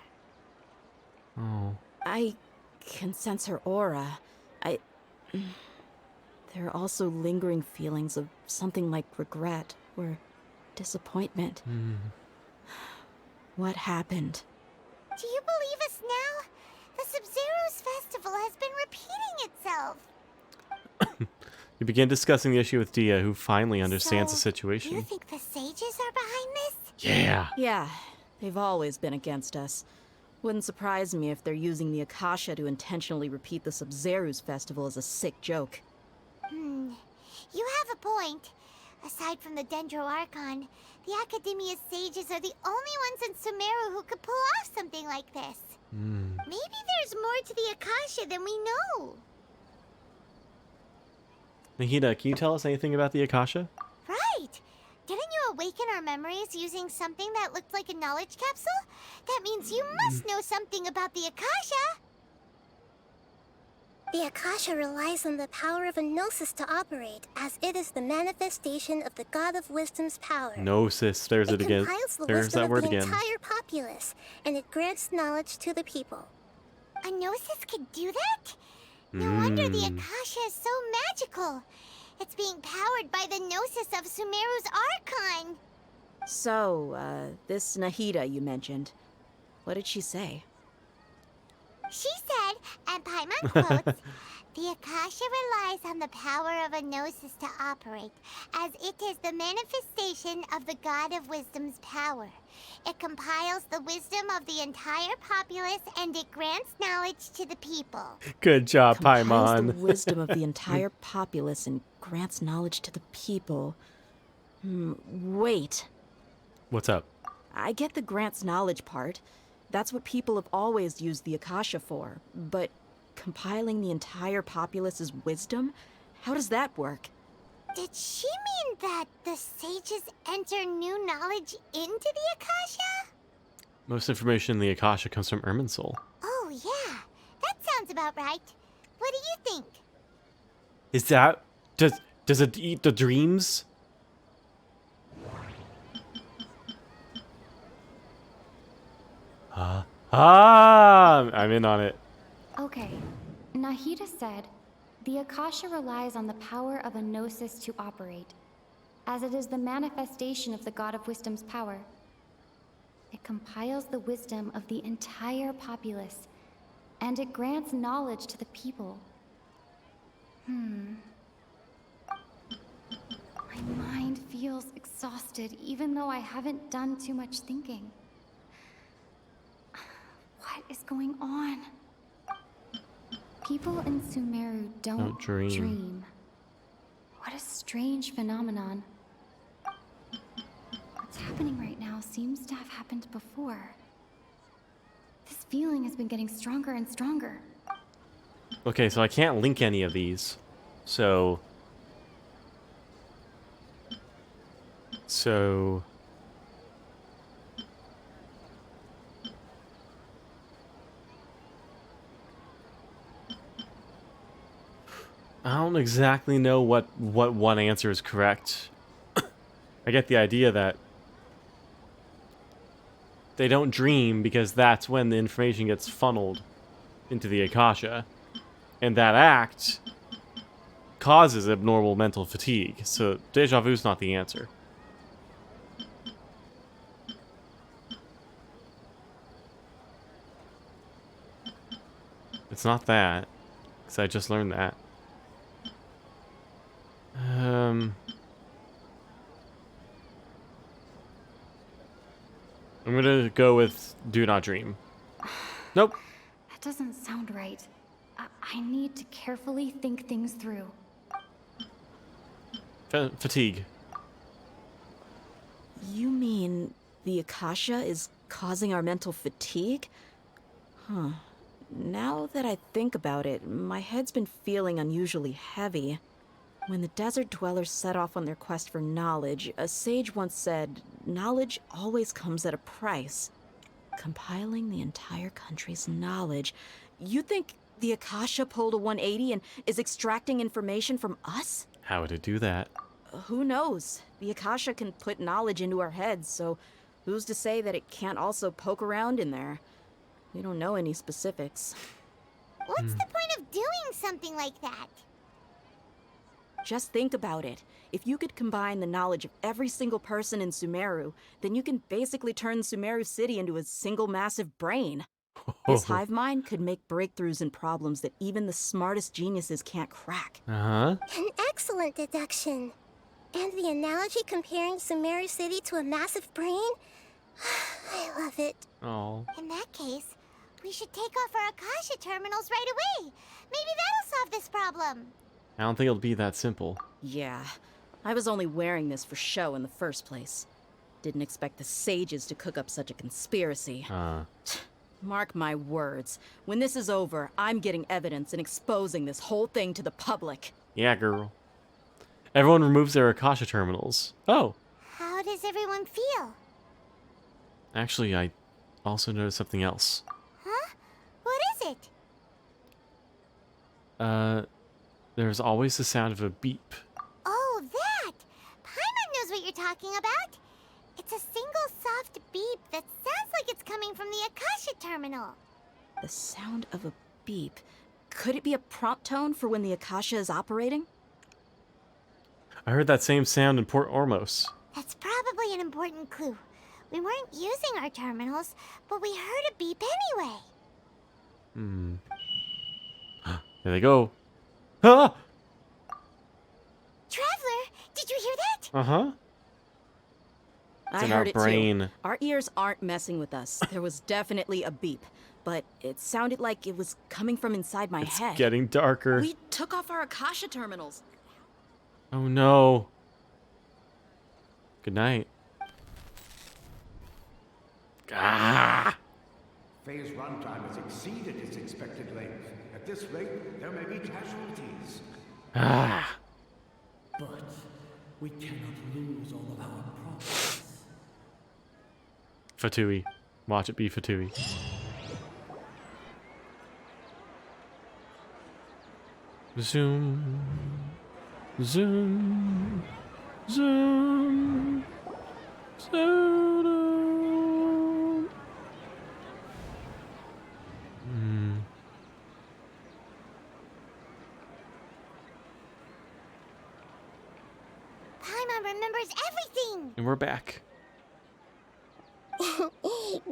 Oh. I can sense her aura. There are also lingering feelings of something like regret or disappointment. What happened? Do you believe us now? The Sub-Zero's festival has been repeating itself. You begin discussing the issue with Dia, who finally understands the situation. Do you think the sages are behind this? Yeah. Yeah, they've always been against us. Wouldn't surprise me if they're using the Akasha to intentionally repeat the Sub-Zero's festival as a sick joke. You have a point. Aside from the Dendro Archon, the Academia's sages are the only ones in Sumeru who could pull off something like this. Maybe there's more to the Akasha than we know. Nahida, can you tell us anything about the Akasha? Right! Didn't you awaken our memories using something that looked like a knowledge capsule? That means you must know something about the Akasha! The Akasha relies on the power of a gnosis to operate, as it is the manifestation of the God of Wisdom's power. Gnosis, there's it again. Compiles the There's wisdom that of word the again. entire populace, and it grants knowledge to the people. A gnosis could do that? No wonder the Akasha is so magical. It's being powered by the gnosis of Sumeru's Archon. So, this Nahida you mentioned, what did she say? She said, and Paimon quotes, the Akasha relies on the power of a gnosis to operate, as it is the manifestation of the God of Wisdom's power. It compiles the wisdom of the entire populace, and it grants knowledge to the people. Good job, Compiles Paimon. the wisdom of the entire populace and grants knowledge to the people. Wait. What's up? I get the grants knowledge part. That's what people have always used the Akasha for. But compiling the entire populace's wisdom? How does that work? Did she mean that the sages enter new knowledge into the Akasha? Most information in the Akasha comes from Irminsul. Oh, yeah. That sounds about right. What do you think? Is that... Does it eat the dreams? I'm in on it. Okay, Nahida said, the Akasha relies on the power of a gnosis to operate, as it is the manifestation of the God of Wisdom's power. It compiles the wisdom of the entire populace, and it grants knowledge to the people. My mind feels exhausted, even though I haven't done too much thinking. What is going on? People in Sumeru don't dream. What a strange phenomenon. What's happening right now seems to have happened before. This feeling has been getting stronger and stronger. Okay, so I can't link any of these. So... I don't exactly know what one answer is correct. I get the idea that they don't dream because that's when the information gets funneled into the Akasha. And that act causes abnormal mental fatigue. So deja vu's not the answer. It's not that, because I just learned that. I'm gonna go with do not dream. Nope. That doesn't sound right. I need to carefully think things through. Fatigue. You mean the Akasha is causing our mental fatigue? Huh. Now that I think about it, my head's been feeling unusually heavy. When the desert dwellers set off on their quest for knowledge, a sage once said, knowledge always comes at a price. Compiling the entire country's knowledge. You think the Akasha pulled a 180 and is extracting information from us? How would it do that? Who knows? The Akasha can put knowledge into our heads, so who's to say that it can't also poke around in there? We don't know any specifics. What's the point of doing something like that? Just think about it. If you could combine the knowledge of every single person in Sumeru, then you can basically turn Sumeru City into a single massive brain. This hive mind could make breakthroughs in problems that even the smartest geniuses can't crack. Uh-huh. An excellent deduction. And the analogy comparing Sumeru City to a massive brain? I love it. Oh. In that case, we should take off our Akasha terminals right away. Maybe that'll solve this problem. I don't think it'll be that simple. Yeah, I was only wearing this for show in the first place. Didn't expect the sages to cook up such a conspiracy. Mark my words. When this is over, I'm getting evidence and exposing this whole thing to the public. Yeah, girl. Everyone removes their Akasha terminals. Oh. How does everyone feel? Actually, I also noticed something else. Huh? What is it? There's always the sound of a beep. Oh, that! Paimon knows what you're talking about. It's a single soft beep that sounds like it's coming from the Akasha terminal. The sound of a beep. Could it be a prompt tone for when the Akasha is operating? I heard that same sound in Port Ormos. That's probably an important clue. We weren't using our terminals, but we heard a beep anyway. There they go. Ah! Traveler, did you hear that? Uh-huh. It's I in heard our it brain. too. Our ears aren't messing with us. There was definitely a beep, but it sounded like it was coming from inside my head. It's getting darker. We took off our Akasha terminals. Oh no. Good night. Ah! Phase runtime has exceeded its expected length. At this rate, there may be casualties. Ah. But we cannot lose all of our progress. Fatui. Watch it be Fatui. Zoom. Zoom. Zoom. Zoom. Paimon remembers everything! And we're back.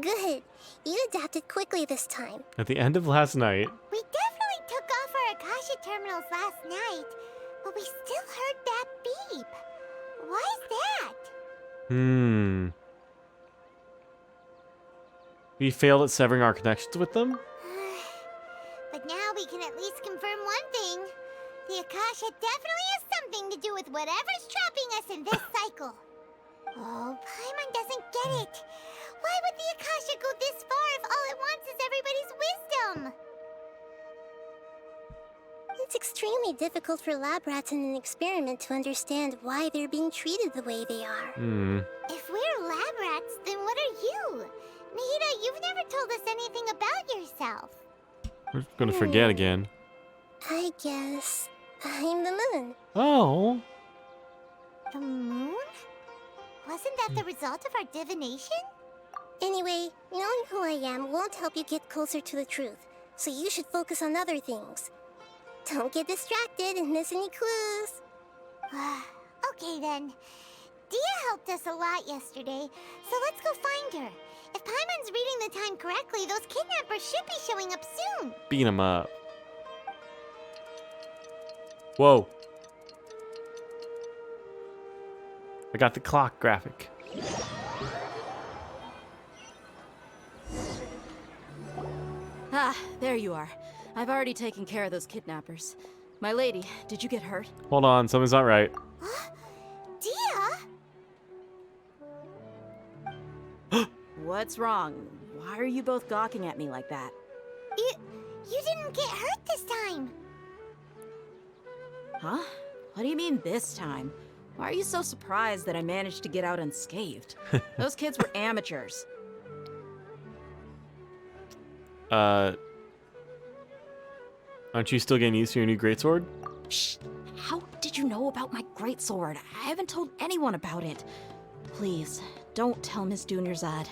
Good. You adapted quickly this time. At the end of last night. We definitely took off our Akasha terminals last night, but we still heard that beep. Why is that? We failed at severing our connections with them? But now we can at least confirm one thing. The Akasha definitely has something to do with whatever's trapping us in this cycle. Oh, Paimon doesn't get it. Why would the Akasha go this far if all it wants is everybody's wisdom? It's extremely difficult for lab rats in an experiment to understand why they're being treated the way they are. If we're lab rats, then what are you? Nahida, you've never told us anything about yourself. We're gonna forget again. I guess I'm the moon. Oh. The moon? Wasn't that the result of our divination? Anyway, knowing who I am won't help you get closer to the truth, so you should focus on other things. Don't get distracted and miss any clues. Okay then. Dia helped us a lot yesterday, so let's go find her. If Paimon's reading the time correctly, those kidnappers should be showing up soon. Beat him up. Whoa. I got the clock graphic. Ah, there you are. I've already taken care of those kidnappers. My lady, did you get hurt? Hold on, something's not right. Dia? What's wrong? Why are you both gawking at me like that? You didn't get hurt this time. Huh? What do you mean this time? Why are you so surprised that I managed to get out unscathed? Those kids were amateurs. Aren't you still getting used to your new greatsword? Shh! How did you know about my greatsword? I haven't told anyone about it. Please, don't tell Miss Dunyarzad.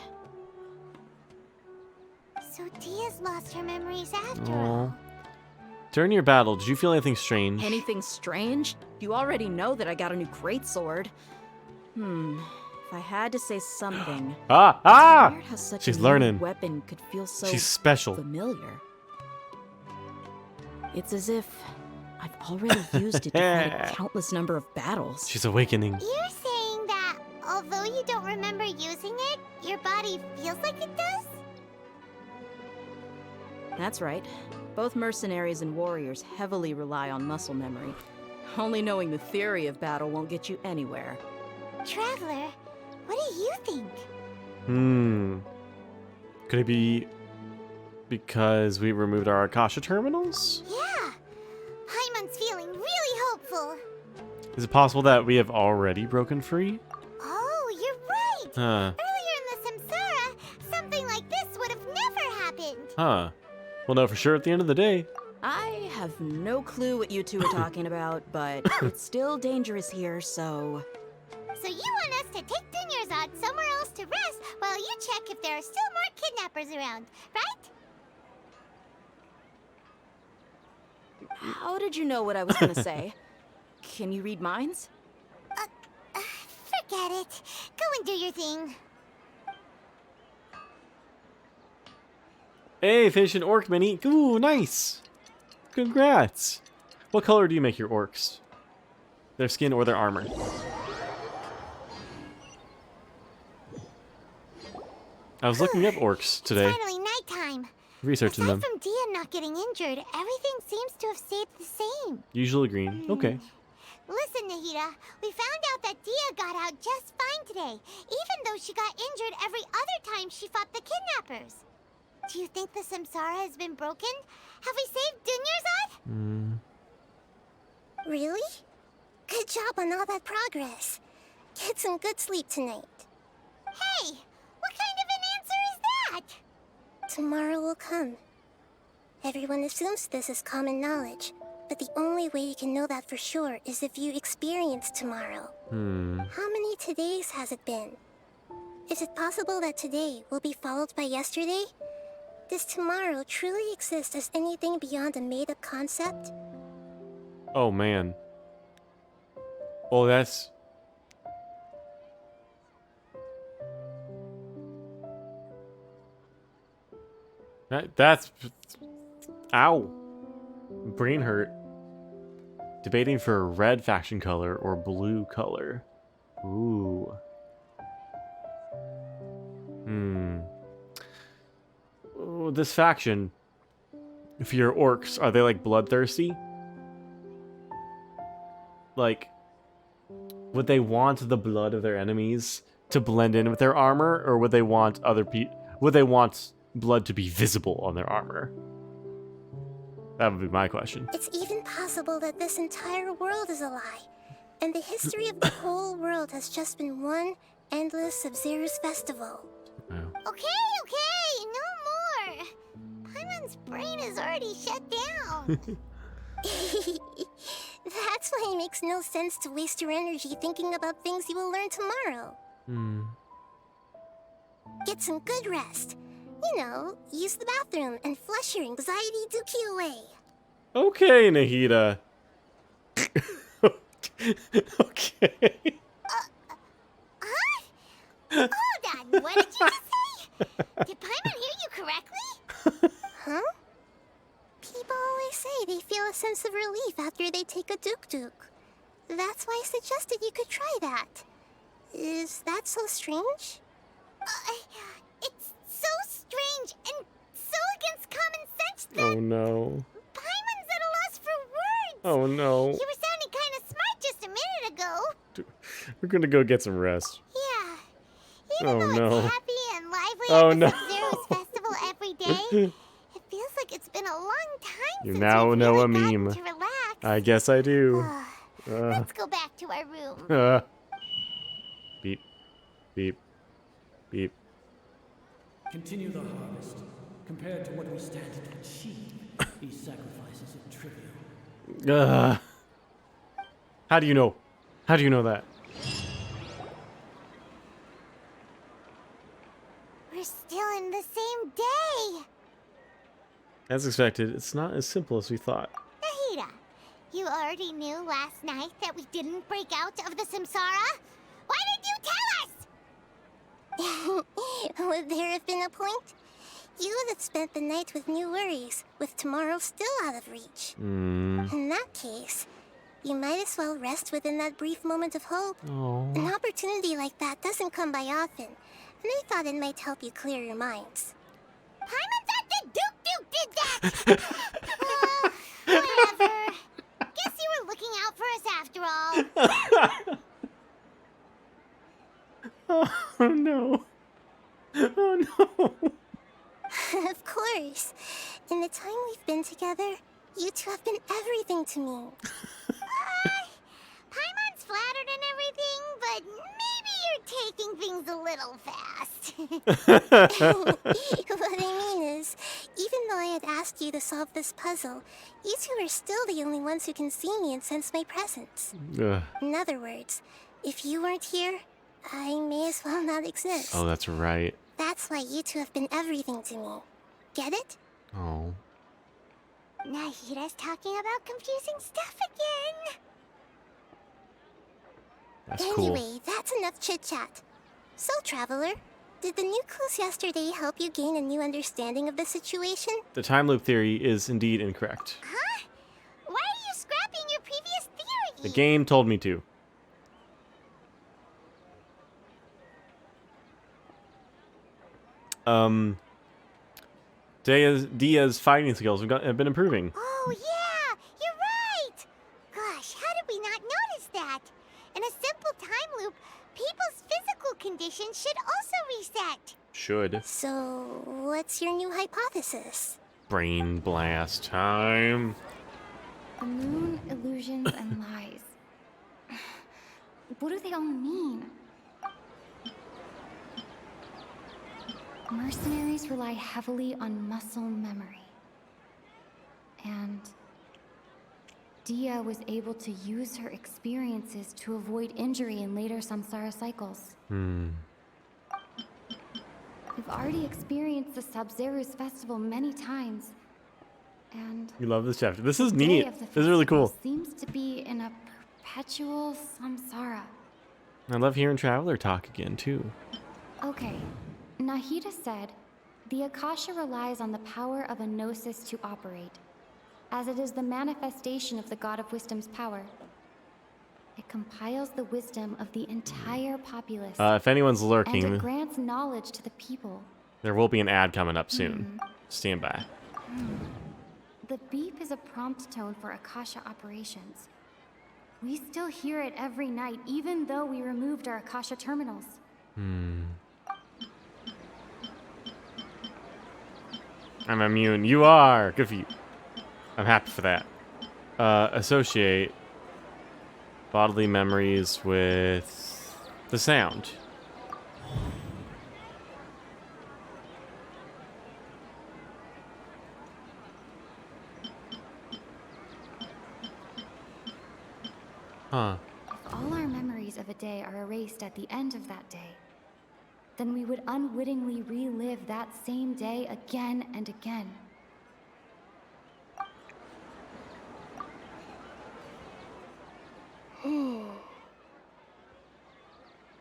So Dia's lost her memories after Aw. all. During your battle, did you feel anything strange? Anything strange? You already know that I got a new greatsword. If I had to say something... Ah! It's weird how such She's a learning. new weapon could feel so She's special. familiar. It's as if I've already used it to fight a countless number of battles. She's awakening. You're saying that although you don't remember using it, your body feels like it does? That's right. Both mercenaries and warriors heavily rely on muscle memory. Only knowing the theory of battle won't get you anywhere. Traveler, what do you think? Could it be because we removed our Akasha terminals? Yeah. Paimon's feeling really hopeful. Is it possible that we have already broken free? Oh, you're right. Huh. Earlier in the Samsara, something like this would have never happened. Huh. We'll know for sure at the end of the day. I have no clue what you two are talking about, but it's still dangerous here, so... So you want us to take Dunyarzad somewhere else to rest while you check if there are still more kidnappers around, right? How did you know what I was gonna say? Can you read minds? Forget it. Go and do your thing. Hey, finished an orc mini. Ooh, nice. Congrats. What color do you make your orcs? Their skin or their armor? I was looking up orcs today, It's finally nighttime. researching them. Aside from Dia not getting injured, everything seems to have stayed the same. Usually green. Okay. Listen, Nahida, we found out that Dia got out just fine today, even though she got injured every other time she fought the kidnappers. Do you think the Samsara has been broken? Have we saved Dunyarzad? Really? Good job on all that progress. Get some good sleep tonight. Hey, what kind of an answer is that? Tomorrow will come. Everyone assumes this is common knowledge, but the only way you can know that for sure is if you experience tomorrow. How many todays has it been? Is it possible that today will be followed by yesterday? Does tomorrow truly exist as anything beyond a made-up concept? Oh, man. Well, that's... That's... Ow. Brain hurt. Debating for a red faction color or blue color. Ooh. Oh, this faction, if you're orcs, are they like bloodthirsty? Like, would they want the blood of their enemies to blend in with their armor, or would they want would they want blood to be visible on their armor? That would be my question. It's even possible that this entire world is a lie, and the history of the whole world has just been one endless Sub-Zero's festival. Okay, no more. Paimon's brain is already shut down. That's why it makes no sense to waste your energy thinking about things you will learn tomorrow. Get some good rest. You know, use the bathroom and flush your anxiety dookie away. Okay, Nahida. Okay. Hold on, what did you just say? Did Paimon hear you correctly? Huh? People always say they feel a sense of relief after they take a duk-duk. That's why I suggested you could try that. Is that so strange? It's so strange and so against common sense that Oh no. Paimon's at a loss for words. Oh no. You were sounding kind of smart just a minute ago. We're gonna go get some rest. Yeah. Oh no. Happy and lively Oh at no. the Sub-Zero's festival every day. It feels like it's been a long time You since now we've know really a gotten meme. to relax. I guess I do. Let's go back to our room. Beep. Beep. Beep. Continue the harvest. Compared to what we stand to achieve, these sacrifices are trivial. How do you know? How do you know that? We're still in the same day. As expected, it's not as simple as we thought. Nahida, you already knew last night that we didn't break out of the Samsara? Why did you tell us? Would there have been a point? You would have spent the night with new worries, with tomorrow still out of reach. In that case, you might as well rest within that brief moment of hope. An opportunity like that doesn't come by often, and I thought it might help you clear your minds. Paimon thought that Duke did that! Whatever. Guess you were looking out for us after all. Oh no. Oh no. Of course. In the time we've been together, you two have been everything to me. Paimon's flattered and everything, but maybe you're taking things a little fast. What I mean is, even though I had asked you to solve this puzzle, you two are still the only ones who can see me and sense my presence. In other words, if you weren't here, I may as well not exist. Oh, that's right. That's why you two have been everything to me. Get it? Oh. Nahida's talking about confusing stuff again. That's cool. Anyway, that's enough chit-chat. So, Traveler, did the new clues yesterday help you gain a new understanding of the situation? The time loop theory is indeed incorrect. Huh? Why are you scrapping your previous theory? The game told me to. Dia's fighting skills have been improving. Oh, yeah! You're right! Gosh, how did we not notice that? In a simple time loop, people's physical conditions should also reset. Should. So, what's your new hypothesis? Brain blast time. The moon, illusions, and lies. What do they all mean? Mercenaries rely heavily on muscle memory. And Dia was able to use her experiences to avoid injury in later Samsara cycles. We've already experienced the Sub-Zeru's festival many times. And You love this chapter. This is the day neat. of the This is really festival cool. Seems to be in a perpetual Samsara. I love hearing Traveler talk again, too. Okay, Nahida said, the Akasha relies on the power of a gnosis to operate, as it is the manifestation of the God of Wisdom's power. It compiles the wisdom of the entire populace. If anyone's and lurking, it grants knowledge to the people. there will be an ad coming up soon. Stand by. The beep is a prompt tone for Akasha operations. We still hear it every night, even though we removed our Akasha terminals. I'm immune. You are. Good for you. I'm happy for that. Associate bodily memories with the sound. Huh. If all our memories of a day are erased at the end of that day, then we would unwittingly relive that same day again and again.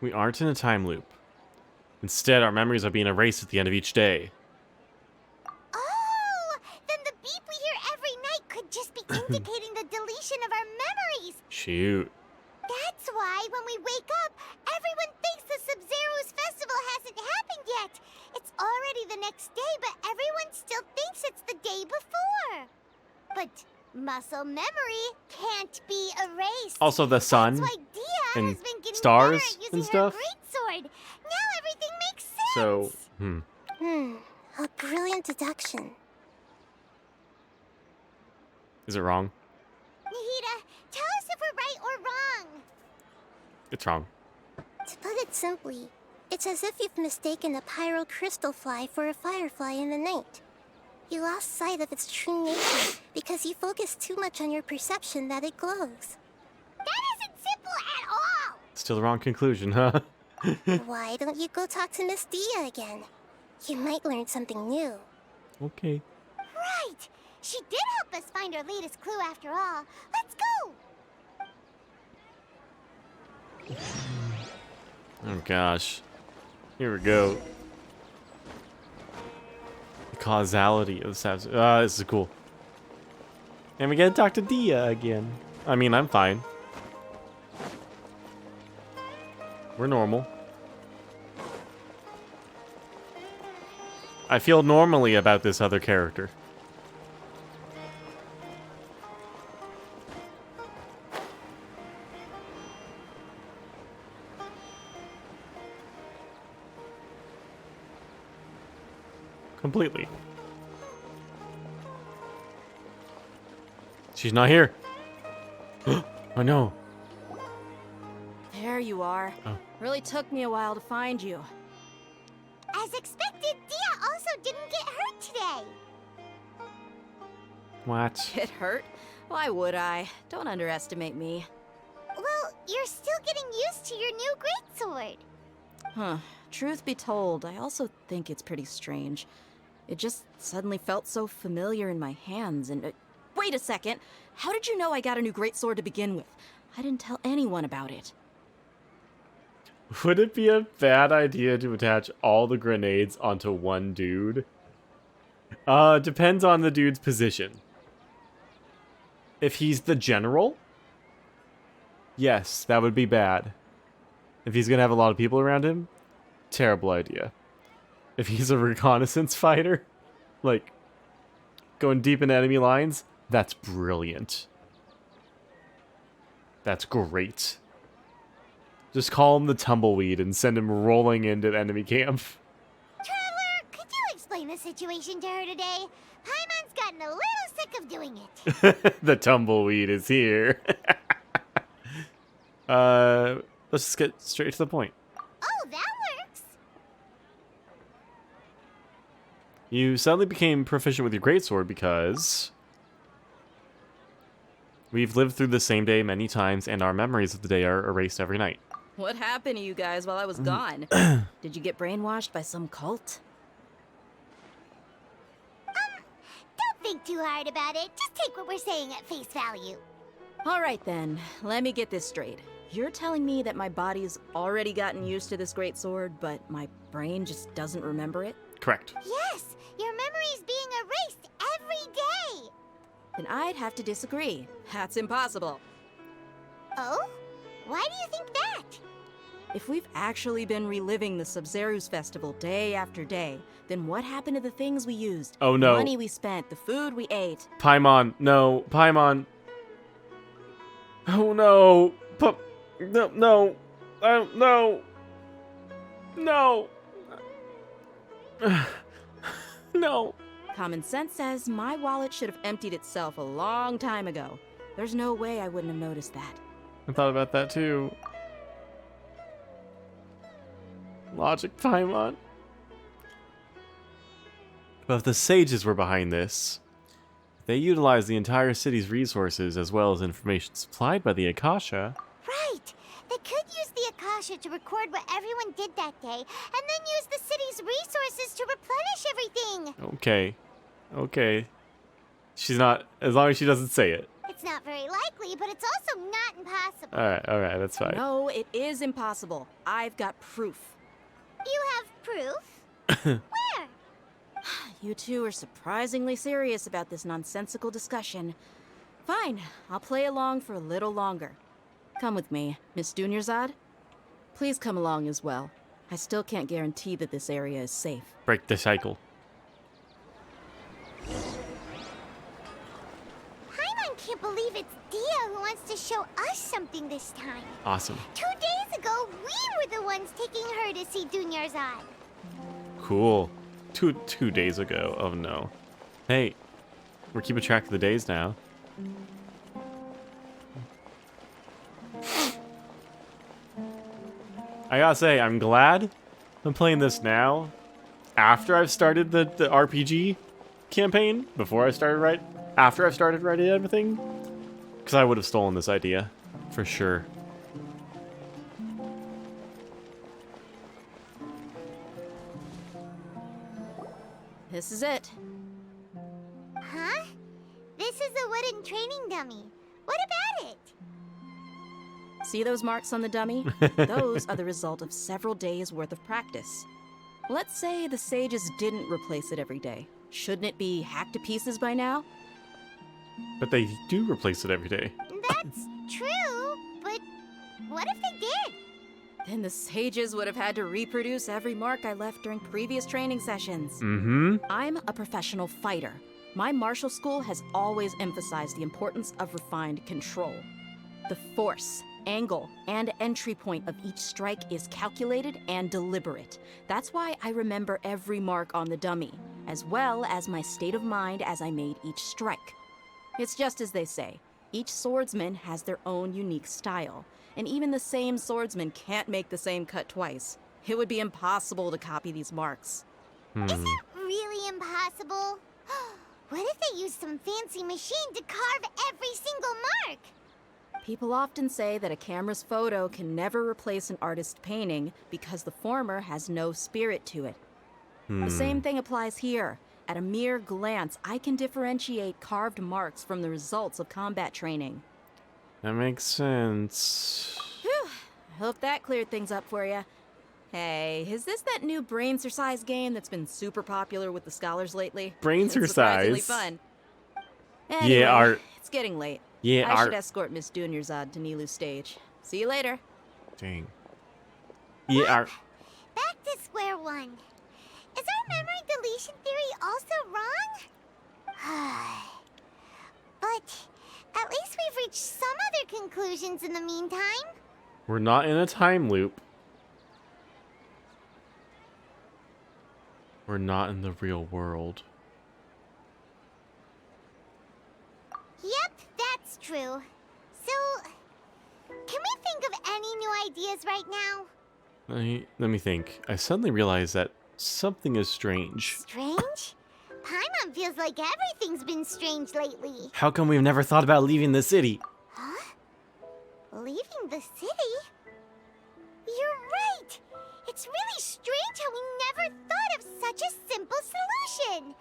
We aren't in a time loop. Instead, our memories are being erased at the end of each day. Oh! Then the beep we hear every night could just be indicating the deletion of our memories. Shoot. That's why when we wake up, everyone thinks the Sub-Zeru's festival hasn't happened yet. It's already the next day, but everyone still thinks it's the day before. But muscle memory can't be erased. Also, the sun That's why Dia and has been getting stars better at using and stuff. her greatsword. Now everything makes sense. So, A brilliant deduction. is it wrong? Nahida, tell us if we're right or wrong. It's wrong. To put it simply, it's as if you've mistaken a pyro crystal fly for a firefly in the night. You lost sight of its true nature because you focused too much on your perception that it glows. That is Still the wrong conclusion, huh? Why don't you go talk to Miss Dia again? You might learn something new. Okay. Right! She did help us find our latest clue after all. Let's go! Oh gosh. Here we go. The causality of the Samsara. This is cool. And we get to talk to Dia again. I mean, I'm fine. We're normal. I feel normally about this other character. Completely. She's not here. Oh no. There you are. Oh. Really took me a while to find you. As expected, Dia also didn't get hurt today. What? Get hurt? Why would I? Don't underestimate me. Well, you're still getting used to your new greatsword. Huh. Truth be told, I also think it's pretty strange. It just suddenly felt so familiar in my hands and... wait a second! How did you know I got a new greatsword to begin with? I didn't tell anyone about it. Would it be a bad idea to attach all the grenades onto one dude? Depends on the dude's position. If he's the general, yes, that would be bad. If he's gonna have a lot of people around him, terrible idea. If he's a reconnaissance fighter, like going deep into enemy lines, that's brilliant. That's great. Just call him the tumbleweed and send him rolling into enemy camp. Traveler, could you explain the situation to her today? Paimon's gotten a little sick of doing it. The tumbleweed is here. Let's just get straight to the point. Oh, that works. You suddenly became proficient with your greatsword because we've lived through the same day many times and our memories of the day are erased every night. What happened to you guys while I was gone? Did you get brainwashed by some cult? Don't think too hard about it. Just take what we're saying at face value. All right then, let me get this straight. You're telling me that my body's already gotten used to this greatsword, but my brain just doesn't remember it? Correct. Yes, your memory's being erased every day. Then I'd have to disagree. That's impossible. Oh? Why do you think that? If we've actually been reliving the Sabzeruz festival day after day, then what happened to the things we used? Oh no. The money we spent, the food we ate? Paimon, no. Paimon. Oh no. No, no. No. No. No. Common sense says my wallet should have emptied itself a long time ago. There's no way I wouldn't have noticed that. I thought about that too. Logic, Paimon. But if the sages were behind this, they utilized the entire city's resources as well as information supplied by the Akasha. Right. They could use the Akasha to record what everyone did that day, and then use the city's resources to replenish everything. Okay. Okay. She's not, as long as she doesn't say it. It's not very likely, but it's also not impossible. Alright, that's fine. No, it is impossible. I've got proof. You have proof? Where? You two are surprisingly serious about this nonsensical discussion. Fine, I'll play along for a little longer. Come with me, Miss Dunyarzad. Please come along as well. I still can't guarantee that this area is safe. Break the cycle. Paimon can't believe it's Dia who wants to show us something this time. Awesome. 2 days ago, we were the ones taking her to see Dunyarzad. Cool. Two days ago. Oh no. Hey, we're keeping track of the days now. I gotta say, I'm glad I'm playing this now after I've started the RPG campaign. After I've started writing everything. Because I would have stolen this idea. For sure. This is it. Huh? This is a wooden training dummy. What about it? See those marks on the dummy? Those are the result of several days' worth of practice. Let's say the sages didn't replace it every day. Shouldn't it be hacked to pieces by now? But they do replace it every day. That's true, but what if they did? Then the sages would have had to reproduce every mark I left during previous training sessions. Mm-hmm. I'm a professional fighter. My martial school has always emphasized the importance of refined control. The force, angle, and entry point of each strike is calculated and deliberate. That's why I remember every mark on the dummy, as well as my state of mind as I made each strike. It's just as they say, each swordsman has their own unique style, and even the same swordsman can't make the same cut twice. It would be impossible to copy these marks. Is it really impossible? What if they used some fancy machine to carve every single mark? People often say that a camera's photo can never replace an artist's painting because the former has no spirit to it. The same thing applies here. At a mere glance, I can differentiate carved marks from the results of combat training. That makes sense. Whew. I hope that cleared things up for you. Hey, is this that new brain-exercise game that's been super popular with the scholars lately? Brain-exercise? It's surprisingly fun. Anyway, Yeah, Art. It's getting late. Yeah, I Art. should escort Miss Dunyarzad to Nilu's stage. See you later. Dang. Yeah, Art. Back to square one. Is our memory deletion theory also wrong? But at least we've reached some other conclusions in the meantime. We're not in a time loop. We're not in the real world. Yep, that's true. So, can we think of any new ideas right now? Let me think. I suddenly realized that something is strange. Strange? Paimon feels like everything's been strange lately. How come we've never thought about leaving the city? Huh? Leaving the city? You're right! It's really strange how we never thought of such a simple solution!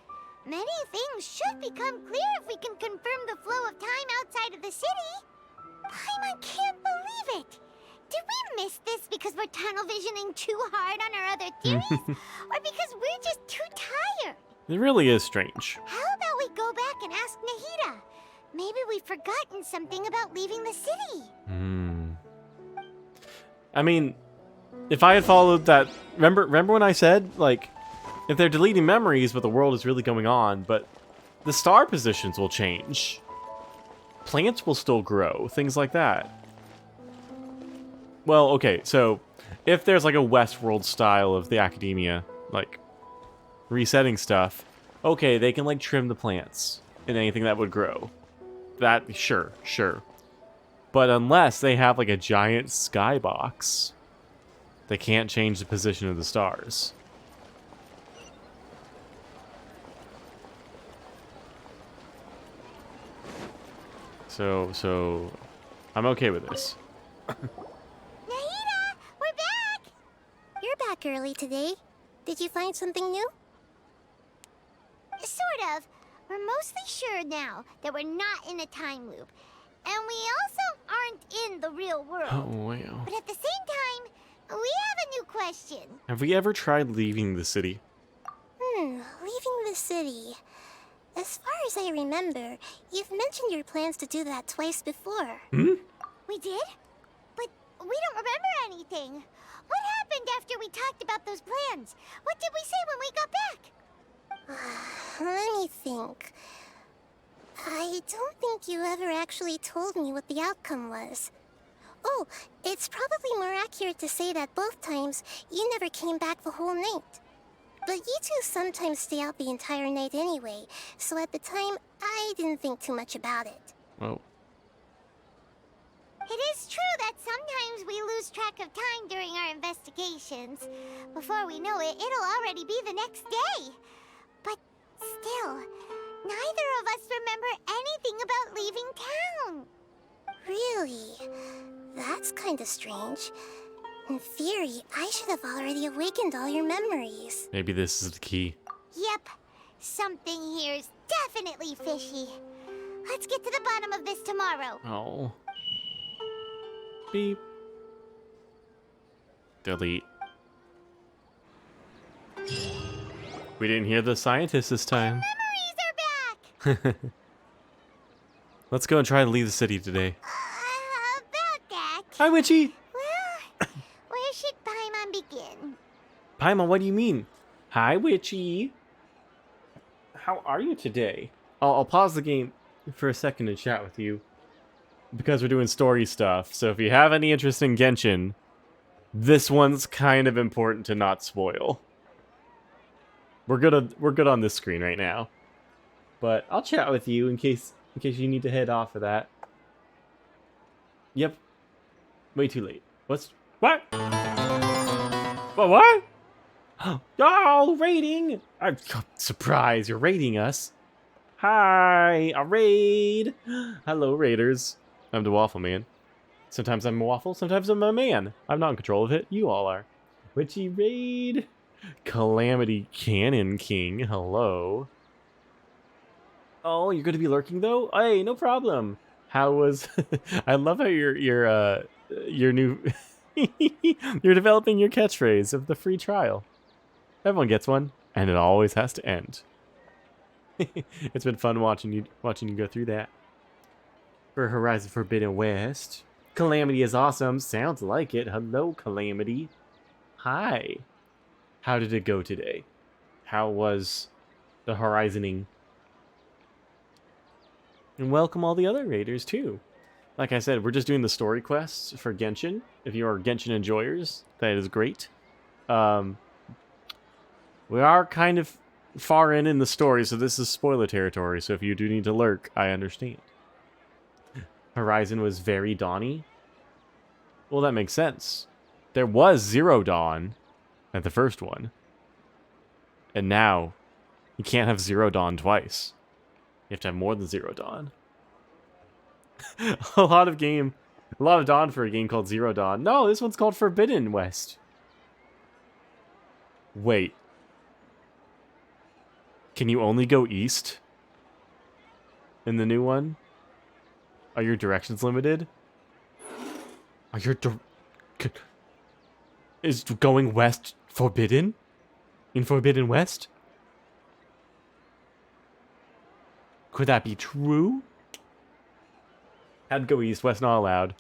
Many things should become clear if we can confirm the flow of time outside of the city. Paimon can't believe it! Did we miss this because we're tunnel visioning too hard on our other theories? Or because we're just too tired? It really is strange. How about we go back and ask Nahida? Maybe we've forgotten something about leaving the city. I mean, if I had followed that... Remember when I said, like, if they're deleting memories, but the world is really going on, but the star positions will change. Plants will still grow, things like that. Well, okay, so if there's like a Westworld style of the academia, like resetting stuff, okay, they can like trim the plants and anything that would grow. That, sure. But unless they have like a giant skybox, they can't change the position of the stars. So I'm okay with this. Nahida, we're back! You're back early today. Did you find something new? Sort of. We're mostly sure now that we're not in a time loop. And we also aren't in the real world. Oh, wow. But at the same time, we have a new question. Have we ever tried leaving the city? Leaving the city. As far as I remember, you've mentioned your plans to do that twice before. We did? But we don't remember anything. What happened after we talked about those plans? What did we say when we got back? Let me think. I don't think you ever actually told me what the outcome was. Oh, it's probably more accurate to say that both times you never came back the whole night. But you two sometimes stay out the entire night anyway, so at the time, I didn't think too much about it. Oh. It is true that sometimes we lose track of time during our investigations. Before we know it, it'll already be the next day. But still, neither of us remember anything about leaving town. Really? That's kinda strange. In theory, I should have already awakened all your memories. Maybe this is the key. Yep. Something here's definitely fishy. Let's get to the bottom of this tomorrow. Oh. Beep. Delete. We didn't hear the scientist this time. Memories are back! Let's go and try to leave the city today. About that. Hi, Witchy! Well, where should Paimon begin? Paimon, what do you mean? Hi, Witchy. How are you today? I'll pause the game for a second and chat with you. Because we're doing story stuff. So if you have any interest in Genshin, this one's kind of important to not spoil. We're good on this screen right now. But I'll chat with you in case you need to head off of that. Yep. Way too late. What? What? Oh, raiding! I'm surprised you're raiding us. Hi, a raid. Hello, raiders. I'm the Waffle Man. Sometimes I'm a waffle, sometimes I'm a man. I'm not in control of it. You all are. Witchy raid. Calamity Cannon King. Hello. Oh, you're going to be lurking though? Hey, no problem. How was? I love how your new you're developing your catchphrase of the free trial. Everyone gets one, and it always has to end. It's been fun watching you go through that. For Horizon Forbidden West, Calamity is awesome. Sounds like it. Hello, Calamity. Hi. How did it go today? How was the Horizoning? And welcome all the other raiders too. Like I said, we're just doing the story quests for Genshin. If you are Genshin enjoyers, that is great. We are kind of far in the story, so this is spoiler territory. So if you do need to lurk, I understand. Horizon was very dawny. Well, that makes sense. There was Zero Dawn at the first one. And now, you can't have Zero Dawn twice. You have to have more than Zero Dawn. a lot of dawn for a game called Zero Dawn. No, this one's called Forbidden West. Wait. Can you only go east? In the new one? Are your directions limited? Are your is going west forbidden? In Forbidden West? Could that be true? Had to go east, west not allowed.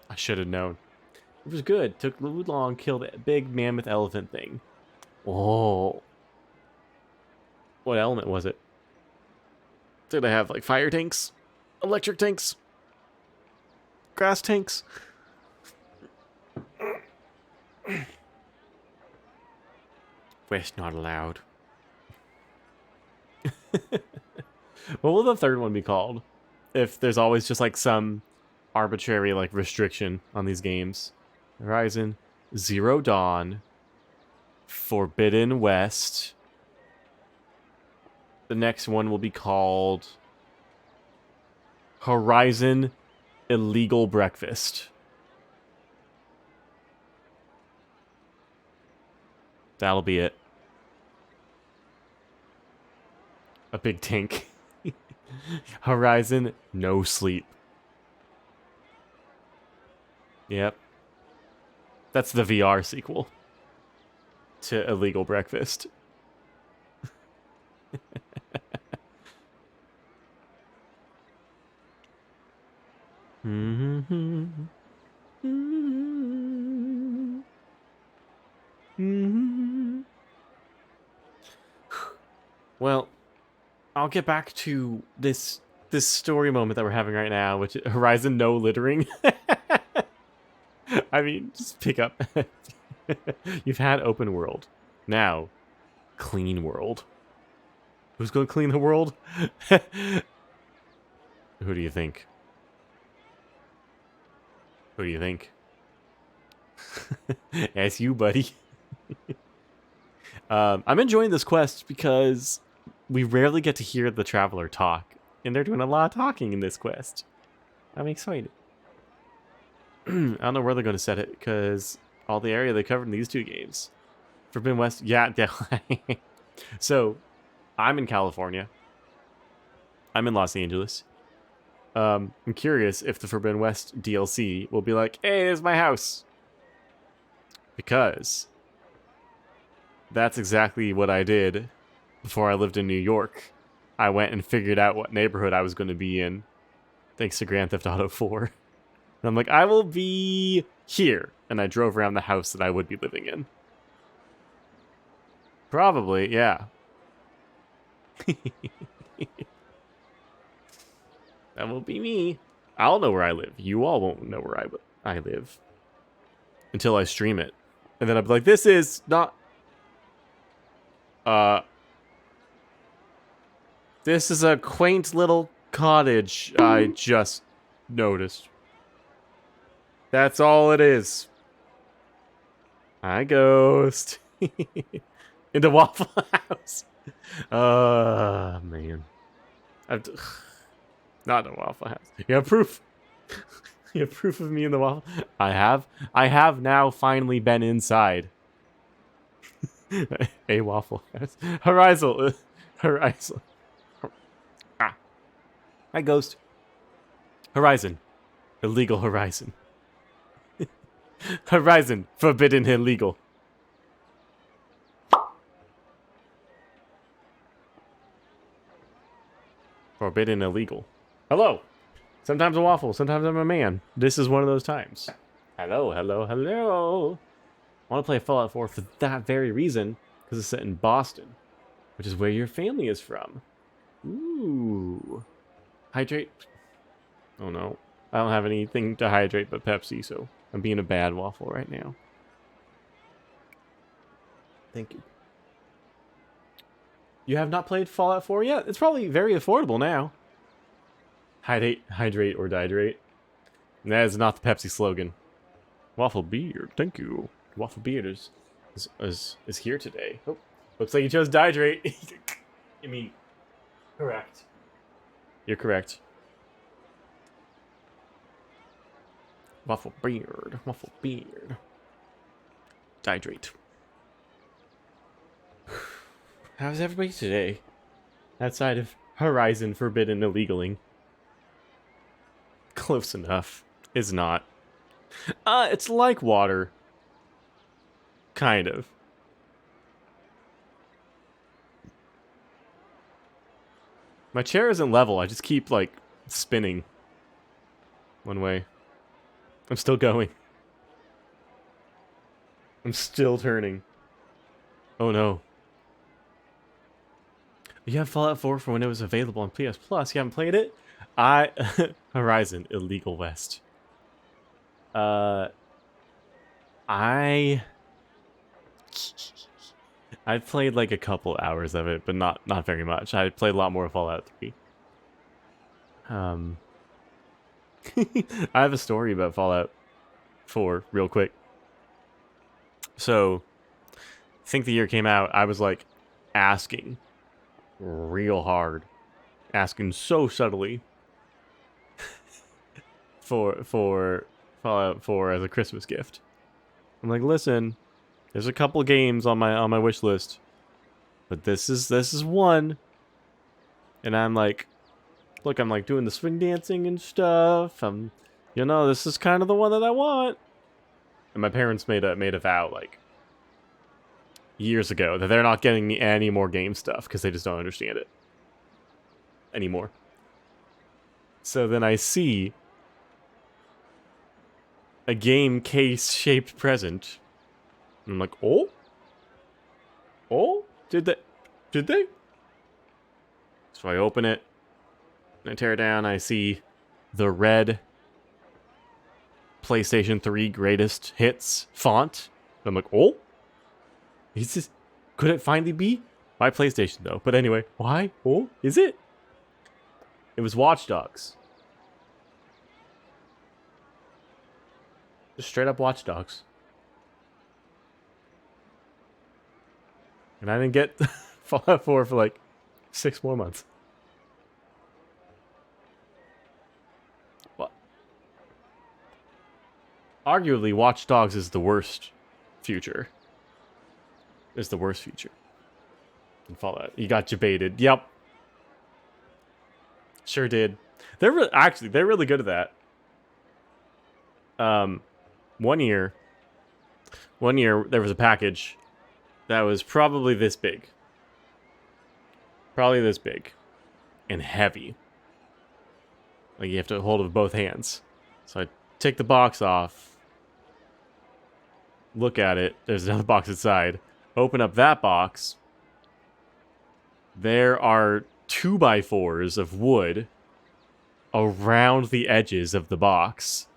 I should have known. It was good. Took a little long, killed a big mammoth elephant thing. Oh. What element was it? Did I have like fire tanks? Electric tanks? Grass tanks? West not allowed. What will the third one be called? If there's always just like some arbitrary like restriction on these games. Horizon Zero Dawn, Forbidden West. The next one will be called Horizon Illegal Breakfast. That'll be it. A big tank. Horizon No Sleep. Yep. That's the VR sequel to Illegal Breakfast. Well, I'll get back to this story moment that we're having right now, which is Horizon No Littering. I mean, just pick up. You've had open world. Now, clean world. Who's going to clean the world? Who do you think? Who do you think? As you, buddy. I'm enjoying this quest because we rarely get to hear the Traveler talk. And they're doing a lot of talking in this quest. I'm excited. I don't know where they're going to set it because all the area they covered in these two games. Forbidden West, yeah, definitely. So, I'm in California. I'm in Los Angeles. I'm curious if the Forbidden West DLC will be like, hey, there's my house. Because that's exactly what I did before I lived in New York. I went and figured out what neighborhood I was going to be in, thanks to Grand Theft Auto 4. And I'm like, I will be here. And I drove around the house that I would be living in. Probably, yeah. That will be me. I'll know where I live. You all won't know where I live. Until I stream it. And then I'll be like, this is not... This is a quaint little cottage I just noticed. That's all it is. Hi, ghost. In the Waffle House. Man. Not in the Waffle House. You have proof. You have proof of me in the Waffle. I have now finally been inside. A Waffle House. Horizon. Horizon. Ah. Hi, ghost. Horizon. Illegal Horizon. Horizon. Forbidden illegal. Forbidden illegal. Hello. Sometimes a waffle, sometimes I'm a man. This is one of those times. Hello, hello, hello. I want to play Fallout 4 for that very reason, because it's set in Boston, which is where your family is from. Ooh. Hydrate. Oh no. I don't have anything to hydrate but Pepsi, so I'm being a bad waffle right now. Thank you. You have not played Fallout 4 yet? It's probably very affordable now. Hydrate or dihydrate. And that is not the Pepsi slogan. Waffle Beard, thank you. Waffle Beard is here today. Oh, looks like you chose dihydrate. I mean, correct. You're correct. Waffle Beard, Waffle Beard. Dihydrate. How's everybody today? Outside of Horizon Forbidden Illegaling. Close enough. Is not. It's like water. Kind of. My chair isn't level. I just keep, like, spinning. One way. I'm still going. I'm still turning. Oh no. You have Fallout 4 for when it was available on PS Plus. You haven't played it? Horizon Illegal West. I've played like a couple hours of it, but not very much. I played a lot more Fallout 3. I have a story about Fallout 4 real quick. So, I think the year came out, I was like asking real hard, asking so subtly for Fallout 4 as a Christmas gift. I'm like, listen, there's a couple games on my wish list, but this is one. And I'm like, look, I'm like doing the swing dancing and stuff. You know, this is kind of the one that I want. And my parents made a vow like years ago that they're not getting me any more game stuff because they just don't understand it anymore. So then I see a game case shaped present. And I'm like, oh? Oh? Did they? So I open it. And I tear it down. I see the red PlayStation 3 greatest hits font. And I'm like, oh? Could it finally be? My PlayStation though. But anyway, why? Oh? Is it? It was Watch Dogs. Just straight up Watch Dogs. And I didn't get Fallout 4 for like 6 more months. What? Arguably, Watch Dogs is the worst future. It's the worst future. in Fallout. You got jebaited. Yep. Sure did. They're really good at that. One year there was a package that was probably this big. Probably this big. And heavy. Like you have to hold it with both hands. So I take the box off. Look at it. There's another box inside. Open up that box. There are 2x4s of wood around the edges of the box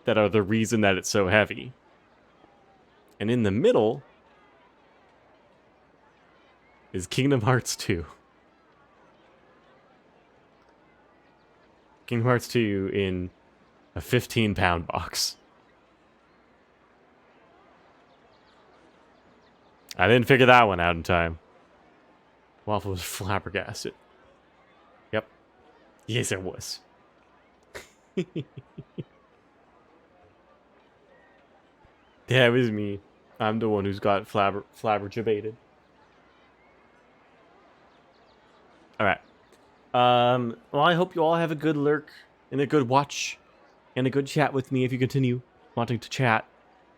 that are the reason that it's so heavy. And in the middle is Kingdom Hearts 2. Kingdom Hearts 2 in a 15-pound box. I didn't figure that one out in time. Waffle was flabbergasted. Yep. Yes, it was. Yeah, it was me. I'm the one who's got flabberjabated. Alright. Well, I hope you all have a good lurk and a good watch and a good chat with me if you continue wanting to chat.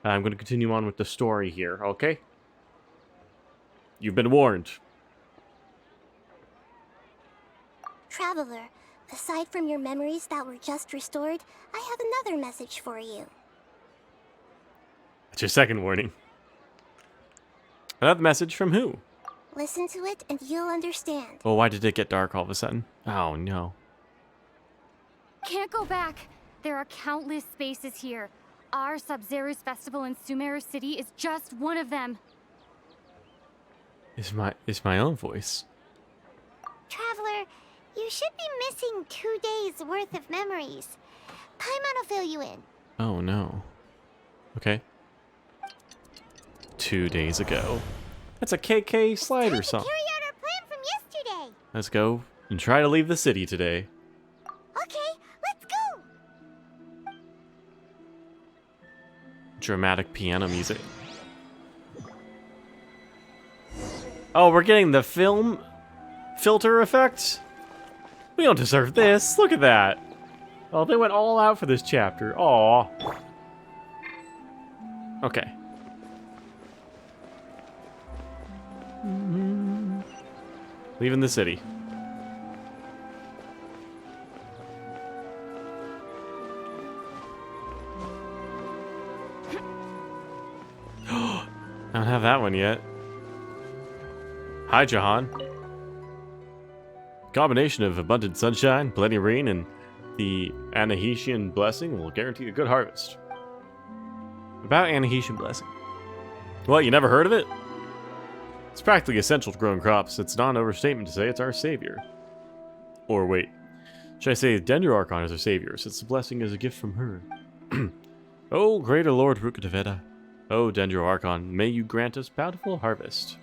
I'm going to continue on with the story here, okay? You've been warned. Traveler, aside from your memories that were just restored, I have another message for you. That's your second warning. Another message from who? Listen to it and you'll understand. Oh, why did it get dark all of a sudden? Oh, no. Can't go back. There are countless spaces here. Our Sub-Zero's festival in Sumeru City is just one of them. It's my own voice. Traveler, you should be missing 2 days worth of memories. Paimon will fill you in. Oh, no. Okay. 2 days ago. That's a KK Slider song. Carry out our plan from yesterday. Let's go and try to leave the city today. Okay, let's go. Dramatic piano music. Oh, we're getting the film filter effect? We don't deserve this. Look at that. Oh, they went all out for this chapter. Aw. Okay. Leaving the city. I don't have that one yet. Hi, Jahan. Combination of abundant sunshine, plenty of rain, and the Anahitian blessing will guarantee a good harvest. About Anahitian blessing. What, you never heard of it? It's practically essential to growing crops. It's not an overstatement to say it's our savior. Or wait, should I say Dendro Archon is our savior, since the blessing is a gift from her. Oh, greater Lord Rukataveda. Oh, Dendro Archon, may you grant us bountiful harvest.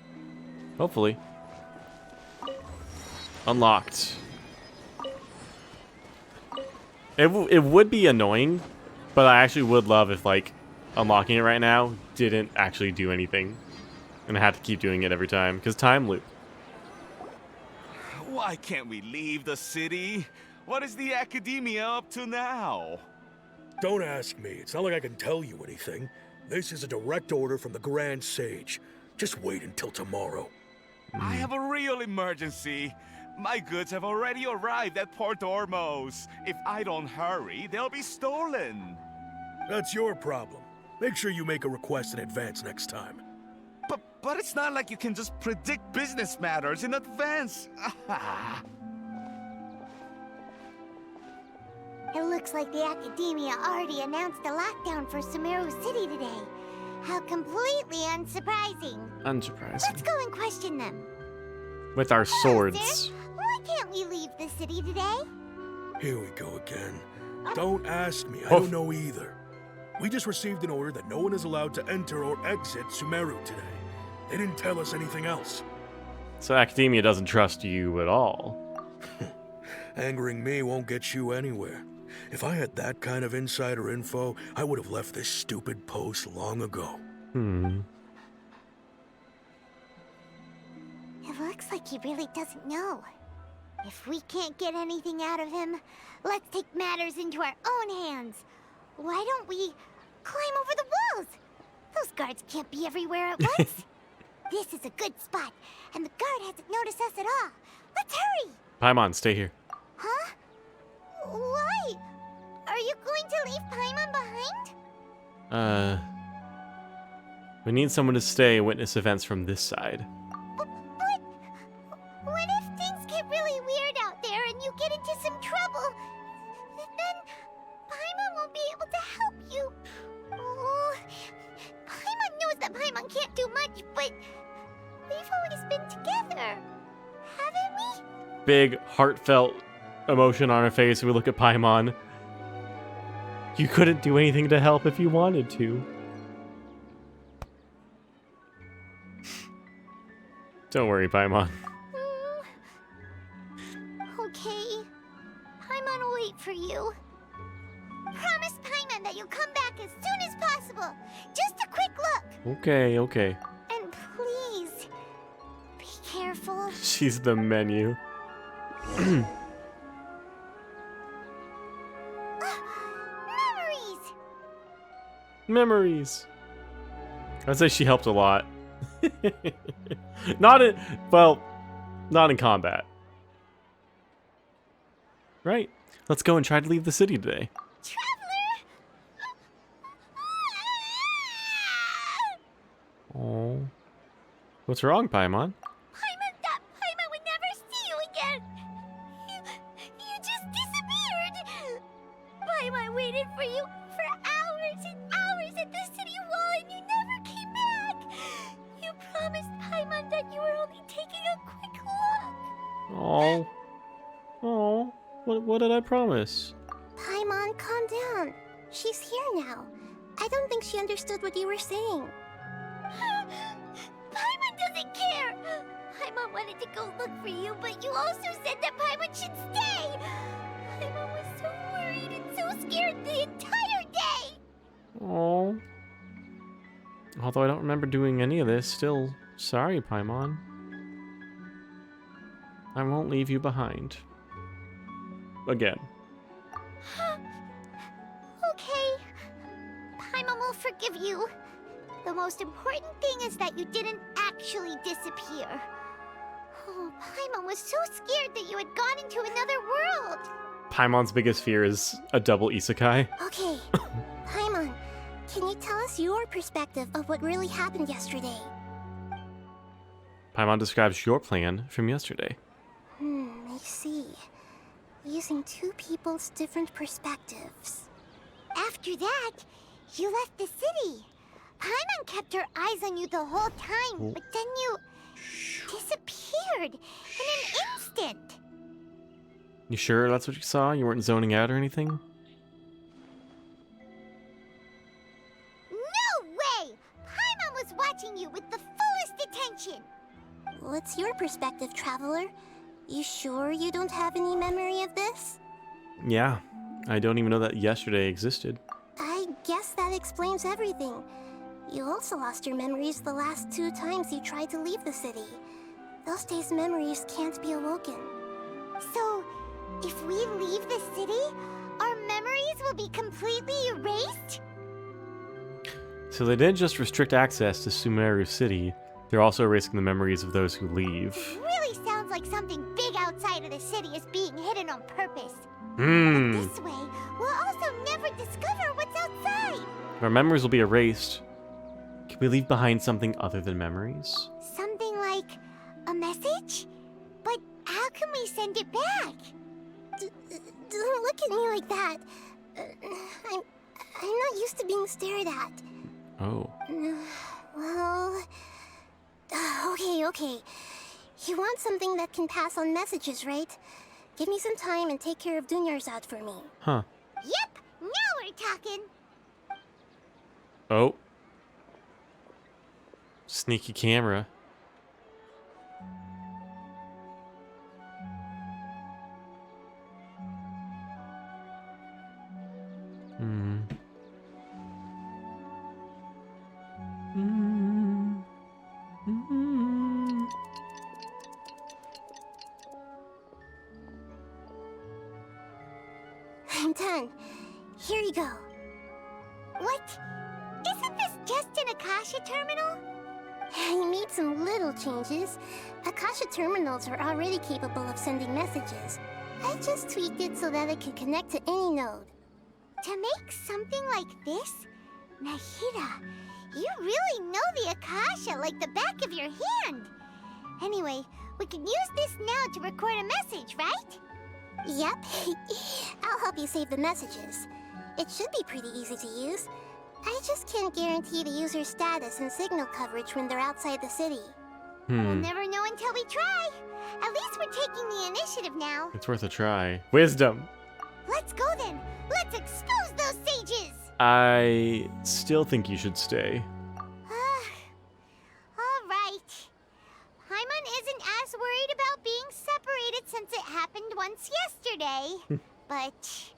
Hopefully. Unlocked. It would be annoying, but I actually would love if, like, unlocking it right now didn't actually do anything. And I had to keep doing it every time, because time loop. Why can't we leave the city? What is the Academia up to now? Don't ask me. It's not like I can tell you anything. This is a direct order from the Grand Sage. Just wait until tomorrow. I have a real emergency. My goods have already arrived at Port Ormos. If I don't hurry, they'll be stolen. That's your problem. Make sure you make a request in advance next time. But it's not like you can just predict business matters in advance. It looks like the Academia already announced a lockdown for Sumeru City today. How completely unsurprising. Unsurprising. Let's go and question them. With our swords. Sir, why can't we leave the city today? Here we go again. Don't ask me. I don't know either. We just received an order that no one is allowed to enter or exit Sumeru today. They didn't tell us anything else. So Academia doesn't trust you at all. Angering me won't get you anywhere. If I had that kind of insider info, I would have left this stupid post long ago. Looks like he really doesn't know. If we can't get anything out of him, let's take matters into our own hands. Why don't we climb over the walls? Those guards can't be everywhere at once. This is a good spot, and the guard hasn't noticed us at all. Let's hurry! Paimon, stay here. Huh? Why? Are you going to leave Paimon behind? We need someone to stay and witness events from this side. But what if things get really weird out there and you get into some trouble? Then Paimon won't be able to help you. Oh, Paimon knows that Paimon can't do much, but we've always been together, haven't we? Big, heartfelt emotion on her face. We look at Paimon. You couldn't do anything to help if you wanted to. Don't worry, Paimon. Okay. Paimon will wait for you. Promise Paimon that you'll come back as soon as possible. Just a quick look. Okay, okay. And please, be careful. She's the menu. Memories! Memories. I'd say she helped a lot. Not in combat. Right. Let's go and try to leave the city today. Oh. What's wrong, Paimon? Paimon would never see you again. You just disappeared. Paimon waited for you for hours and hours at the city wall and you never came back. You promised Paimon that you were only taking a quick look. Oh. Oh. What did I promise? Paimon, calm down. She's here now. I don't think she understood what you were saying. Paimon doesn't care. Paimon wanted to go look for you, but you also said that Paimon should stay. Paimon was so worried and so scared the entire day. Oh. Although I don't remember doing any of this, still sorry, Paimon. I won't leave you behind. Again. Okay. Paimon will forgive you. The most important thing is that you didn't actually disappear. Oh, Paimon was so scared that you had gone into another world. Paimon's biggest fear is a double isekai. Okay. Paimon, can you tell us your perspective of what really happened yesterday? Paimon describes your plan from yesterday. I see. Using two people's different perspectives. After that, you left the city. Paimon kept her eyes on you the whole time, but then you disappeared in an instant. You sure that's what you saw? You weren't zoning out or anything? No way! Paimon was watching you with the fullest attention. What's your perspective, Traveler? You sure you don't have any memory of this? Yeah. I don't even know that yesterday existed. I guess that explains everything. You also lost your memories the last 2 times you tried to leave the city. Those days' memories can't be awoken. So, if we leave the city, our memories will be completely erased? So they didn't just restrict access to Sumeru City, they're also erasing the memories of those who leave. Really sounds like something big outside of the city is being hidden on purpose. This way, we'll also never discover what's outside. Our memories will be erased. Can we leave behind something other than memories? Something like a message? But how can we send it back? Don't look at me like that. I'm not used to being stared at. Oh. Well... Okay. You want something that can pass on messages, right? Give me some time and take care of Dunyarzad for me. Huh. Yep, now we're talking. Oh. Sneaky camera. What? Isn't this just an Akasha terminal? I made some little changes. Akasha terminals are already capable of sending messages. I just tweaked it so that it can connect to any node. To make something like this? Nahida, you really know the Akasha like the back of your hand. Anyway, we can use this now to record a message, right? Yep. I'll help you save the messages. It should be pretty easy to use. I just can't guarantee the user's status and signal coverage when they're outside the city. We'll never know until we try. At least we're taking the initiative now. It's worth a try. Wisdom. Let's go then. Let's expose those sages. I still think you should stay. All right. Paimon isn't as worried about being separated since it happened once yesterday. But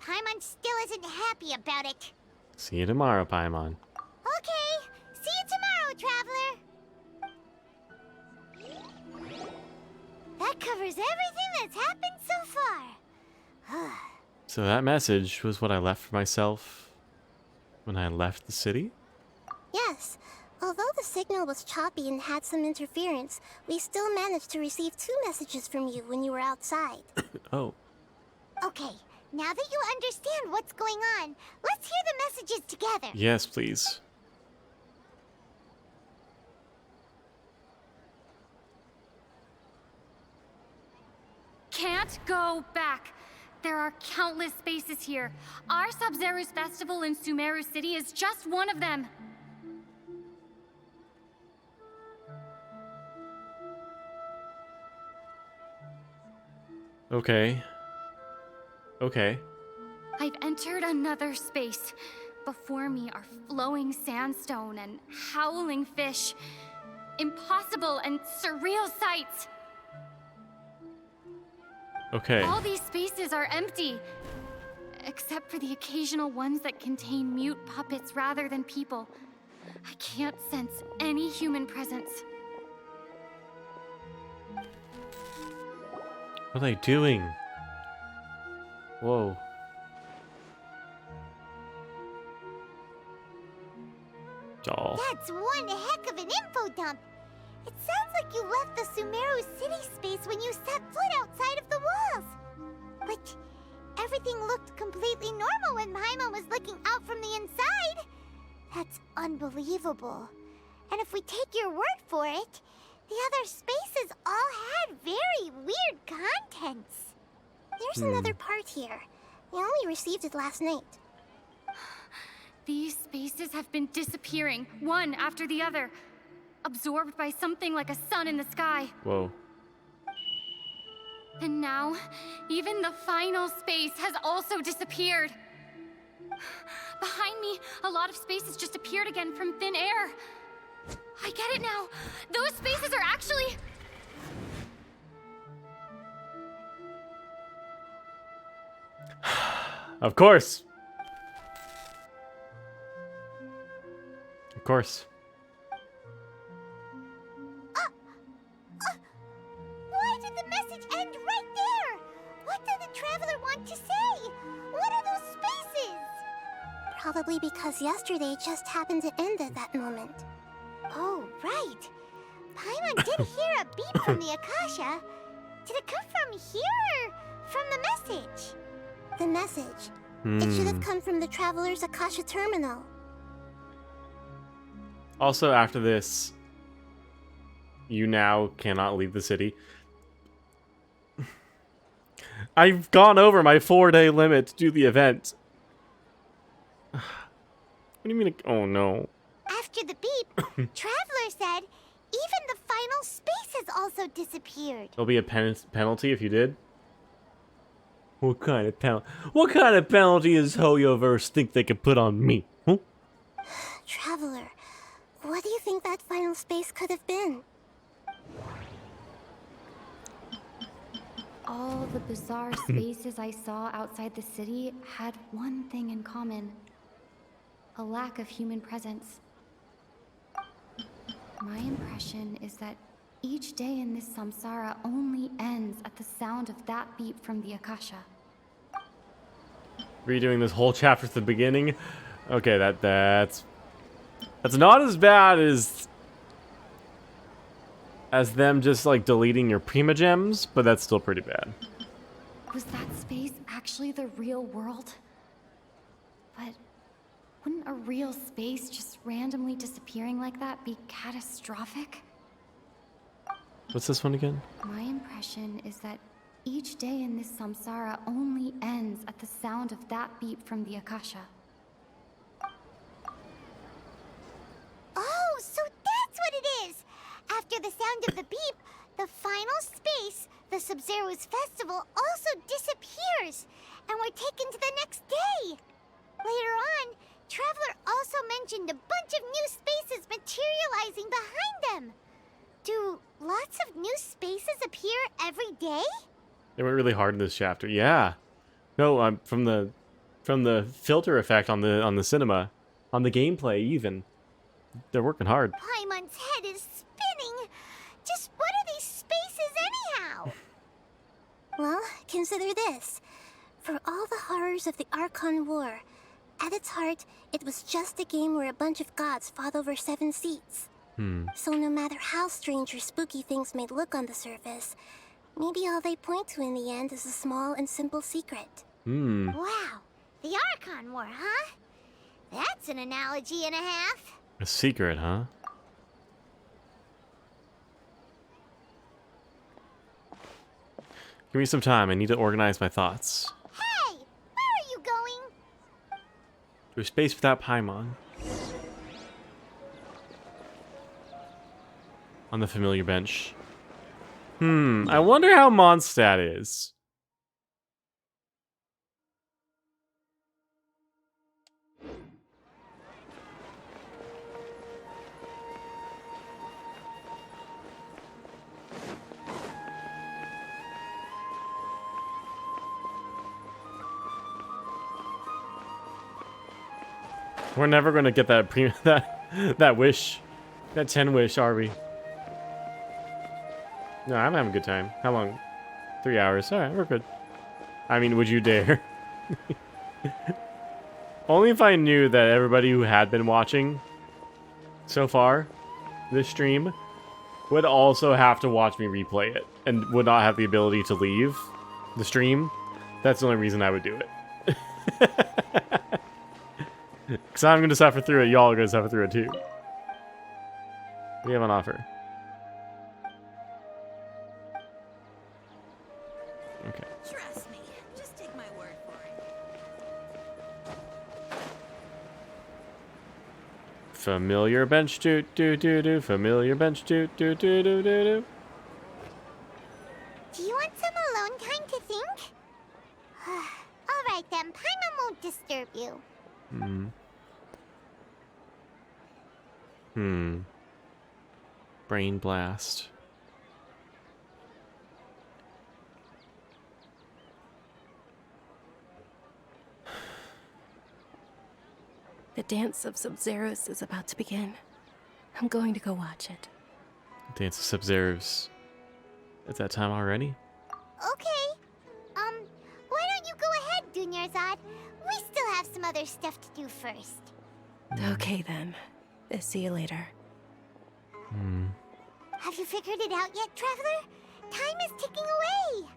Paimon still isn't happy about it. See you tomorrow, Paimon. Okay. See you tomorrow, Traveler. That covers everything that's happened so far. So that message was what I left for myself when I left the city? Yes. Although the signal was choppy and had some interference, we still managed to receive 2 messages from you when you were outside. Oh. Okay, now that you understand what's going on, let's hear the messages together. Yes, please. Can't go back. There are countless spaces here. Our Sub-Zero's festival in Sumeru City is just one of them. Okay. Okay. I've entered another space. Before me are flowing sandstone and howling fish. Impossible and surreal sights. Okay. All these spaces are empty, except for the occasional ones that contain mute puppets rather than people. I can't sense any human presence. What are they doing? Whoa. Doll. That's one heck of an info dump. It sounds like you left the Sumeru City space when you set foot outside of the walls. But everything looked completely normal when Paimon was looking out from the inside. That's unbelievable. And if we take your word for it, the other spaces all had very weird contents. There's another part here. We only received it last night. These spaces have been disappearing, one after the other, absorbed by something like a sun in the sky. Whoa. And now, even the final space has also disappeared. Behind me, a lot of spaces just appeared again from thin air. I get it now. Those spaces are actually... Of course. Of course. Why did the message end right there? What did the Traveler want to say? What are those spaces? Probably because yesterday just happened to end at that moment. Oh, right. Paimon did hear a beep from the Akasha. Did it come from here or from the message? The message. It should have come from the Traveler's Akasha terminal. Also, after this, you now cannot leave the city. I've gone over my 4-day limit to do the event. What do you mean? Oh no. After the beep, Traveler said even the final space has also disappeared. There'll be a penalty if you did. What kind of penalty? What kind of penalty does Hoyoverse think they could put on me? Huh? Traveler, what do you think that final space could have been? All the bizarre spaces I saw outside the city had one thing in common. A lack of human presence. My impression is that each day in this samsara only ends at the sound of that beep from the Akasha. Redoing this whole chapter at the beginning. Okay, that's not as bad as them just like deleting your primogems, but that's still pretty bad. Was that space actually the real world? But wouldn't a real space just randomly disappearing like that be catastrophic? What's this one again? My impression is that each day in this samsara only ends at the sound of that beep from the Akasha. Oh, so that's what it is! After the sound of the beep, the final space, the Sub-Zero's festival, also disappears, and we're taken to the next day. Later on, Traveler also mentioned a bunch of new spaces materializing behind them. Do lots of new spaces appear every day? They went really hard in this chapter. Yeah. No, from the filter effect on the cinema, on the gameplay even. They're working hard. Paimon's head is spinning. Just what are these spaces anyhow? Well, consider this. For all the horrors of the Archon War, at its heart, it was just a game where a bunch of gods fought over 7 seats. So no matter how strange or spooky things may look on the surface, maybe all they point to in the end is a small and simple secret. Wow, the Archon War, huh? That's an analogy and a half. A secret, huh? Give me some time. I need to organize my thoughts. Hey, where are you going? To a space without Paimon. On the familiar bench. I wonder how Mondstadt is. We're never going to get that that wish. That 10 wish, are we? No, I'm having a good time. How long? 3 hours. Alright, we're good. I mean, would you dare? Only if I knew that everybody who had been watching so far this stream would also have to watch me replay it and would not have the ability to leave the stream. That's the only reason I would do it. Because I'm going to suffer through it, y'all are going to suffer through it too. What do you have on offer? Okay. Trust me. Just take my word for it. Familiar bench doot doo doo doo. Familiar bench doot doo doo doo doo doo. Do you want some alone time to think? Alright then, Paimon won't disturb you. Brain blast. The dance of Sub-Zeros is about to begin. I'm going to go watch it. Dance of Sub-Zeros. It's that time already? Okay. Why don't you go ahead, Dunyarzad? We still have some other stuff to do first. Okay then. See you later. Have you figured it out yet, Traveler? Time is ticking away.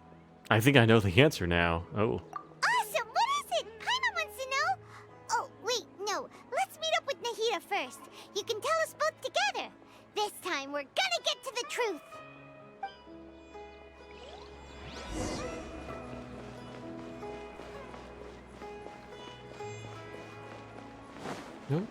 I think I know the answer now. Oh. Awesome! What is it? Paimon wants to know. Oh, wait, no. Let's meet up with Nahida first. You can tell us both together. This time, we're gonna get to the truth. Nope.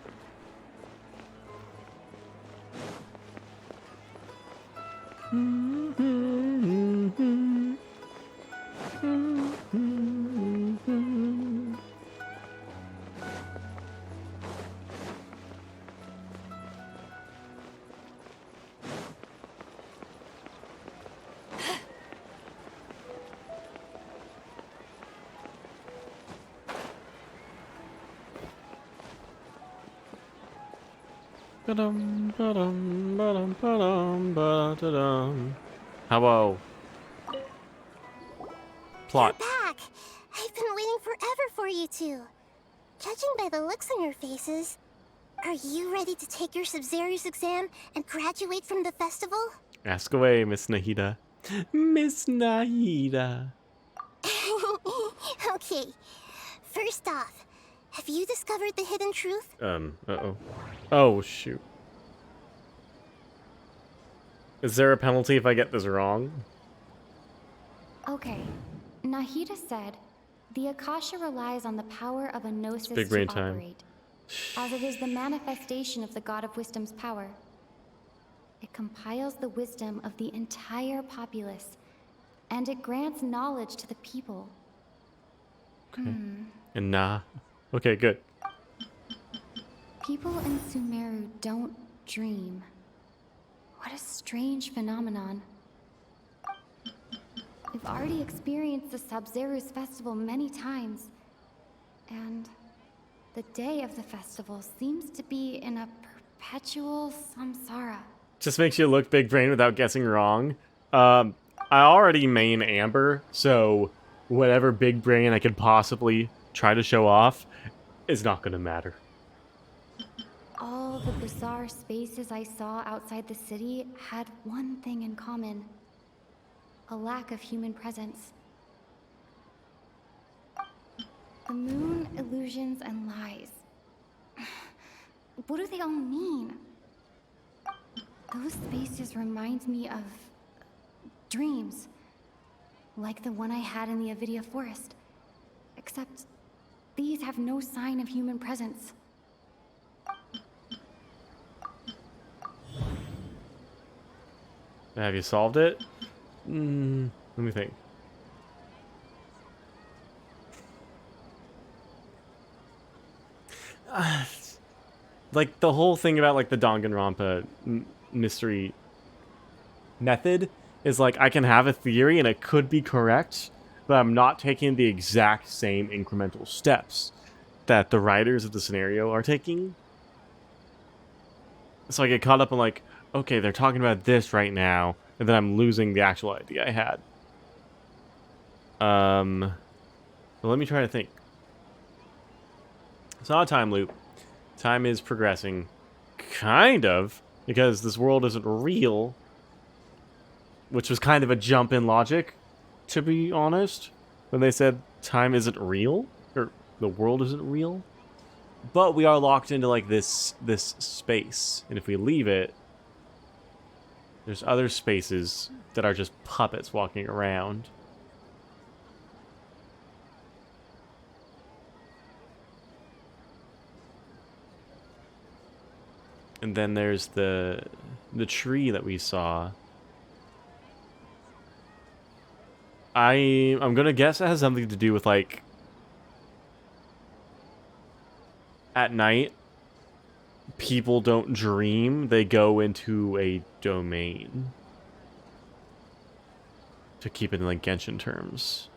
Hello. Plot. You're back. I've been waiting forever for you two. Judging by the looks on your faces, are you ready to take your Sabzerus exam and graduate from the festival? Ask away, Miss Nahida. Miss Nahida. Okay. First off, have you discovered the hidden truth? Uh-oh. Oh, shoot. Is there a penalty if I get this wrong? Okay. Nahida said, the Akasha relies on the power of a gnosis Big to brain time. operate, as it is the manifestation of the God of Wisdom's power. It compiles the wisdom of the entire populace, and it grants knowledge to the people. Okay. And nah. Okay, good. People in Sumeru don't dream. What a strange phenomenon. We've already experienced the Sabzerus festival many times, and the day of the festival seems to be in a perpetual samsara. Just makes you look big brain without guessing wrong. I already main Amber, so whatever big brain I could possibly try to show off is not gonna matter. All the bizarre spaces I saw outside the city had one thing in common: a lack of human presence. The moon, illusions, and lies. What do they all mean? Those spaces remind me of dreams, like the one I had in the Avidia forest. Except these have no sign of human presence. Have you solved it? Let me think. Like the whole thing about like the Danganronpa mystery method is like I can have a theory and it could be correct, but I'm not taking the exact same incremental steps that the writers of the scenario are taking. So I get caught up in like, okay, they're talking about this right now, and then I'm losing the actual idea I had. But let me try to think. It's not a time loop. Time is progressing. Kind of. Because this world isn't real. Which was kind of a jump in logic, to be honest. When they said time isn't real. Or the world isn't real. But we are locked into like this space. And if we leave it, there's other spaces that are just puppets walking around. And then there's the tree that we saw. I'm gonna guess it has something to do with like at night people don't dream, they go into a domain. To keep it in like Genshin terms.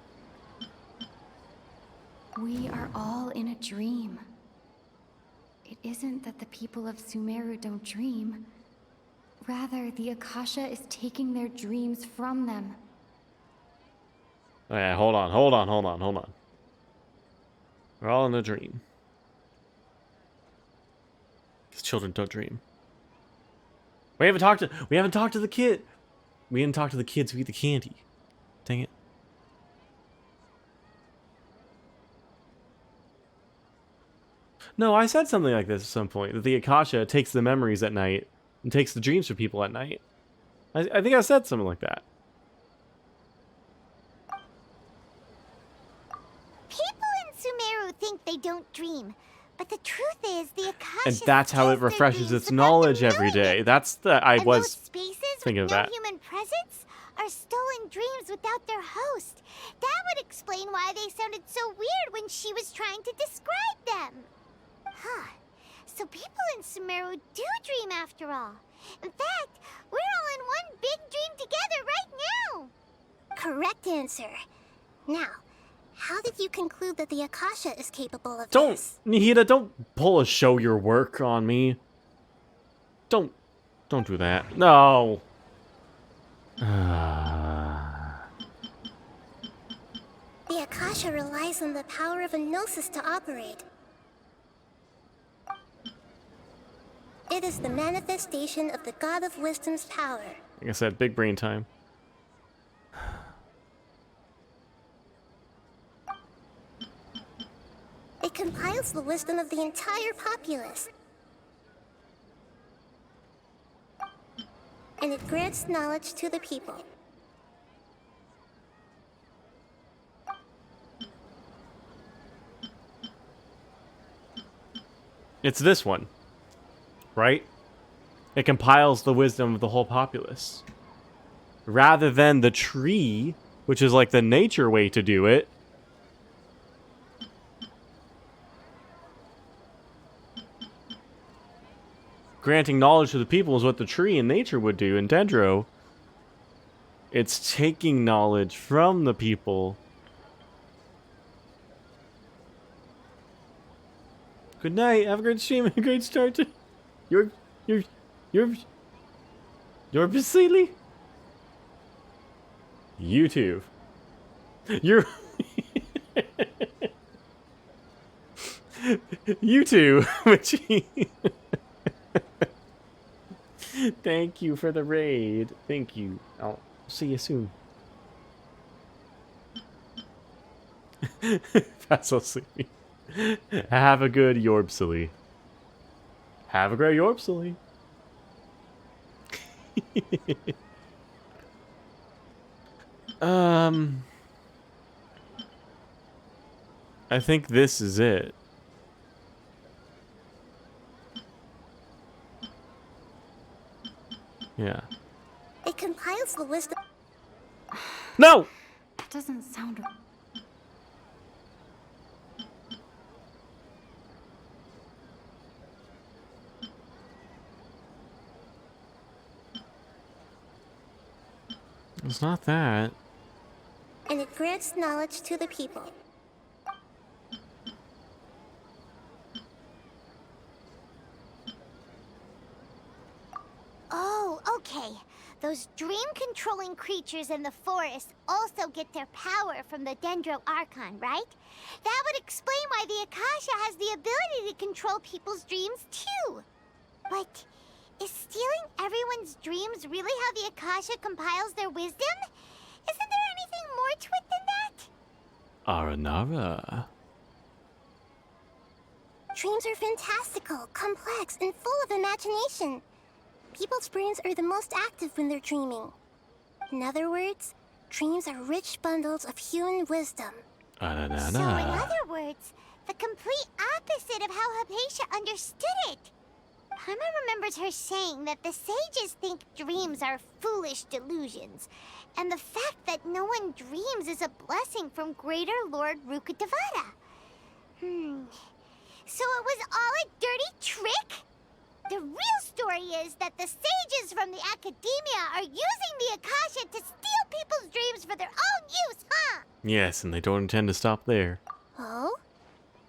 We are all in a dream. It isn't that the people of Sumeru don't dream. Rather, the Akasha is taking their dreams from them. Okay, hold on. We're all in a dream. Because children don't dream. We haven't talked to the kid. We didn't talk to the kids who eat the candy. Dang it. No, I said something like this at some point. That the Akasha takes the memories at night and takes the dreams for people at night. I think I said something like that. People in Sumeru think they don't dream, but the truth is the Akasha. And that's how it refreshes its knowledge every day. That's the I was thinking of no that. human presence are stolen dreams without their host. That would explain why they sounded so weird when she was trying to describe them. Huh. So people in Sumeru do dream after all. In fact, we're all in one big dream together right now. Correct answer. Now, how did you conclude that the Akasha is capable of Don't, this? Nihida, don't pull a show your work on me. Don't do that. No. The Akasha relies on the power of a gnosis to operate, It is the manifestation of the God of Wisdom's power. Like I said, big brain time. It compiles the wisdom of the entire populace. And it grants knowledge to the people. It's this one, right? It compiles the wisdom of the whole populace. Rather than the tree, which is like the nature way to do it. Granting knowledge to the people is what the tree in nature would do. In Dendro, it's taking knowledge from the people. Good night. Have a great stream and a great start to you're Basili? You too. You're you too, which thank you for the raid. Thank you. I'll see you soon. That's so sleepy. Have a good Yorbsily. Have a great Yorbsily. I think this is it. Yeah. It compiles the wisdom. No! That doesn't sound. It's not that. And it grants knowledge to the people. Oh, okay. Those dream-controlling creatures in the forest also get their power from the Dendro Archon, right? That would explain why the Akasha has the ability to control people's dreams, too. But is stealing everyone's dreams really how the Akasha compiles their wisdom? Isn't there anything more to it than that? Aranara. Dreams are fantastical, complex, and full of imagination. People's brains are the most active when they're dreaming. In other words, dreams are rich bundles of human wisdom. So in other words, the complete opposite of how Hypatia understood it. Paimon remembers her saying that the sages think dreams are foolish delusions, and the fact that no one dreams is a blessing from Greater Lord Rukkhadevata. So it was all a dirty trick? The real story is that the sages from the Academia are using the Akasha to steal people's dreams for their own use, huh? Yes, and they don't intend to stop there. Oh?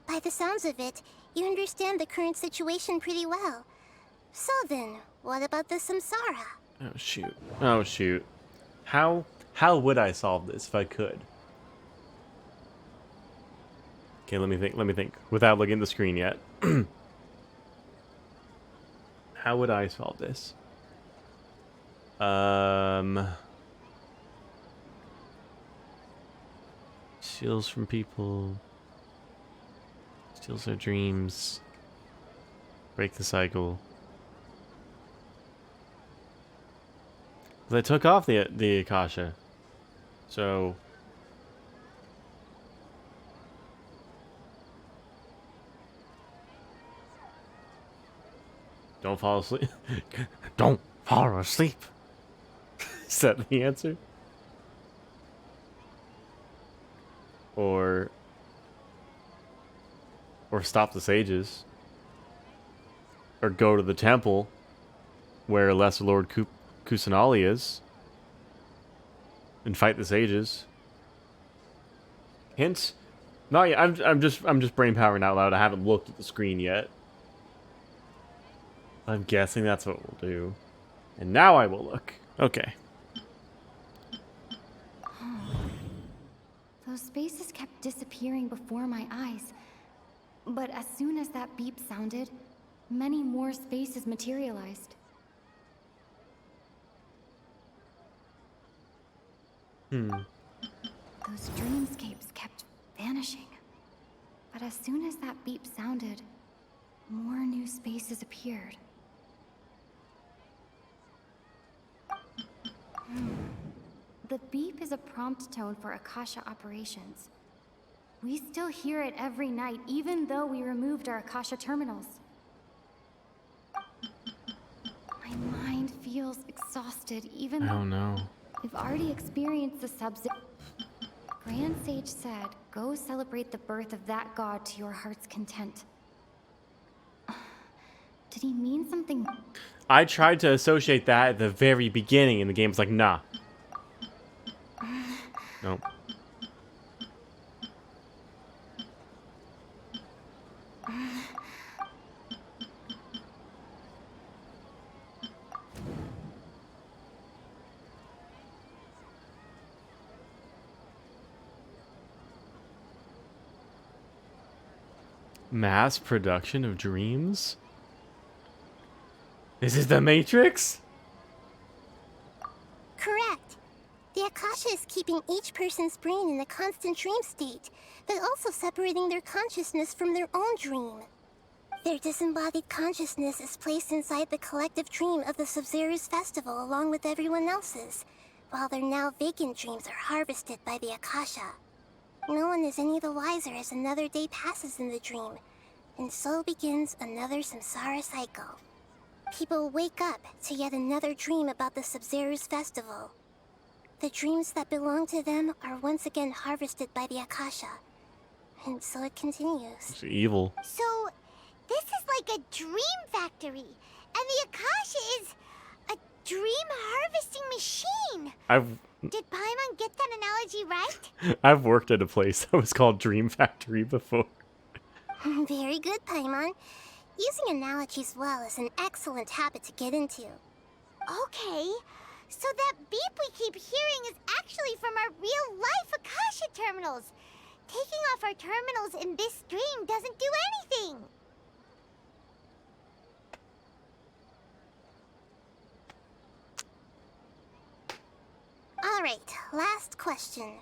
By the sounds of it, you understand the current situation pretty well. So then, what about the Samsara? Oh shoot. Oh shoot. How would I solve this if I could? Okay, let me think. Without looking at the screen yet. How would I solve this? Steals from people. Steals their dreams. Break the cycle. They took off the Akasha. So don't fall asleep. Don't fall asleep. Is that the answer? Or stop the sages. Or go to the temple where Lesser Lord Kusanali is. And fight the sages. Hints? No, yeah, I'm just brain powering out loud. I haven't looked at the screen yet. I'm guessing that's what we'll do. And now I will look. Okay. Those spaces kept disappearing before my eyes. But as soon as that beep sounded, many more spaces materialized. Those dreamscapes kept vanishing. But as soon as that beep sounded, more new spaces appeared. The beep is a prompt tone for Akasha operations. We still hear it every night, even though we removed our Akasha terminals. My mind feels exhausted, even though no. we've already experienced the Sub-Zero. Grand Sage said, go celebrate the birth of that god to your heart's content. Did he mean something? I tried to associate that at the very beginning, and the game was like, nah. Nope. Mass production of dreams? This is the Matrix? Correct. The Akasha is keeping each person's brain in a constant dream state, but also separating their consciousness from their own dream. Their disembodied consciousness is placed inside the collective dream of the Sub-Zero's festival along with everyone else's, while their now vacant dreams are harvested by the Akasha. No one is any the wiser as another day passes in the dream, and so begins another Samsara cycle. People wake up to yet another dream about the Sub-Zero's festival. The dreams that belong to them are once again harvested by the Akasha, and so it continues. It's evil. So, this is like a dream factory, and the Akasha is a dream harvesting machine. Did Paimon get that analogy right? I've worked at a place that was called Dream Factory before. Very good, Paimon. Using analogies well is an excellent habit to get into. Okay, so that beep we keep hearing is actually from our real-life Akasha terminals. Taking off our terminals in this dream doesn't do anything. Alright, last question.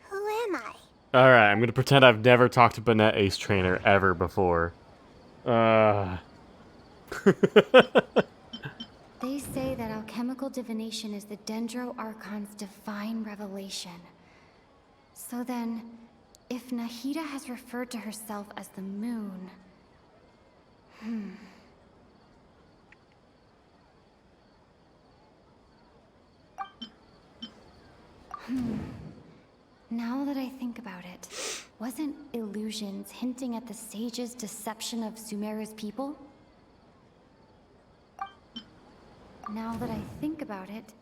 Who am I? Alright, I'm gonna pretend I've never talked to Banette Ace Trainer ever before. They say that alchemical divination is the Dendro Archon's divine revelation. So then, if Nahida has referred to herself as the moon... Now that I think about it, wasn't illusions hinting at the sage's deception of Sumeru's people? Now that I think about it,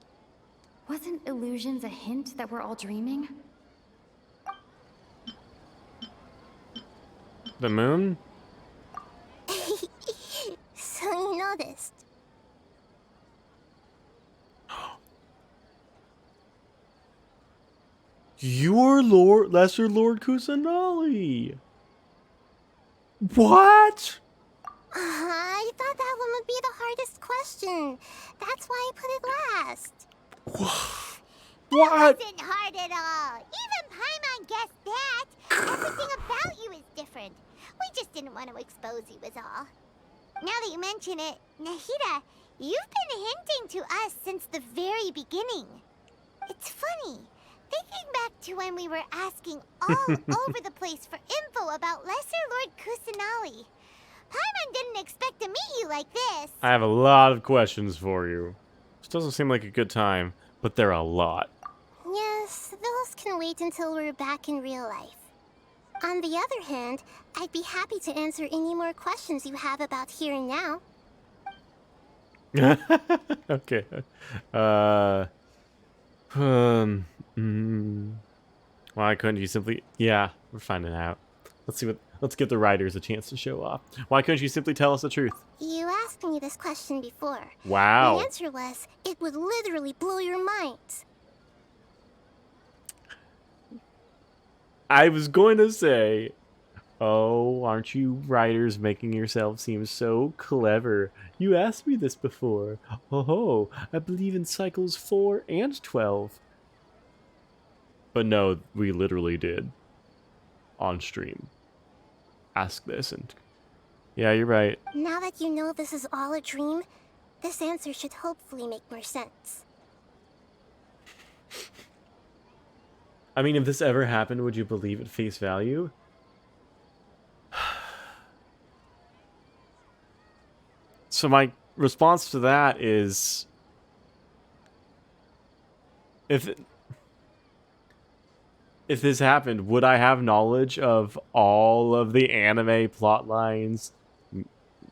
wasn't illusions a hint that we're all dreaming? The moon? So you noticed. You're Lesser Lord Kusanali. What? I thought that one would be the hardest question. That's why I put it last. What? It wasn't hard at all. Even Paimon guessed that. Everything about you is different. We just didn't want to expose you is all. Now that you mention it, Nahida, you've been hinting to us since the very beginning. It's funny. Thinking back to when we were asking all over the place for info about Lesser Lord Kusanali. Paimon didn't expect to meet you like this. I have a lot of questions for you. This doesn't seem like a good time, but there are a lot. Yes, those can wait until we're back in real life. On the other hand, I'd be happy to answer any more questions you have about here and now. Okay. Why couldn't you simply... Yeah, we're finding out. Let's give the writers a chance to show off. Why couldn't you simply tell us the truth? You asked me this question before. Wow. The answer was, it would literally blow your minds. I was going to say, Oh, aren't you writers making yourself seem so clever? You asked me this before. Oh ho, I believe in cycles 4 and 12. But no, we literally did. On stream. Ask this and... Yeah, you're right. Now that you know this is all a dream, this answer should hopefully make more sense. I mean, if this ever happened, would you believe at face value? So my response to that is... If this happened, would I have knowledge of all of the anime plot lines,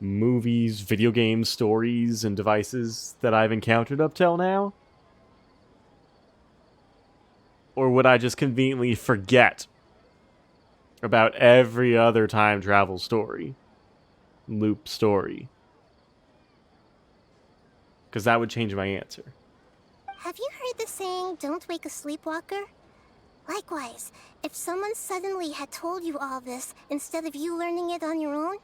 movies, video games, stories, and devices that I've encountered up till now? Or would I just conveniently forget about every other time travel story? Loop story? Because that would change my answer. Have you heard the saying, don't wake a sleepwalker? Likewise, if someone suddenly had told you all this instead of you learning it on your own,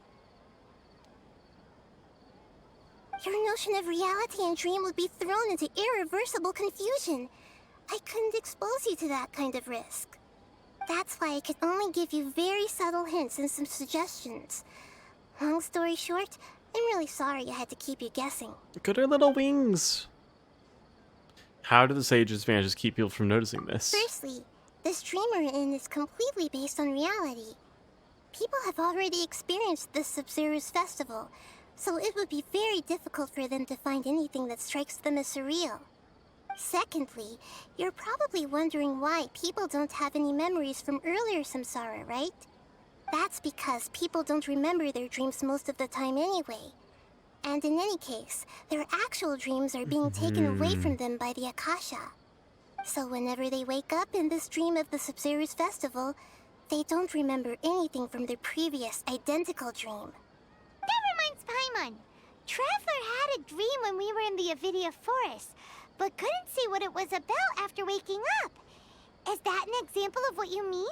your notion of reality and dream would be thrown into irreversible confusion. I couldn't expose you to that kind of risk. That's why I could only give you very subtle hints and some suggestions. Long story short, I'm really sorry I had to keep you guessing. Look at her little wings. How do the sages manage to keep people from noticing this? Firstly, this dream we're in is completely based on reality. People have already experienced this Sabzeruz festival, so it would be very difficult for them to find anything that strikes them as surreal. Secondly, you're probably wondering why people don't have any memories from earlier Samsara, right? That's because people don't remember their dreams most of the time anyway. And in any case, their actual dreams are being taken away from them by the Akasha. So whenever they wake up in this dream of the Sabzeruz festival, they don't remember anything from their previous identical dream. That reminds Paimon. Traveler had a dream when we were in the Avidia forest, but couldn't see what it was about after waking up. Is that an example of what you mean?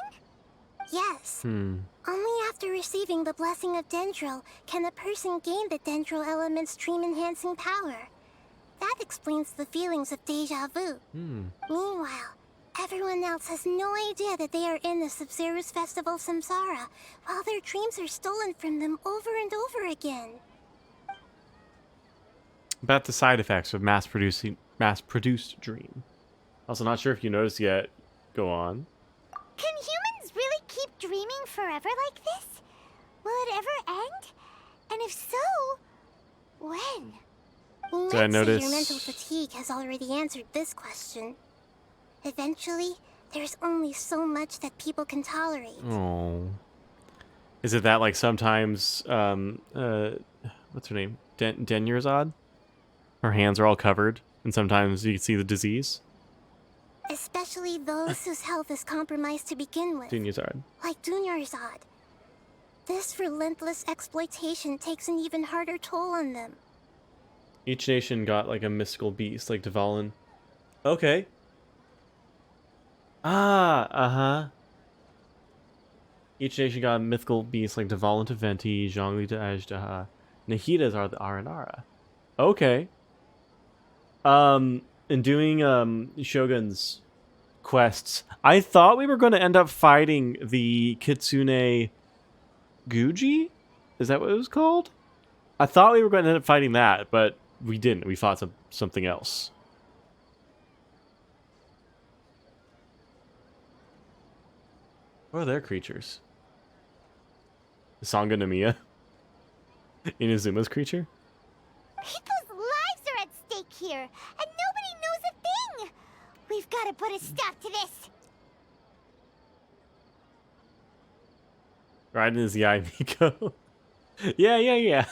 Yes. Only after receiving the blessing of Dendro can a person gain the Dendro element's dream-enhancing power. That explains the feelings of deja vu. Meanwhile, everyone else has no idea that they are in the Sabzeruz festival Samsara, while their dreams are stolen from them over and over again. About the side effects of mass-produced dream. Also, not sure if you noticed yet. Go on. Can humans really keep dreaming forever like this? Will it ever end? And if so, when? You Did I might notice... say your mental fatigue has already answered this question. Eventually, there's only so much that people can tolerate. Oh. Is it that, like, sometimes, what's her name? Denyurzad? Her hands are all covered, and sometimes you can see the disease? Especially those whose health is compromised to begin with. Denyurzad. Like Dunyarzad. This relentless exploitation takes an even harder toll on them. Each nation got, like, a mystical beast, like Dvalin. Okay. Each nation got a mythical beast like Dvalin to Venti, Zhongli to Ajdaha. Nahidas are the Aranara. Okay. In doing Shogun's quests, I thought we were going to end up fighting the Kitsune Guji? Is that what it was called? I thought we were going to end up fighting that, but we didn't. We fought something else. What are their creatures? Sangha Namiya? Inazuma's creature? People's lives are at stake here, and nobody knows a thing! We've got to put a stop to this! Raiden is Yai Miko. Yeah.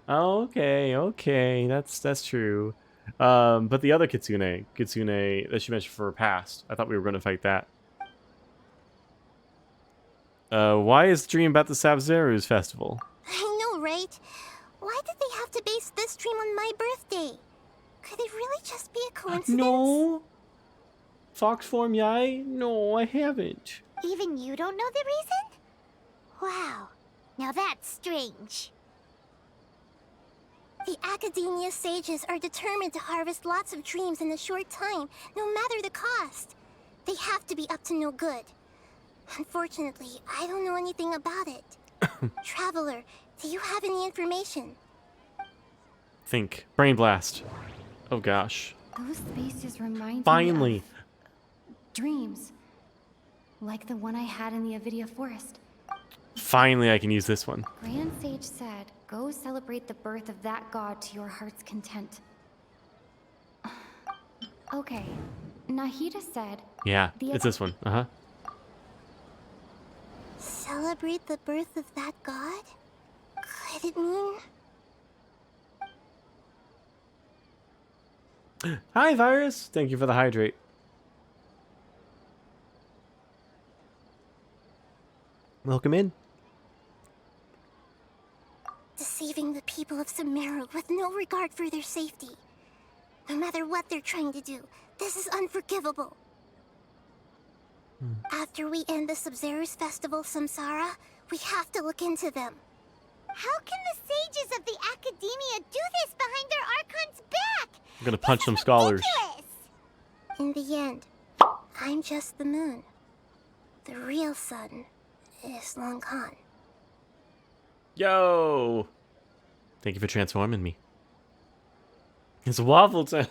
Okay, that's true. But the other Kitsune that she mentioned for her past, I thought we were going to fight that. Why is the dream about the Sabzeruz festival? I know, right? Why did they have to base this dream on my birthday? Could it really just be a coincidence? No. Fox form Yai? No, I haven't. Even you don't know the reason? Wow. Now that's strange. The Academia sages are determined to harvest lots of dreams in a short time, no matter the cost. They have to be up to no good. Unfortunately, I don't know anything about it. Traveler, do you have any information? Think. Brain blast. Oh gosh. Those spaces remind Finally. me of dreams. Like the one I had in the Avidia Forest. Finally, I can use this one. Grand Sage said, go celebrate the birth of that god to your heart's content. Okay. Nahida said... Yeah, it's this one. Uh-huh. Celebrate the birth of that god? Could it mean... Hi, Virus. Thank you for the hydrate. Welcome in. Deceiving the people of Samsara with no regard for their safety. No matter what they're trying to do, this is unforgivable. After we end the Sub-Zero's festival, Samsara, we have to look into them. How can the sages of the Academia do this behind their Archon's back? I'm gonna punch some scholars. In the end, I'm just the moon. The real sun is long gone. Yo! Thank you for transforming me. It's waffle time.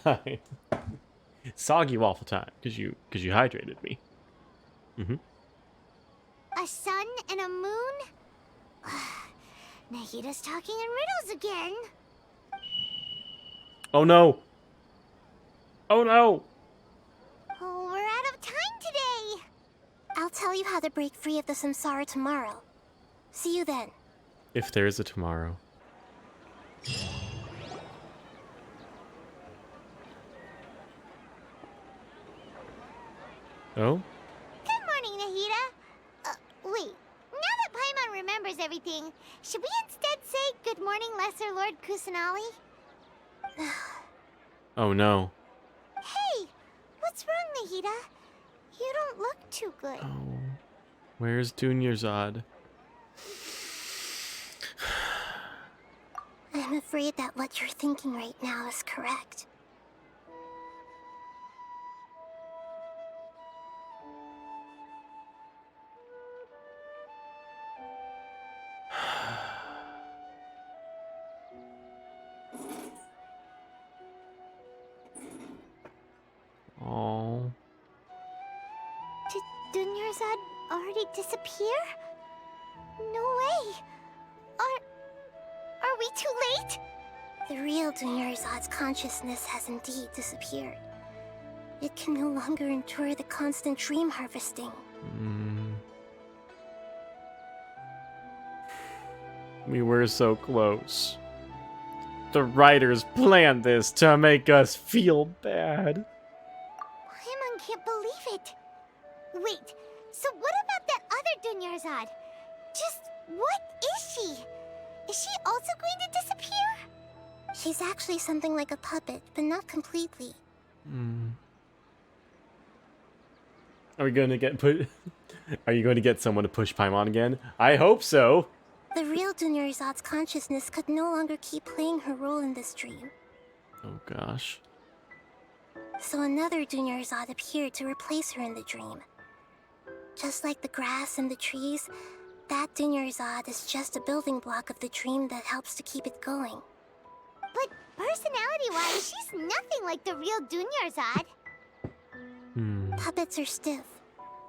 Soggy waffle time, because you hydrated me. A sun and a moon? Nahida's talking in riddles again. Oh no! Oh no! Oh, we're out of time today. I'll tell you how to break free of the Samsara tomorrow. See you then. If there is a tomorrow. Oh? Good morning, Nahida. Wait. Now that Paimon remembers everything, should we instead say good morning, Lesser Lord Kusanali? Oh no. Hey! What's wrong, Nahida? You don't look too good. Oh. Where's Dunyarzad? I'm afraid that what you're thinking right now is correct. Oh. Did Dunyarzad already disappear? No way! Are we too late? The real Dunyarzad's consciousness has indeed disappeared. It can no longer endure the constant dream harvesting. We were so close. The writers planned this to make us feel bad. Paimon can't believe it. Wait, so what about that other Dunyarzad? Just what is she? Is she also going to disappear? She's actually something like a puppet, but not completely. Are we going to get Are you going to get someone to push Paimon again? I hope so. The real Dunyarzad's consciousness could no longer keep playing her role in this dream. Oh gosh. So another Dunyarzad appeared to replace her in the dream. Just like the grass and the trees, that Dunyarzad is just a building block of the dream that helps to keep it going. But personality-wise, she's nothing like the real Dunyarzad. Puppets are stiff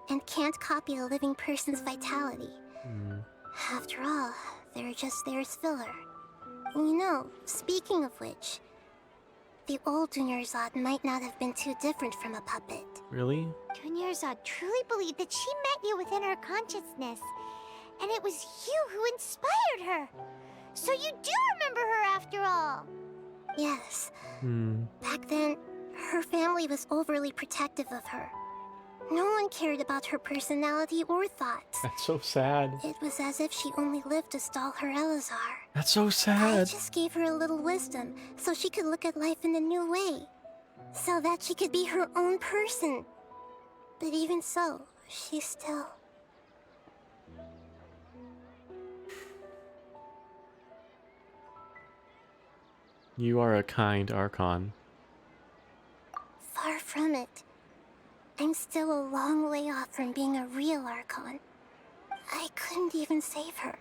and can't copy a living person's vitality. After all, they're just there as filler. And you know, speaking of which, the old Dunyarzad might not have been too different from a puppet. Really? Dunyarzad truly believed that she met you within her consciousness, and it was you who inspired her. So you do remember her after all. Yes. Back then, her family was overly protective of her. No one cared about her personality or thoughts. That's so sad. It was as if she only lived to stall her Elazar. That's so I sad. just gave her a little wisdom so she could look at life in a new way. So that she could be her own person. But even so, she still... You are a kind Archon. Far from it. I'm still a long way off from being a real Archon. I couldn't even save her.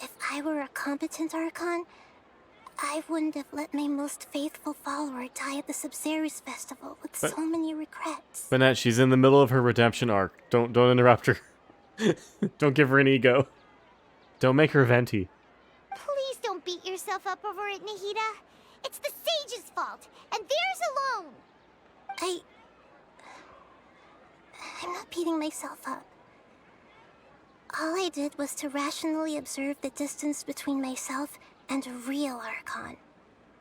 If I were a competent Archon, I wouldn't have let my most faithful follower die at the Sabzeruz festival with so many regrets. Banette, she's in the middle of her redemption arc. Don't interrupt her. Don't give her an ego. Don't make her venti. Please don't beat yourself up over it, Nahida. It's the sage's fault, and theirs alone. I'm not beating myself up. All I did was to rationally observe the distance between myself and a real Archon.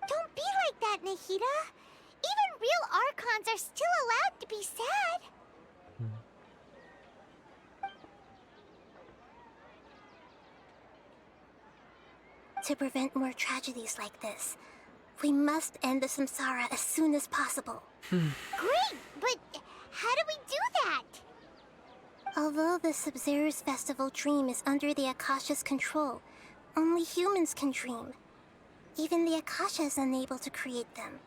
Don't be like that, Nahida. Even real Archons are still allowed to be sad. To prevent more tragedies like this, we must end the Samsara as soon as possible. Great, but how do we do that? Although the Sabzeruz festival dream is under the Akasha's control, only humans can dream. Even the Akasha is unable to create them.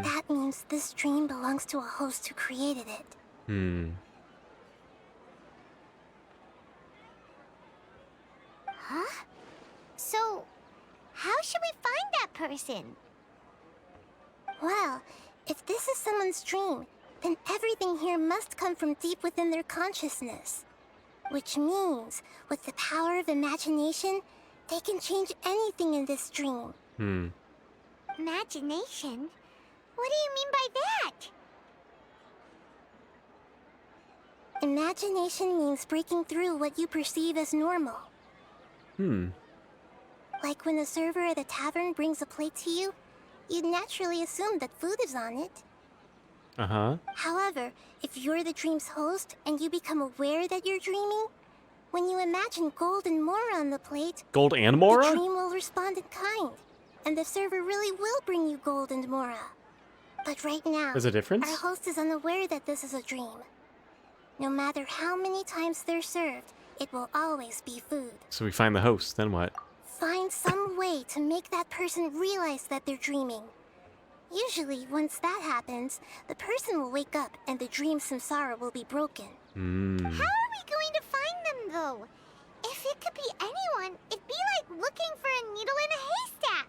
That means this dream belongs to a host who created it. Huh? So, how should we find that person? Well, if this is someone's dream, then everything here must come from deep within their consciousness. Which means, with the power of imagination, they can change anything in this dream. Imagination? What do you mean by that? Imagination means breaking through what you perceive as normal. Like when a server at a tavern brings a plate to you, you'd naturally assume that food is on it. However, if you're the dream's host and you become aware that you're dreaming, when you imagine gold and mora on the plate, Gold and mora? the dream will respond in kind, and the server really will bring you gold and mora. But right now, There's a difference? our host is unaware that this is a dream. No matter how many times they're served, it will always be food. So we find the host, then what? Find some way to make that person realize that they're dreaming. Usually, once that happens, the person will wake up and the dream samsara will be broken. How are we going to find them, though? If it could be anyone, it'd be like looking for a needle in a haystack.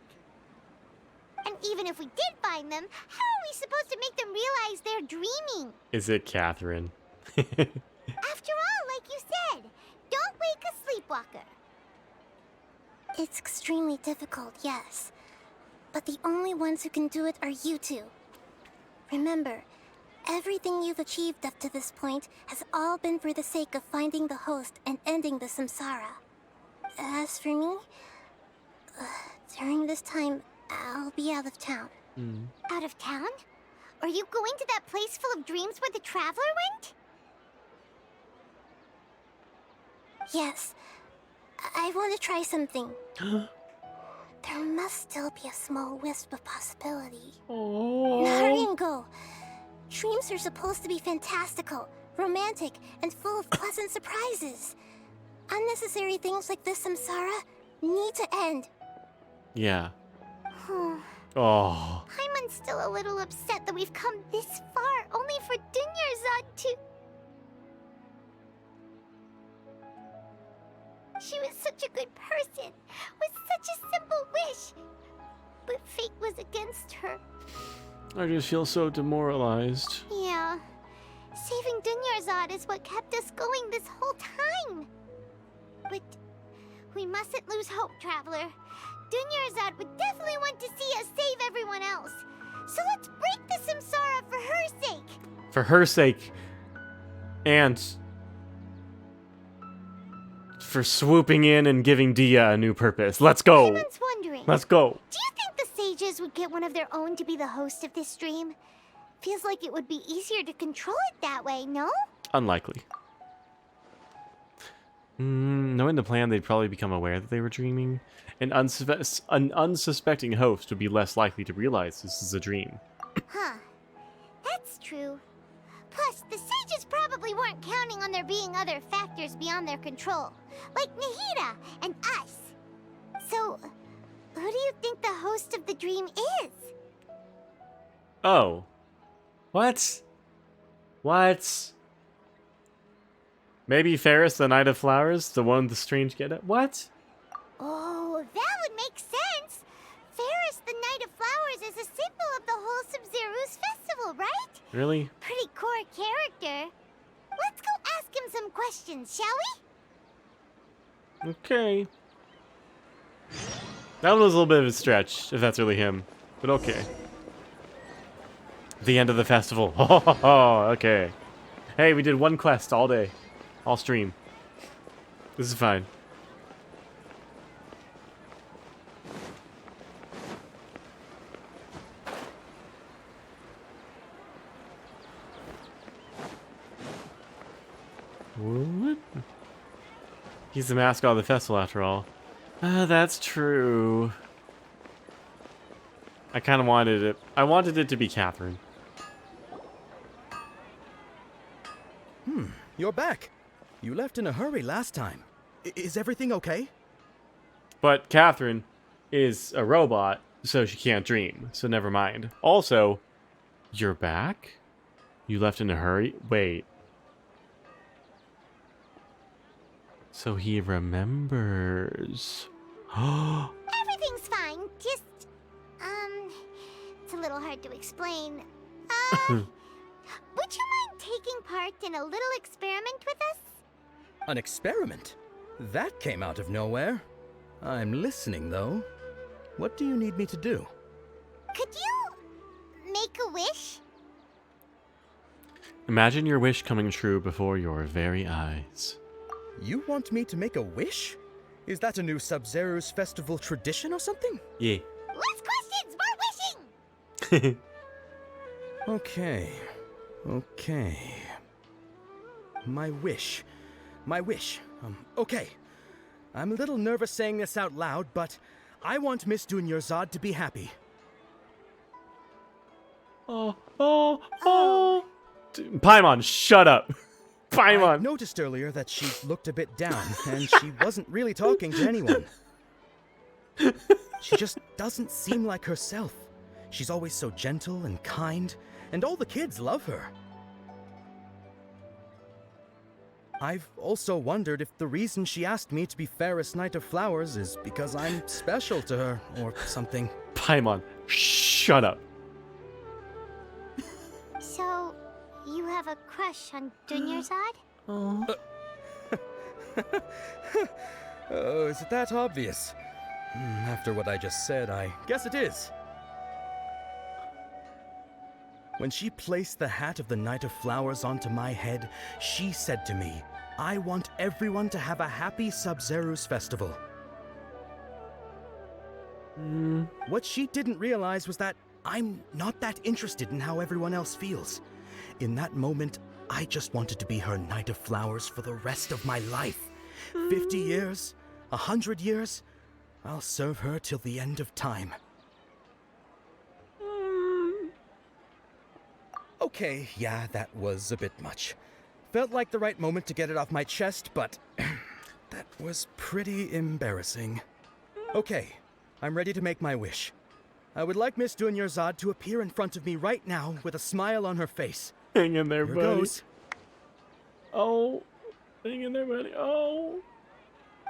And even if we did find them, how are we supposed to make them realize they're dreaming? Is it Catherine? After all, like you said, don't wake a sleepwalker. It's extremely difficult, yes. But the only ones who can do it are you two. Remember, everything you've achieved up to this point has all been for the sake of finding the host and ending the samsara. As for me, during this time, I'll be out of town. Out of town? Are you going to that place full of dreams where the traveler went? Yes. I want to try something. There must still be a small wisp of possibility. Hurry and go. Dreams are supposed to be fantastical, romantic, and full of pleasant surprises. Unnecessary things like this samsara need to end. Yeah. Oh. Paimon's still a little upset that we've come this far only for Dunyarzad to... She was such a good person, with such a simple wish. But fate was against her. I just feel so demoralized. Yeah. Saving Dunyarzad is what kept us going this whole time. But we mustn't lose hope, Traveler. Dunyarzad would definitely want to see us save everyone else. So let's break the samsara for her sake. For her sake. And for swooping in and giving Dia a new purpose. Let's go. Paimon's wondering. Let's go. Do you think the sages would get one of their own to be the host of this dream? Feels like it would be easier to control it that way, no? Unlikely. Knowing the plan, they'd probably become aware that they were dreaming. An unsuspecting host would be less likely to realize this is a dream. Huh. That's true. Plus, the sages probably weren't counting on there being other factors beyond their control, like Nahida and us. So, who do you think the host of the dream is. Oh. What? What? Maybe Ferris, the Knight of Flowers, the one with the strange get-up? What? Oh, that would make sense. Ferris, the Knight of Flowers, is a symbol of the whole Sub-Zero's festival, right? Really? Pretty core character. Let's go ask him some questions, shall we? Okay. That one was a little bit of a stretch, if that's really him. But okay. The end of the festival. Okay. Hey, we did one quest all day. All stream. This is fine. What? He's the mascot of the festival after all. That's true. I kind of wanted it. I wanted it to be Catherine. You're back. You left in a hurry last time. Is everything okay? But Catherine is a robot, so she can't dream. So never mind. Also, you're back? You left in a hurry? Wait. So he remembers. Everything's fine. Just, it's a little hard to explain. Would you mind taking part in a little experiment with us? An experiment? That came out of nowhere. I'm listening, though. What do you need me to do? Could you make a wish? Imagine your wish coming true before your very eyes. You want me to make a wish? Is that a new Sub-Zero's festival tradition or something? Yeah. Less questions, more wishing! Okay. My wish. Okay. I'm a little nervous saying this out loud, but I want Miss Dunyarzad to be happy. Paimon, shut up. Paimon. I noticed earlier that she looked a bit down, and she wasn't really talking to anyone. She just doesn't seem like herself. She's always so gentle and kind, and all the kids love her. I've also wondered if the reason she asked me to be Fairest Knight of Flowers is because I'm special to her, or something. Paimon, shut up. So, you have a crush on Dunyarzad? Oh, is it that obvious? After what I just said, I guess it is. When she placed the hat of the Knight of Flowers onto my head, she said to me, I want everyone to have a happy Sub-Zero's festival. What she didn't realize was that I'm not that interested in how everyone else feels. In that moment, I just wanted to be her Knight of Flowers for the rest of my life. 50 years, 100 years, I'll serve her till the end of time. Okay, yeah, that was a bit much. Felt like the right moment to get it off my chest, but that was pretty embarrassing. Okay, I'm ready to make my wish. I would like Miss Dunyarzad to appear in front of me right now with a smile on her face. Hang in there, Here buddy. goes. Oh, hang in there, buddy. Oh.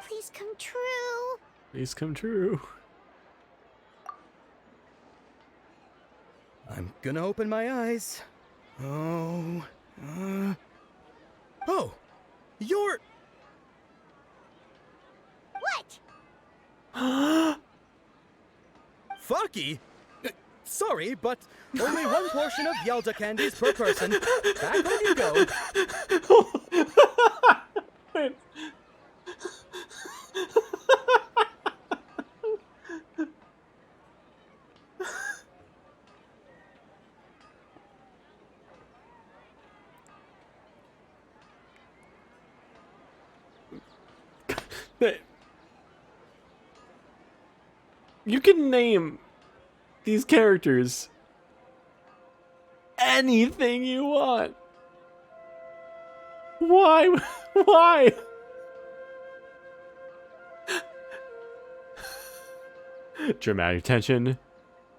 Please come true. Please come true. I'm gonna open my eyes. Oh, you're... What? Fucky? Sorry, but only one portion of Yalda candies per person. Back on you go. You can name these characters anything you want. Why? Why? Dramatic tension.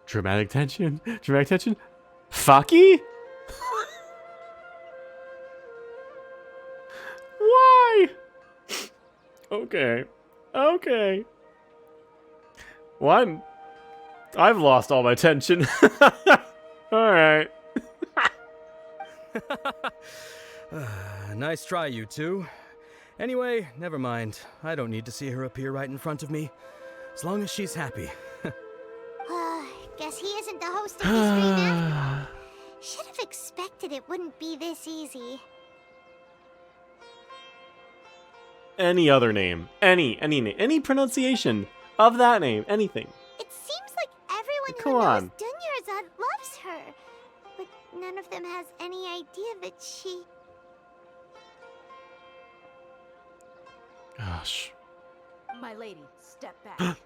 Dramatic tension. Dramatic tension. Faki? Why? Okay. Okay. Well, I've lost all my tension. Alright. Nice try, you two. Anyway, never mind. I don't need to see her appear right in front of me. As long as she's happy. Guess he isn't the host of this dream after all. Should have expected it wouldn't be this easy. Any other name. Any name. Any pronunciation of that name. Anything. It seems like everyone Come who on. knows Dunyarzad loves her. But none of them has any idea that she... Gosh. My lady, step back.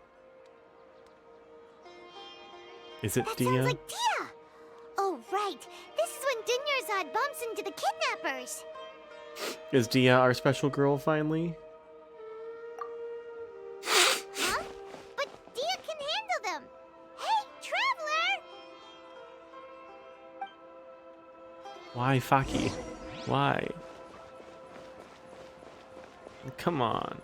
Is it That Dia? sounds like Dia! Oh, right. This is when Dunyarzad bumps into the kidnappers. Is Dia our special girl finally? Huh? But Dia can handle them. Hey, Traveler! Why Faki? Why? Come on.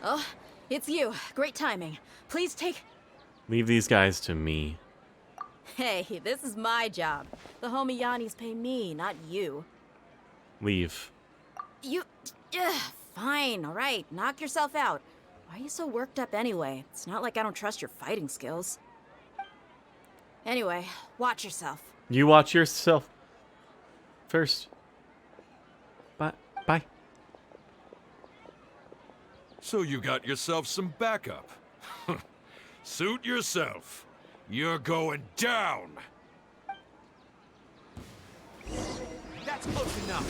Oh, it's you. Great timing. Please take... Leave these guys to me. Hey, this is my job. The Homiyanis pay me, not you. Leave. You... fine, alright. Knock yourself out. Why are you so worked up anyway? It's not like I don't trust your fighting skills. Anyway, watch yourself. You watch yourself first. Bye. Bye. So you got yourself some backup. Suit yourself. You're going down. That's close enough.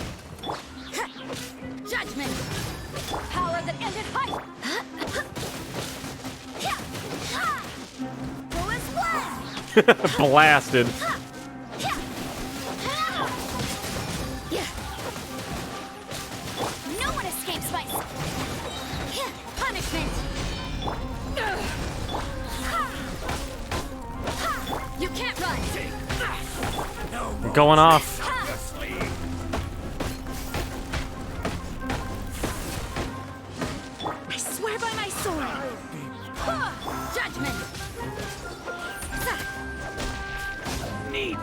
Judgment! Power that ended height! Blasted. No one escapes my punishment! You can't run! I'm going off. I swear by my sword! Judgment! Need.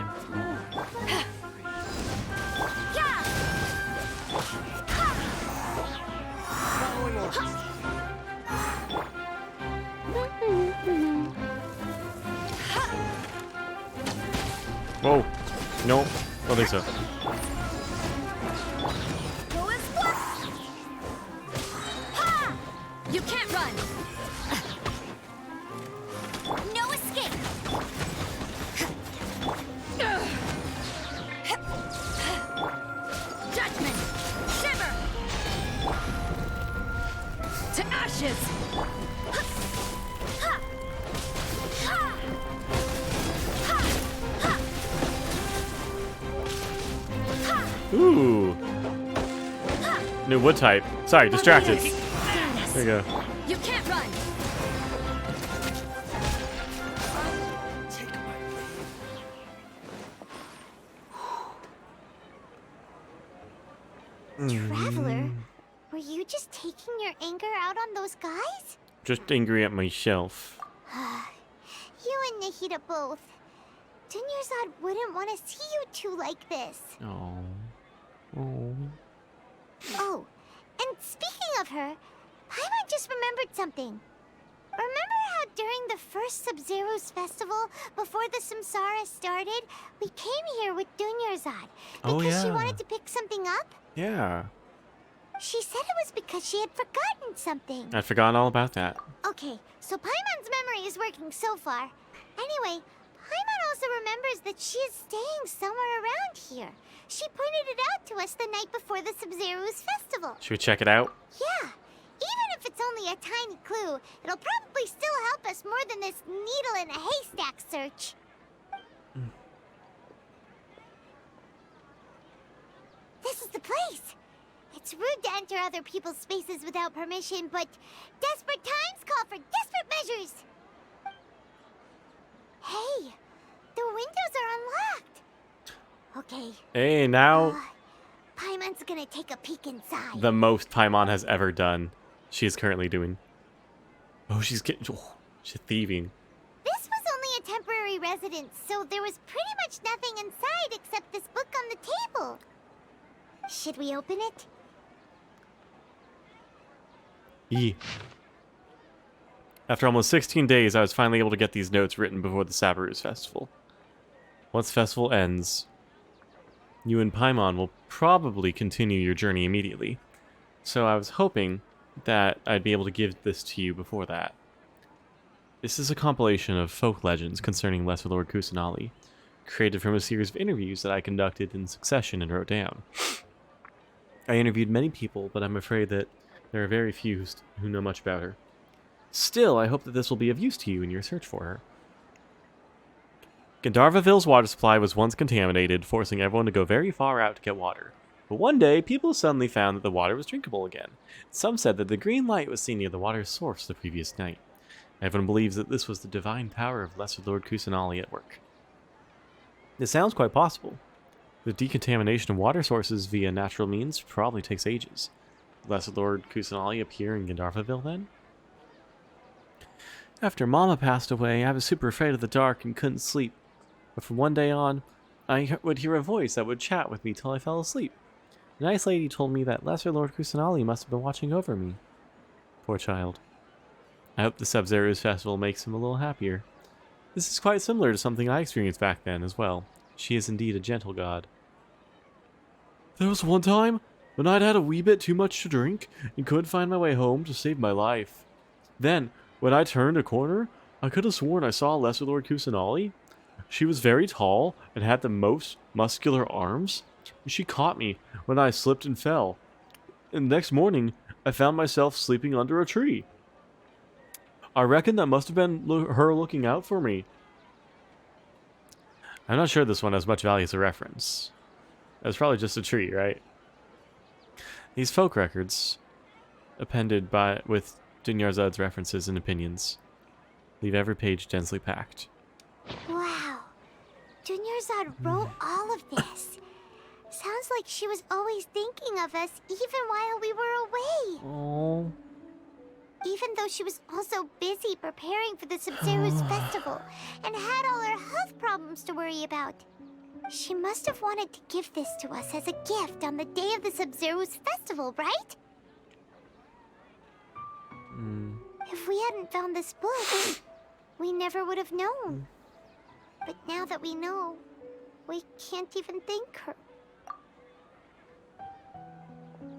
Whoa. No. I don't think so. You can't run! No escape! Judgment! Shiver! To ashes! Ooh. New wood type. Sorry, distracted. There you go. You can't run! Traveler, were you just taking your anger out on those guys? Just angry at myself. You and Nahida both. Dunyarzad wouldn't want to see you two like this. Oh. Oh. Oh, and speaking of her, Paimon just remembered something. Remember how during the first Sub-Zero's festival, before the Samsara started, we came here with Dunyarzad Oh, because she yeah. wanted to pick something up? Yeah. She said it was because she had forgotten something. I'd forgotten all about that. Okay, so Paimon's memory is working so far. Anyway, Paimon also remembers that she is staying somewhere around here. She pointed it out to us the night before the Sub-Zero's festival. Should we check it out? Yeah. Even if it's only a tiny clue, it'll probably still help us more than this needle in a haystack search. This is the place. It's rude to enter other people's spaces without permission, but desperate times call for desperate measures. Hey, the windows are unlocked. Okay. Hey, now Paimon's gonna take a peek inside. the most Paimon has ever done. She is currently doing. Oh, she's thieving. This was only a temporary residence, so there was pretty much nothing inside except this book on the table. Should we open it? After almost 16 days, I was finally able to get these notes written before the Sabaru's festival. Once the festival ends, you and Paimon will probably continue your journey immediately. So I was hoping that I'd be able to give this to you before that. This is a compilation of folk legends concerning Lesser Lord Kusanali, created from a series of interviews that I conducted in succession and wrote down. I interviewed many people, but I'm afraid that there are very few who know much about her. Still, I hope that this will be of use to you in your search for her. Gandharvaville's water supply was once contaminated, forcing everyone to go very far out to get water. But one day, people suddenly found that the water was drinkable again. Some said that the green light was seen near the water's source the previous night. Everyone believes that this was the divine power of Lesser Lord Kusanali at work. This sounds quite possible. The decontamination of water sources via natural means probably takes ages. Will Lesser Lord Kusanali appear in Gandharvaville then? After Mama passed away, I was super afraid of the dark and couldn't sleep. But from one day on, I would hear a voice that would chat with me till I fell asleep. A nice lady told me that Lesser Lord Kusanali must have been watching over me. Poor child. I hope the Sub-Zero's festival makes him a little happier. This is quite similar to something I experienced back then as well. She is indeed a gentle god. There was one time when I'd had a wee bit too much to drink and couldn't find my way home to save my life. Then, when I turned a corner, I could have sworn I saw Lesser Lord Kusanali. She was very tall and had the most muscular arms. She caught me when I slipped and fell. And the next morning, I found myself sleeping under a tree. I reckon that must have been her looking out for me. I'm not sure this one has much value as a reference. That's probably just a tree, right? These folk records, appended with Dunyarzad's references and opinions, leave every page densely packed. Wow. Dunyarzad wrote all of this. Sounds like she was always thinking of us even while we were away. Oh. Even though she was also busy preparing for the Sub-Zero's festival and had all her health problems to worry about. She must have wanted to give this to us as a gift on the day of the Sub-Zero's festival, right? If we hadn't found this book, we never would have known. But now that we know, we can't even thank her.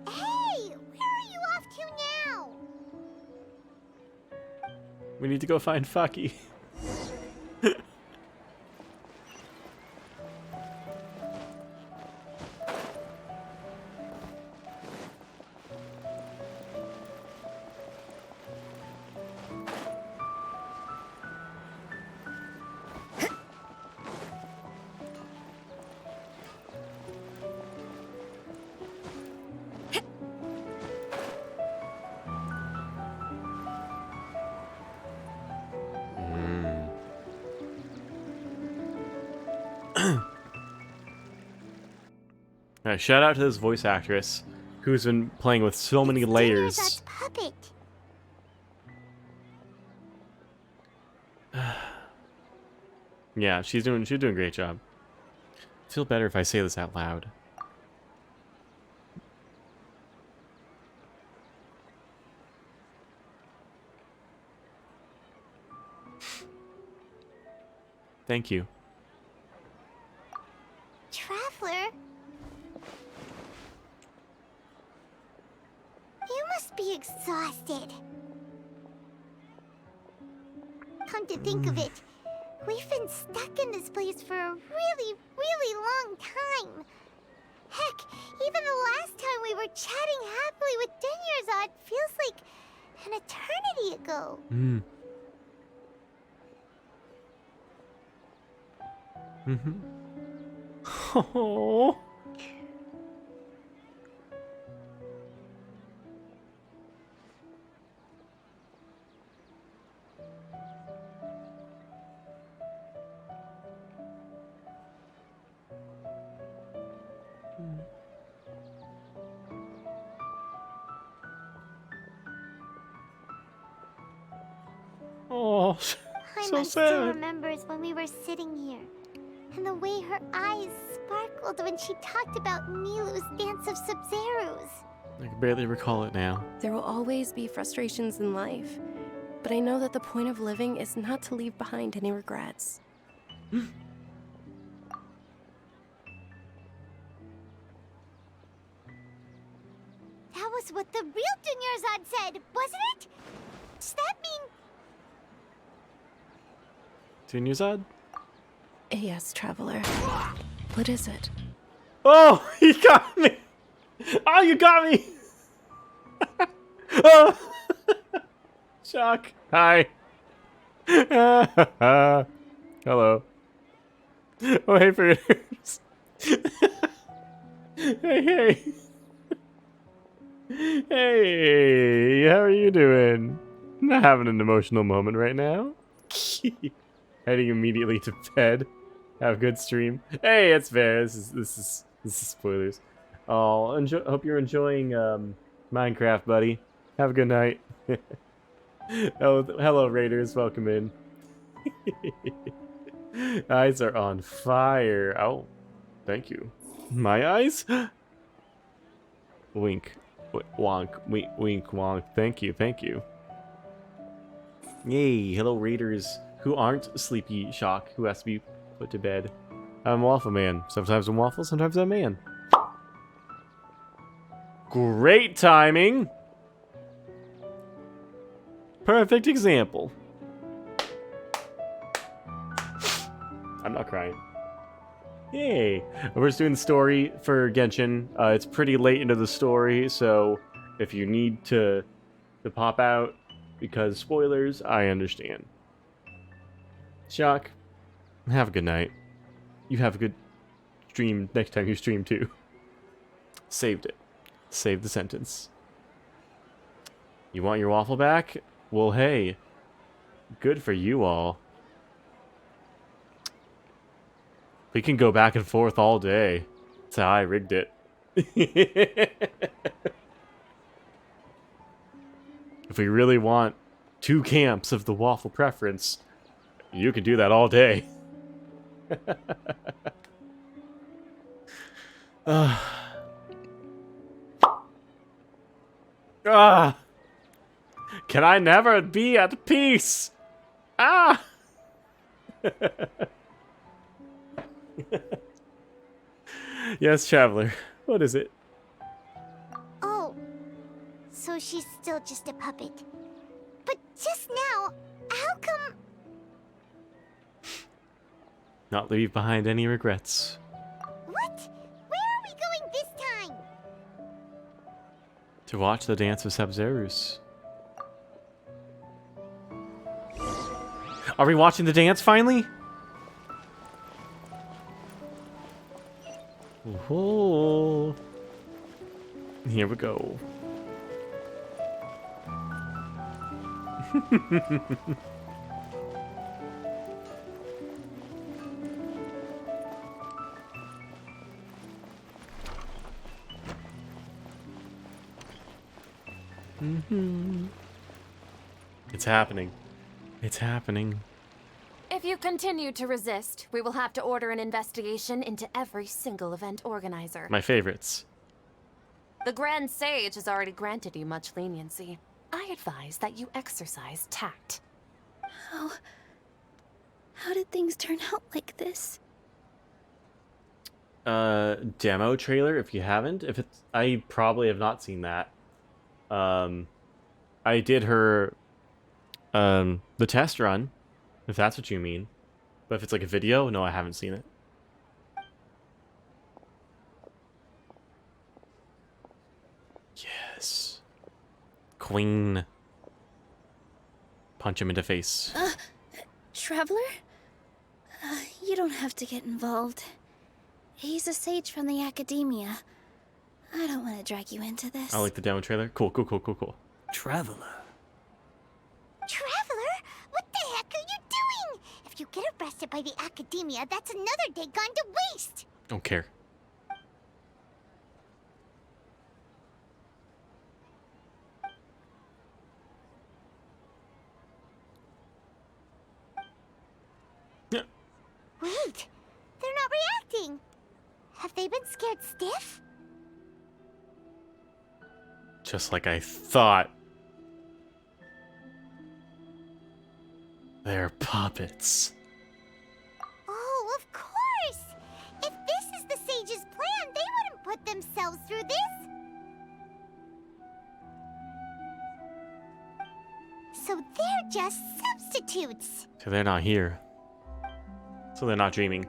Hey! Where are you off to now? We need to go find Faki. Alright, shout out to this voice actress who's been playing with so many layers. Dunyarzad's puppet. Yeah, she's doing a great job. I feel better if I say this out loud. Thank you. Traveler? You must be exhausted. Come to think of it, we've been stuck in this place for a really, really long time. Heck, even the last time we were chatting happily with Denyarzad feels like an eternity ago. Hmm. Mm-hmm. Oh. Oh, so Paimon still sad. remembers when we were sitting here, and the way her eyes sparkled when she talked about Nilu's dance of Sub-Zerus. I can barely recall it now. There will always be frustrations in life, but I know that the point of living is not to leave behind any regrets. That was what the real Dunyarzad said, wasn't it? Does that mean... Dunyarzad? Yes, traveler. What is it? Oh, he got me! Oh, you got me! Oh. Shock. Hi. Hello. Oh, hey, friends. Hey. Hey, how are you doing? I'm not having an emotional moment right now. Heading immediately to bed. Have a good stream. Hey, it's fair. This is spoilers. Oh, hope you're enjoying Minecraft, buddy. Have a good night. Oh, hello, Raiders. Welcome in. Eyes are on fire. Oh, thank you. My eyes? Wink. Wonk. Wink, wonk. Thank you. Yay. Hello, Raiders who aren't sleepy shock, who has to be put to bed. I'm Waffle Man. Sometimes I'm Waffle, sometimes I'm Man. Great timing. Perfect example. I'm not crying. Yay. We're just doing the story for Genshin. It's pretty late into the story, so if you need to pop out because spoilers, I understand. Shock. Have a good night. You have a good stream next time you stream too. Saved it. Saved the sentence. You want your waffle back? Well, hey. Good for you all. We can go back and forth all day. That's how I rigged it. If we really want two camps of the waffle preference, you can do that all day. Can I never be at peace? Ah! Yes, traveler. What is it? Oh, so she's still just a puppet. But just now, how come... Not leave behind any regrets. What? Where are we going this time? To watch the dance of Sub-Zerus. Are we watching the dance finally? Oh. Here we go. It's happening. It's happening. If you continue to resist, we will have to order an investigation into every single event organizer. My favorites. The Grand Sage has already granted you much leniency. I advise that you exercise tact. How did things turn out like this? Demo trailer, if you haven't. If it's, I probably have not seen that. I did her, the test run, if that's what you mean. But if it's like a video, no, I haven't seen it. Yes. Queen. Punch him into face. Traveler? You don't have to get involved. He's a sage from the academia. I don't want to drag you into this. I like the demo trailer. Cool. Traveler? Traveler? What the heck are you doing? If you get arrested by the academia, that's another day gone to waste. Don't care. Yeah. Wait, they're not reacting. Have they been scared stiff? Just like I thought. They're puppets. Oh, of course! If this is the sage's plan, they wouldn't put themselves through this. So they're just substitutes. So they're not here. So they're not dreaming.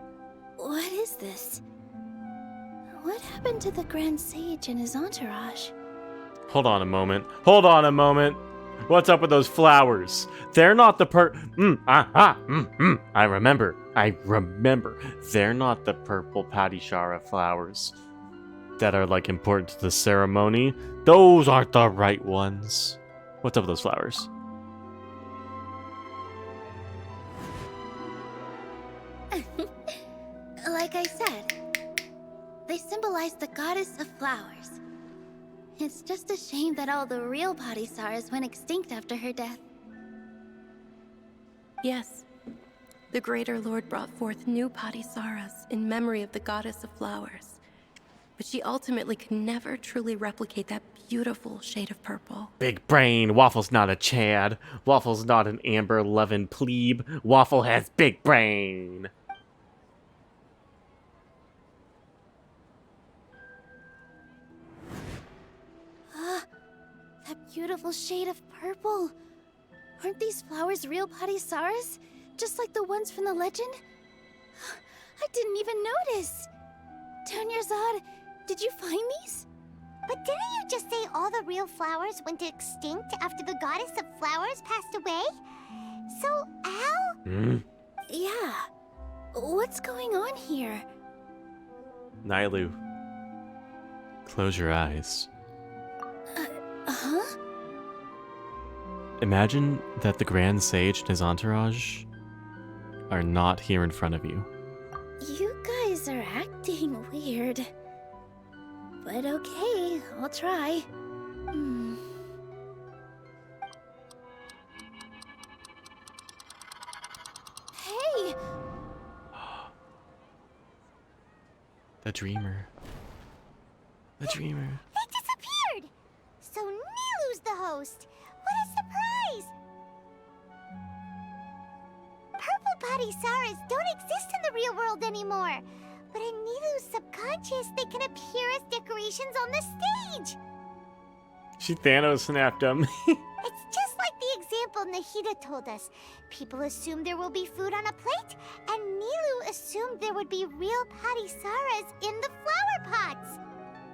What is this? What happened to the Grand Sage and his entourage? Hold on a moment. What's up with those flowers? They're not the I remember. They're not the purple Patishara flowers that are like important to the ceremony. Those aren't the right ones. What's up with those flowers? Like I said, they symbolize the goddess of flowers. It's just a shame that all the real Patisaras went extinct after her death. Yes. The Greater Lord brought forth new Patisaras in memory of the goddess of flowers. But she ultimately could never truly replicate that beautiful shade of purple. Big brain. Waffle's not a Chad. Waffle's not an Amber Levin plebe. Waffle has big brain. That beautiful shade of purple. Aren't these flowers real Patisaras? Just like the ones from the legend? I didn't even notice. Tanyarzad, did you find these? But didn't you just say all the real flowers went extinct after the goddess of flowers passed away? So, Al? Yeah. What's going on here? Nailu. Close your eyes. Huh? Imagine that the Grand Sage and his entourage are not here in front of you. You guys are acting weird. But okay, I'll try. Hey! The dreamer. The dreamer. They disappeared! So Nilu's the host! What a surprise! Purple Patisaras don't exist in the real world anymore. But in Nilu's subconscious, they can appear as decorations on the stage. She Thanos snapped him. It's just like the example Nahida told us. People assumed there will be food on a plate, and Nilu assumed there would be real Patisaras in the flower pots.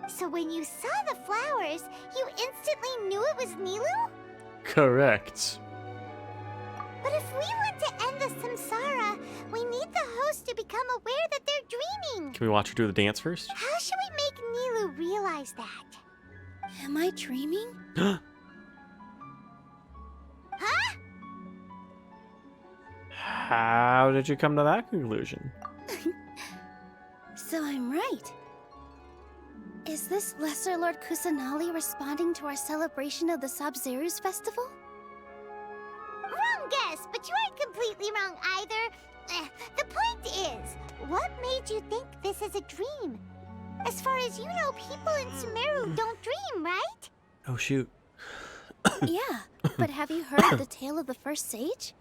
So when you saw the flowers, you instantly knew it was Nilu? Correct. But if we want to end the Samsara, we need the host to become aware that they're dreaming. Can we watch her do the dance first? How should we make Nilu realize that? Am I dreaming? Huh? How did you come to that conclusion? So I'm right. Is this Lesser Lord Kusanali responding to our celebration of the Sabzeruz festival? Wrong guess, but you aren't completely wrong either. The point is, what made you think this is a dream? As far as you know, people in Sumeru don't dream, right? Oh, shoot. Yeah, but have you heard the tale of the first sage?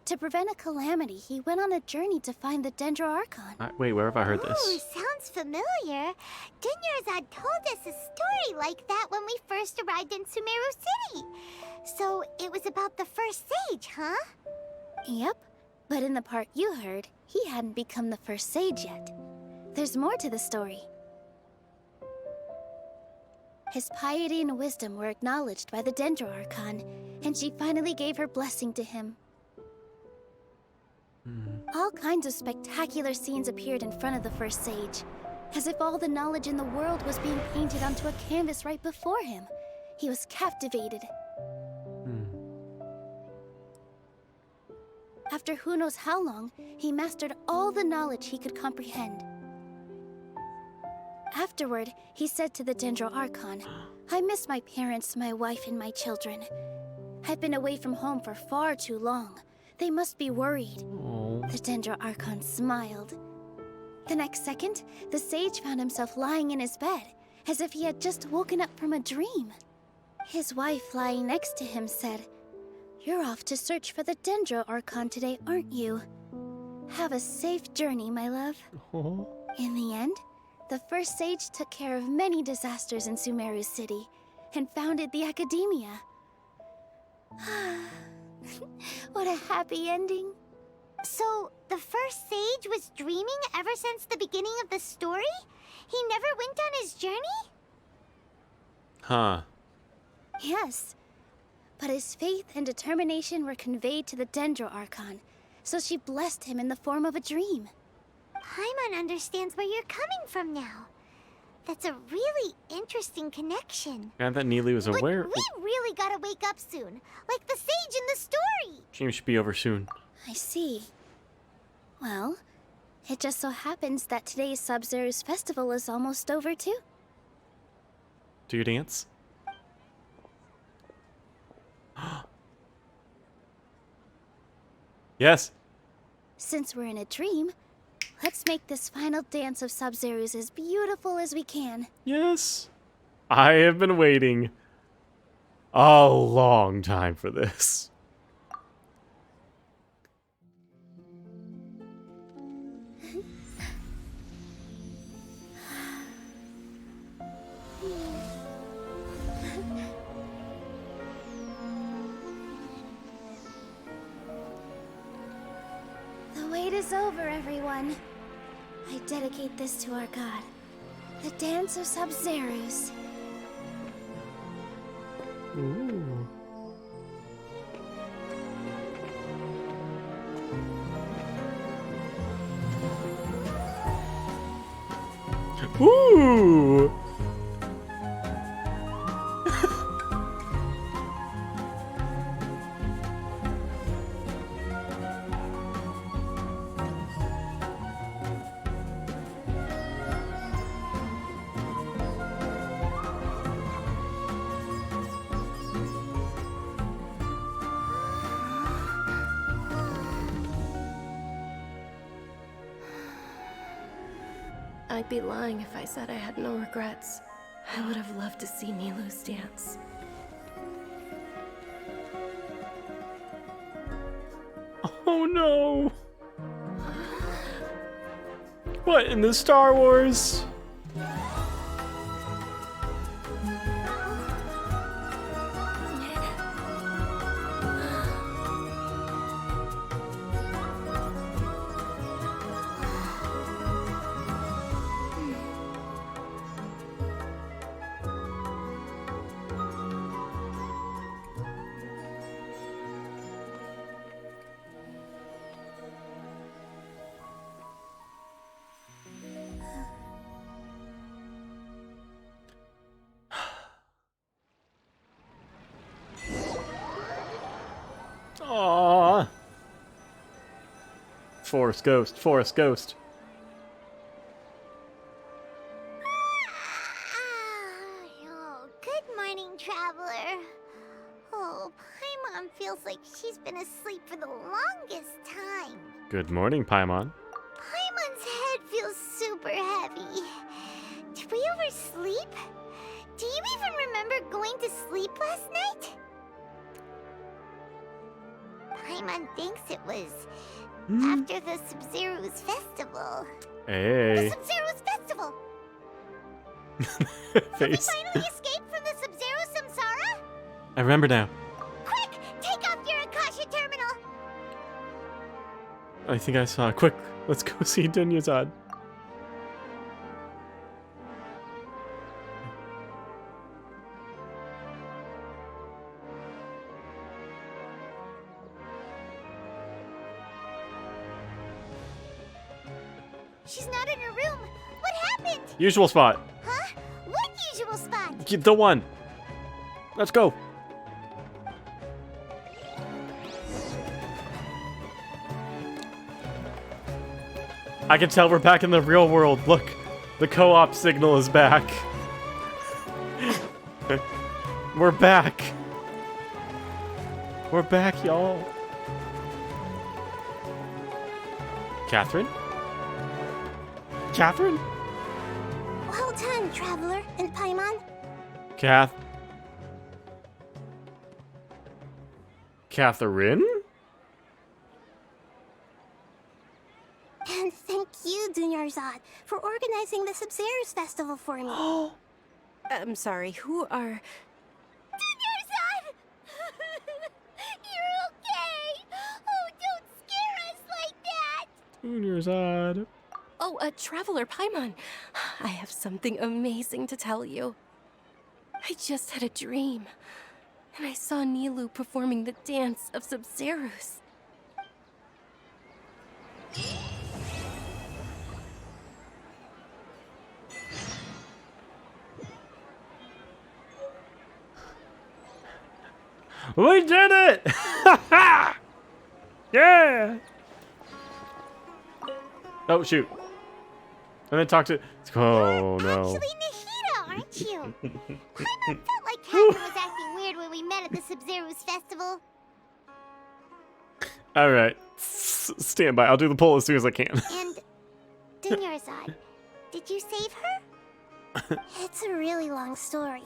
To prevent a calamity, he went on a journey to find the Dendroarchon. Wait, where have I heard this? Oh, sounds familiar. Dunyarzad told us a story like that when we first arrived in Sumeru City. So it was about the first sage, huh? Yep, but in the part you heard, he hadn't become the first sage yet. There's more to the story. His piety and wisdom were acknowledged by the Dendro Archon, and she finally gave her blessing to him. All kinds of spectacular scenes appeared in front of the first sage, as if all the knowledge in the world was being painted onto a canvas right before him. He was captivated. After who knows how long, he mastered all the knowledge he could comprehend. Afterward, he said to the Dendro Archon, "I miss my parents, my wife, and my children. I've been away from home for far too long. They must be worried." The Dendro Archon smiled. The next second, the sage found himself lying in his bed, as if he had just woken up from a dream. His wife, lying next to him, said, "You're off to search for the Dendro Archon today, aren't you? Have a safe journey, my love." In the end, the first sage took care of many disasters in Sumeru City and founded the Academia. What a happy ending. So, the first sage was dreaming ever since the beginning of the story? He never went on his journey? Huh. Yes. But his faith and determination were conveyed to the Dendro Archon, so she blessed him in the form of a dream. Paimon understands where you're coming from now. That's a really interesting connection. And that Neely was aware. We really gotta wake up soon, like the sage in the story. Game should be over soon. I see. Well, it just so happens that today's Sub-Zero's festival is almost over too. Do you dance? Yes. Since we're in a dream, let's make this final dance of Sub-Zero's as beautiful as we can. Yes. I have been waiting a long time for this. The wait is over, everyone. I dedicate this to our god, the dance of Sub-Zero's. Ooh. Ooh. I'd be lying if I said I had no regrets. I would have loved to see Nilou's dance. Oh no! What in the Star Wars? Aww. Forest ghost, forest ghost. Oh, good morning, traveler. Oh, Paimon feels like she's been asleep for the longest time. Good morning, Paimon. Paimon's head feels super heavy. Did we oversleep? Do you even remember going to sleep last night? Paimon thinks it was after the Sub-Zero's festival. Hey. The Sub-Zero's festival! Face. Have we finally escaped from the Sub-Zero Samsara? I remember now. Quick! Take off your Akasha terminal! I think I saw. Quick, let's go see She's not in her room. What happened? Usual spot. Huh? What usual spot? Keep the one. Let's go. I can tell we're back in the real world. Look, the co-op signal is back. We're back. We're back, y'all. Catherine? Catherine? Well done, Traveler and Paimon. Catherine? And thank you, Dunyarzad, for organizing the Samsara's festival for me. I'm sorry, who are... Dunyarzad! You're okay! Oh, don't scare us like that! Dunyarzad. Oh, Traveler Paimon. I have something amazing to tell you. I just had a dream, and I saw Nilou performing the dance of Samsarus. We did it! Yeah! Oh, shoot. And then talk to... Oh, no. Actually, Nahida, aren't you? Paimon felt like Catherine was acting weird when we met at the Sub-Zero's festival. Alright. Stand by. I'll do the poll as soon as I can. And Dunyarzad, did you save her? It's a really long story.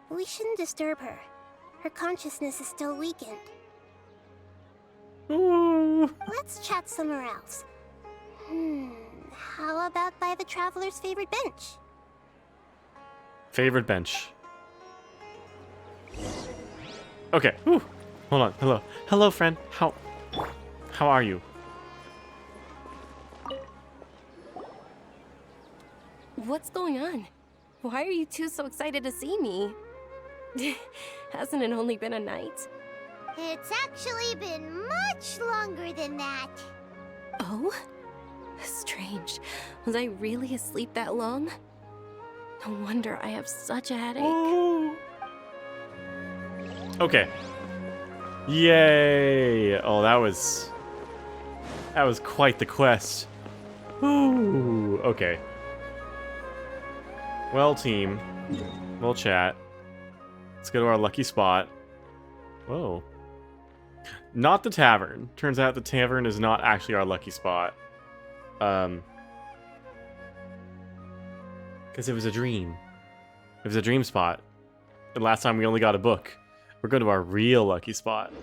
We shouldn't disturb her. Her consciousness is still weakened. Let's chat somewhere else. How about by the Traveler's favorite bench? Favorite bench. Okay. Whew. Hold on. Hello. Hello, friend. How are you? What's going on? Why are you two so excited to see me? Hasn't it only been a night? It's actually been much longer than that. Oh? Strange. Was I really asleep that long? No wonder I have such a headache. Okay. Yay! Oh, that was quite the quest. Ooh. Okay. Well, team. We'll chat. Let's go to our lucky spot. Whoa. Not the tavern. Turns out the tavern is not actually our lucky spot. Because it was a dream. It was a dream spot. And last time we only got a book. We're going to our real lucky spot.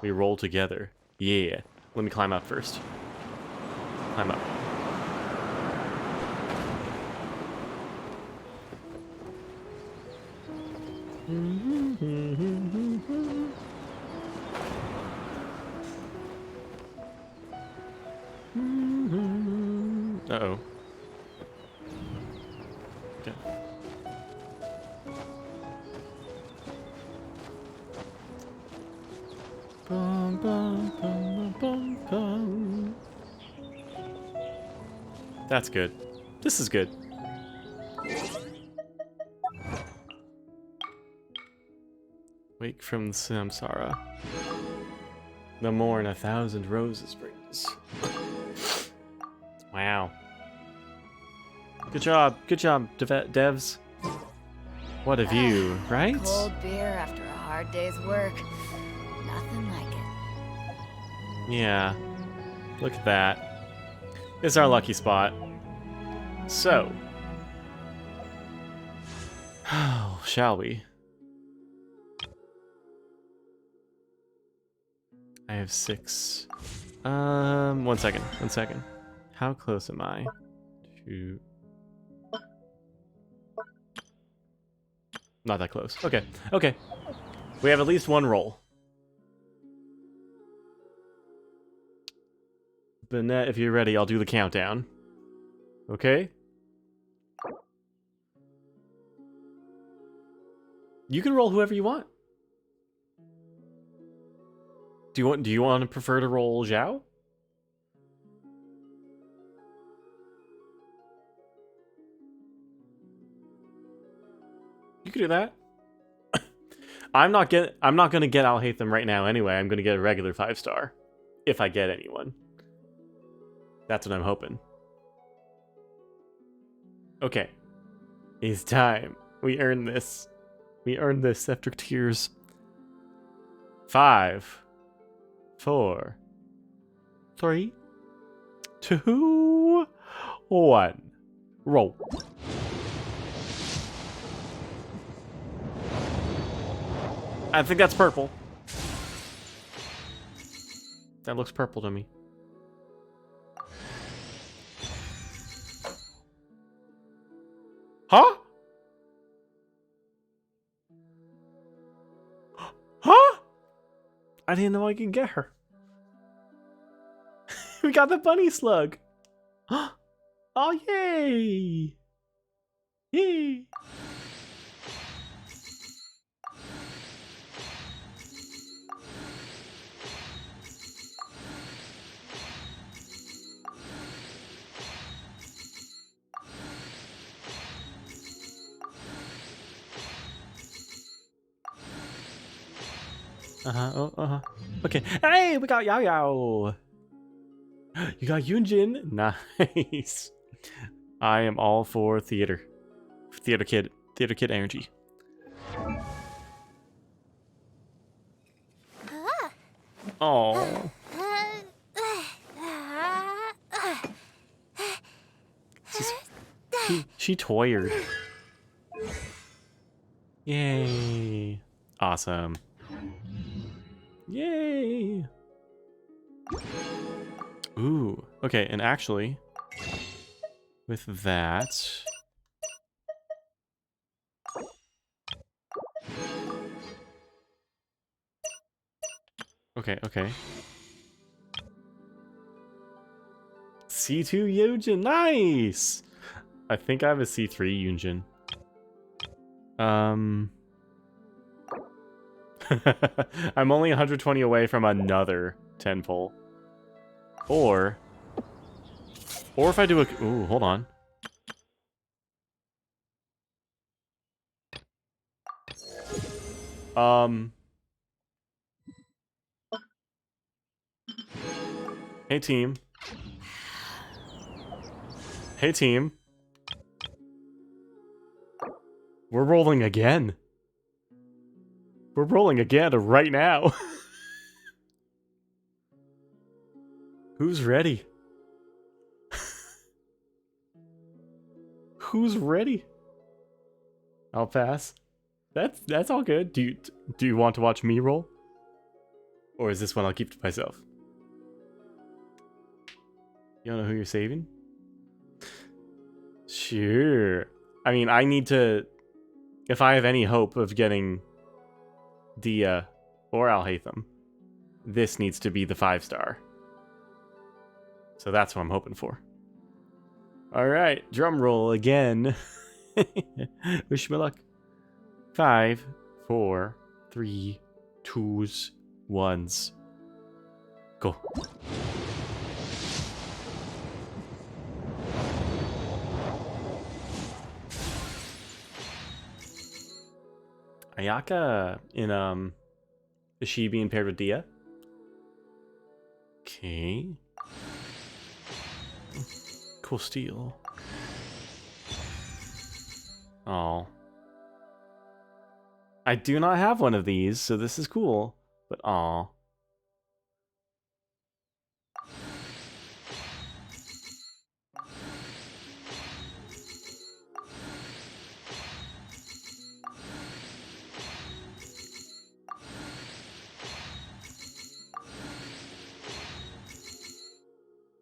We roll together. Yeah. Let me climb up first. Climb up. Uh-oh. Okay. Bum, bum, bum, bum, bum. That's good. This is good. Wake from the Samsara. No more than 1,000 roses brings. Wow. Good job, devs. What a view, right? Cold beer after a hard day's work. Nothing like it. Yeah. Look at that. It's our lucky spot. So. Oh, shall we? I have 6. 1 second. 1 second. How close am I to... Not that close. Okay. Okay. We have at least one roll. Bennett, if you're ready, I'll do the countdown. Okay? You can roll whoever you want. Do you want to prefer to roll Zhao? You could do that. I'm not gonna get Alhaitham right now anyway. I'm gonna get a regular 5-star. If I get anyone. That's what I'm hoping. Okay. It's time. We earned this. We earned this after tears. 5, 4, 3, 2, 1. Roll. I think that's purple. That looks purple to me. Huh? Huh? I didn't know I could get her. We got the bunny slug. Oh, yay! Yay! Okay. Hey, we got Yao Yao. You got Yunjin. Nice. I am all for theater. Theater kid energy. Oh. She toyered. Yay. Awesome. Yay. Ooh. Okay, and actually, with that... Okay. C2 Yunjin, nice! I think I have a C3 Yunjin. I'm only 120 away from another 10 pull. Or if I do a... Ooh, hold on. Hey, team. Hey, team. We're rolling again. We're rolling again right now. Who's ready? Who's ready? I'll pass. That's all good. Do you want to watch me roll? Or is this one I'll keep to myself? You don't know who you're saving? Sure. I mean, I need to... If I have any hope of getting Dia or Alhaitham, this needs to be the 5-star. So that's what I'm hoping for. Alright, drum roll again. Wish me luck. 5, 4, 3, 2s, 1s. Go. Ayaka in is she being paired with Dia? Okay. Cool steal. Oh. I do not have one of these, so this is cool. But aw.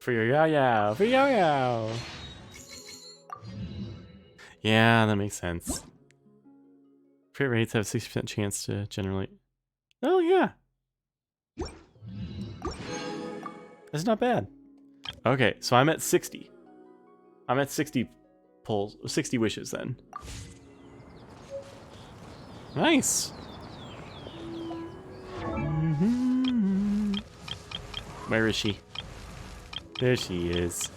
For your Yao Yao! For Yao Yao! Yeah, that makes sense. Crit rates have 60% chance to generate. Oh, yeah. That's not bad. Okay, so I'm at 60. I'm at 60 pulls, 60 wishes then. Nice. Where is she? There she is.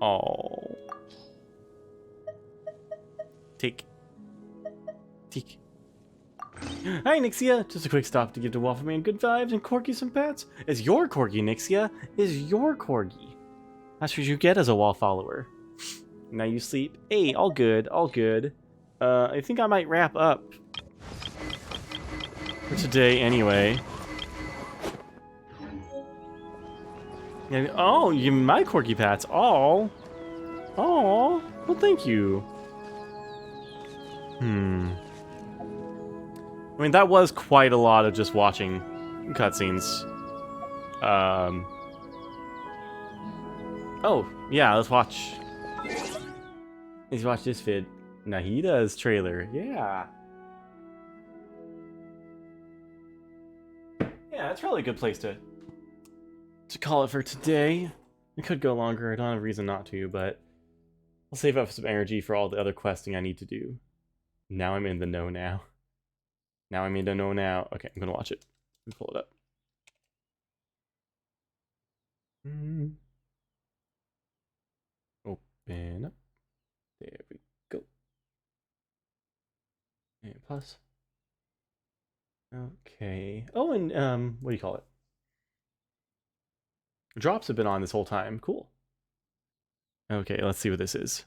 Oh. Take Teak. Hi, Nixia. Just a quick stop to give to Waffleman good vibes and Corgi some pets. Is your Corgi, Nixia? Is your Corgi? That's what you get as a wall follower. Now you sleep. Hey, all good, all good. I think I might wrap up for today anyway. Yeah, oh, you my Corgi pats. Oh. Oh. Well, thank you. I mean, that was quite a lot of just watching cutscenes. Oh, yeah, let's watch. Let's watch this vid. Nahida's trailer. Yeah. Yeah, that's probably a good place to call it for today. It could go longer. I don't have a reason not to, but I'll save up some energy for all the other questing I need to do. Now I'm in the know now. Now I'm in the know now. Okay, I'm gonna watch it. Let me pull it up. Open up. There we go. And plus. Okay. Oh, and what do you call it? Drops have been on this whole time. Cool. Okay, let's see what this is.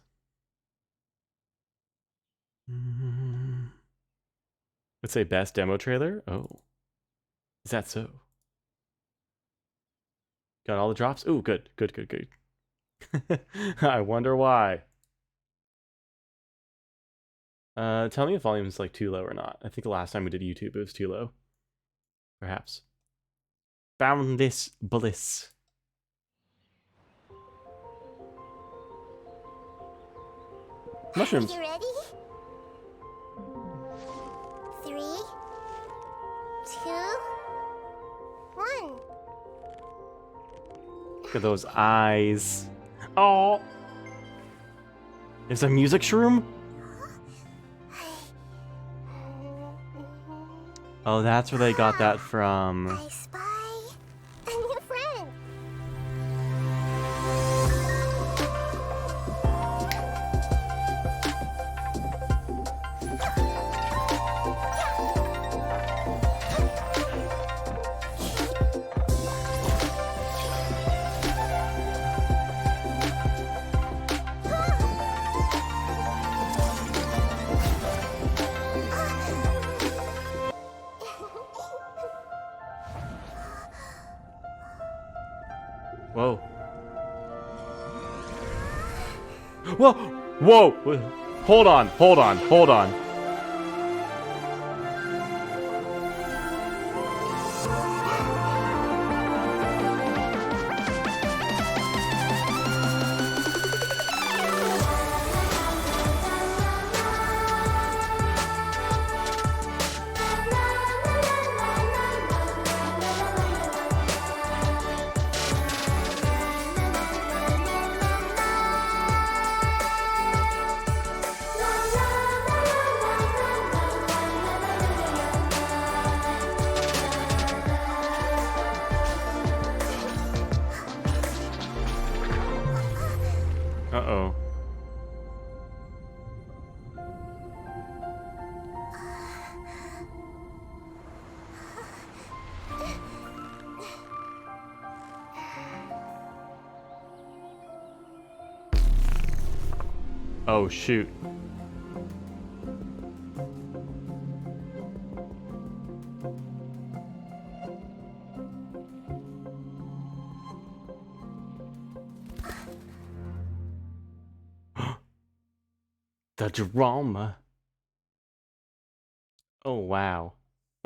Let's say best demo trailer. Oh, is that so? Got all the drops? Ooh, good, good, good, good. I wonder why. Tell me if volume is like too low or not. I think the last time we did YouTube, it was too low. Perhaps. Boundless bliss. Mushrooms. Are you ready? 3, 2, 1. Look at those eyes. Oh. There's a music shroom? Oh, that's where they got that from. I spy a new friend. Whoa. Whoa! Whoa! Hold on, hold on, hold on. Uh-oh. Oh, shoot. The drama. Oh, wow.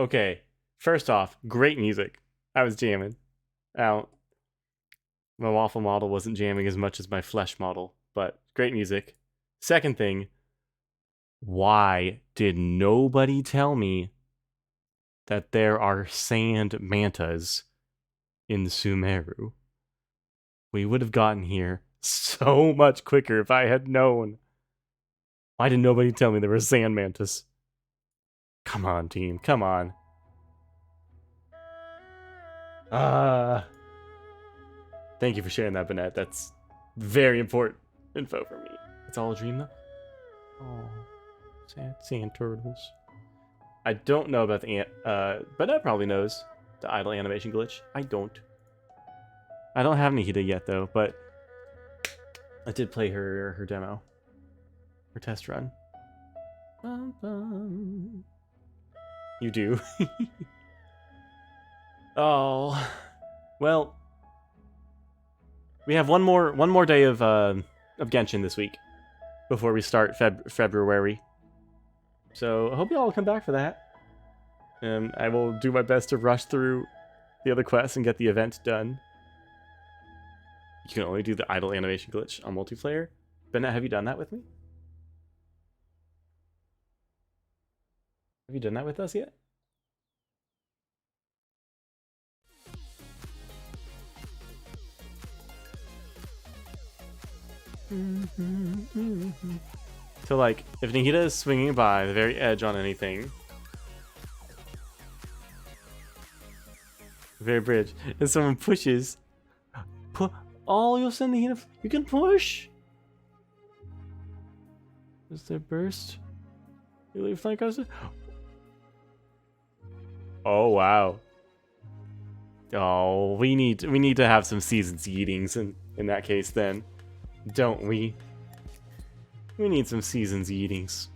Okay. First off, great music. I was jamming out. My waffle model wasn't jamming as much as my flesh model, but great music. Second thing, why did nobody tell me that there are sand mantas in Sumeru? We would have gotten here so much quicker if I had known. Why did nobody tell me there were sand mantas? Come on, team. Come on. Thank you for sharing that, Bennett. That's very important info for me. It's all a dream, though. Oh, sad sand turtles. I don't know about the but Ed probably knows the idle animation glitch. I don't have Nahida yet though, but I did play her demo, her test run. Bum, bum. You do. Oh, well, we have one more day of Genshin this week before we start February. So I hope you all come back for that. I will do my best to rush through the other quests and get the event done. You can only do the idle animation glitch on multiplayer. Bennett, have you done that with me? Have you done that with us yet? So like, if Nahida is swinging by the very edge on anything, the very bridge, and someone pushes, oh, you'll send Nahida. You can push. Is there burst? You leave flank us. Oh wow. Oh, we need to have some seasons eatings in that case then. Don't we? We need some seasons eatings.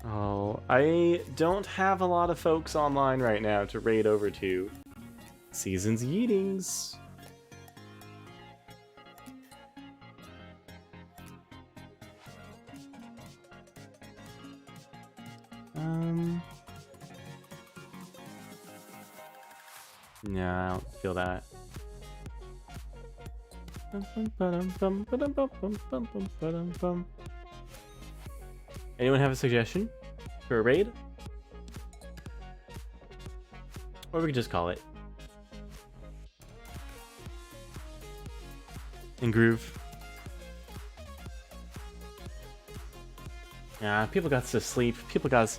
Oh, I don't have a lot of folks online right now to raid over to. Seasons eatings. No, I don't feel that. Anyone have a suggestion for a raid? Or we could just call it in groove. Yeah, people got to sleep. People got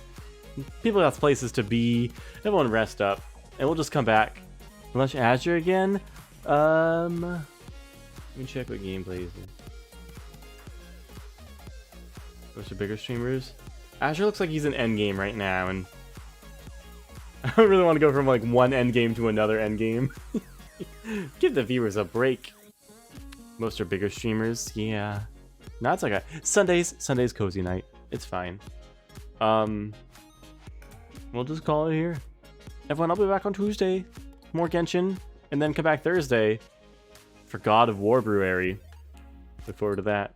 places to be. Everyone rest up, and we'll just come back. Unless Azure again. Let me check what gameplay is. What's the bigger streamers? Azure looks like he's in endgame right now, and I don't really want to go from like one endgame to another endgame. Give the viewers a break. Most are bigger streamers, yeah. No, it's like a Sunday's cozy night. It's fine. We'll just call it here. Everyone, I'll be back on Tuesday. More Genshin, and then come back Thursday for God of War Brewery. Look forward to that.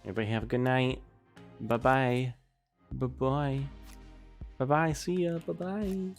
Everybody have a good night. Bye-bye. Bye-bye. Bye-bye. See ya. Bye-bye.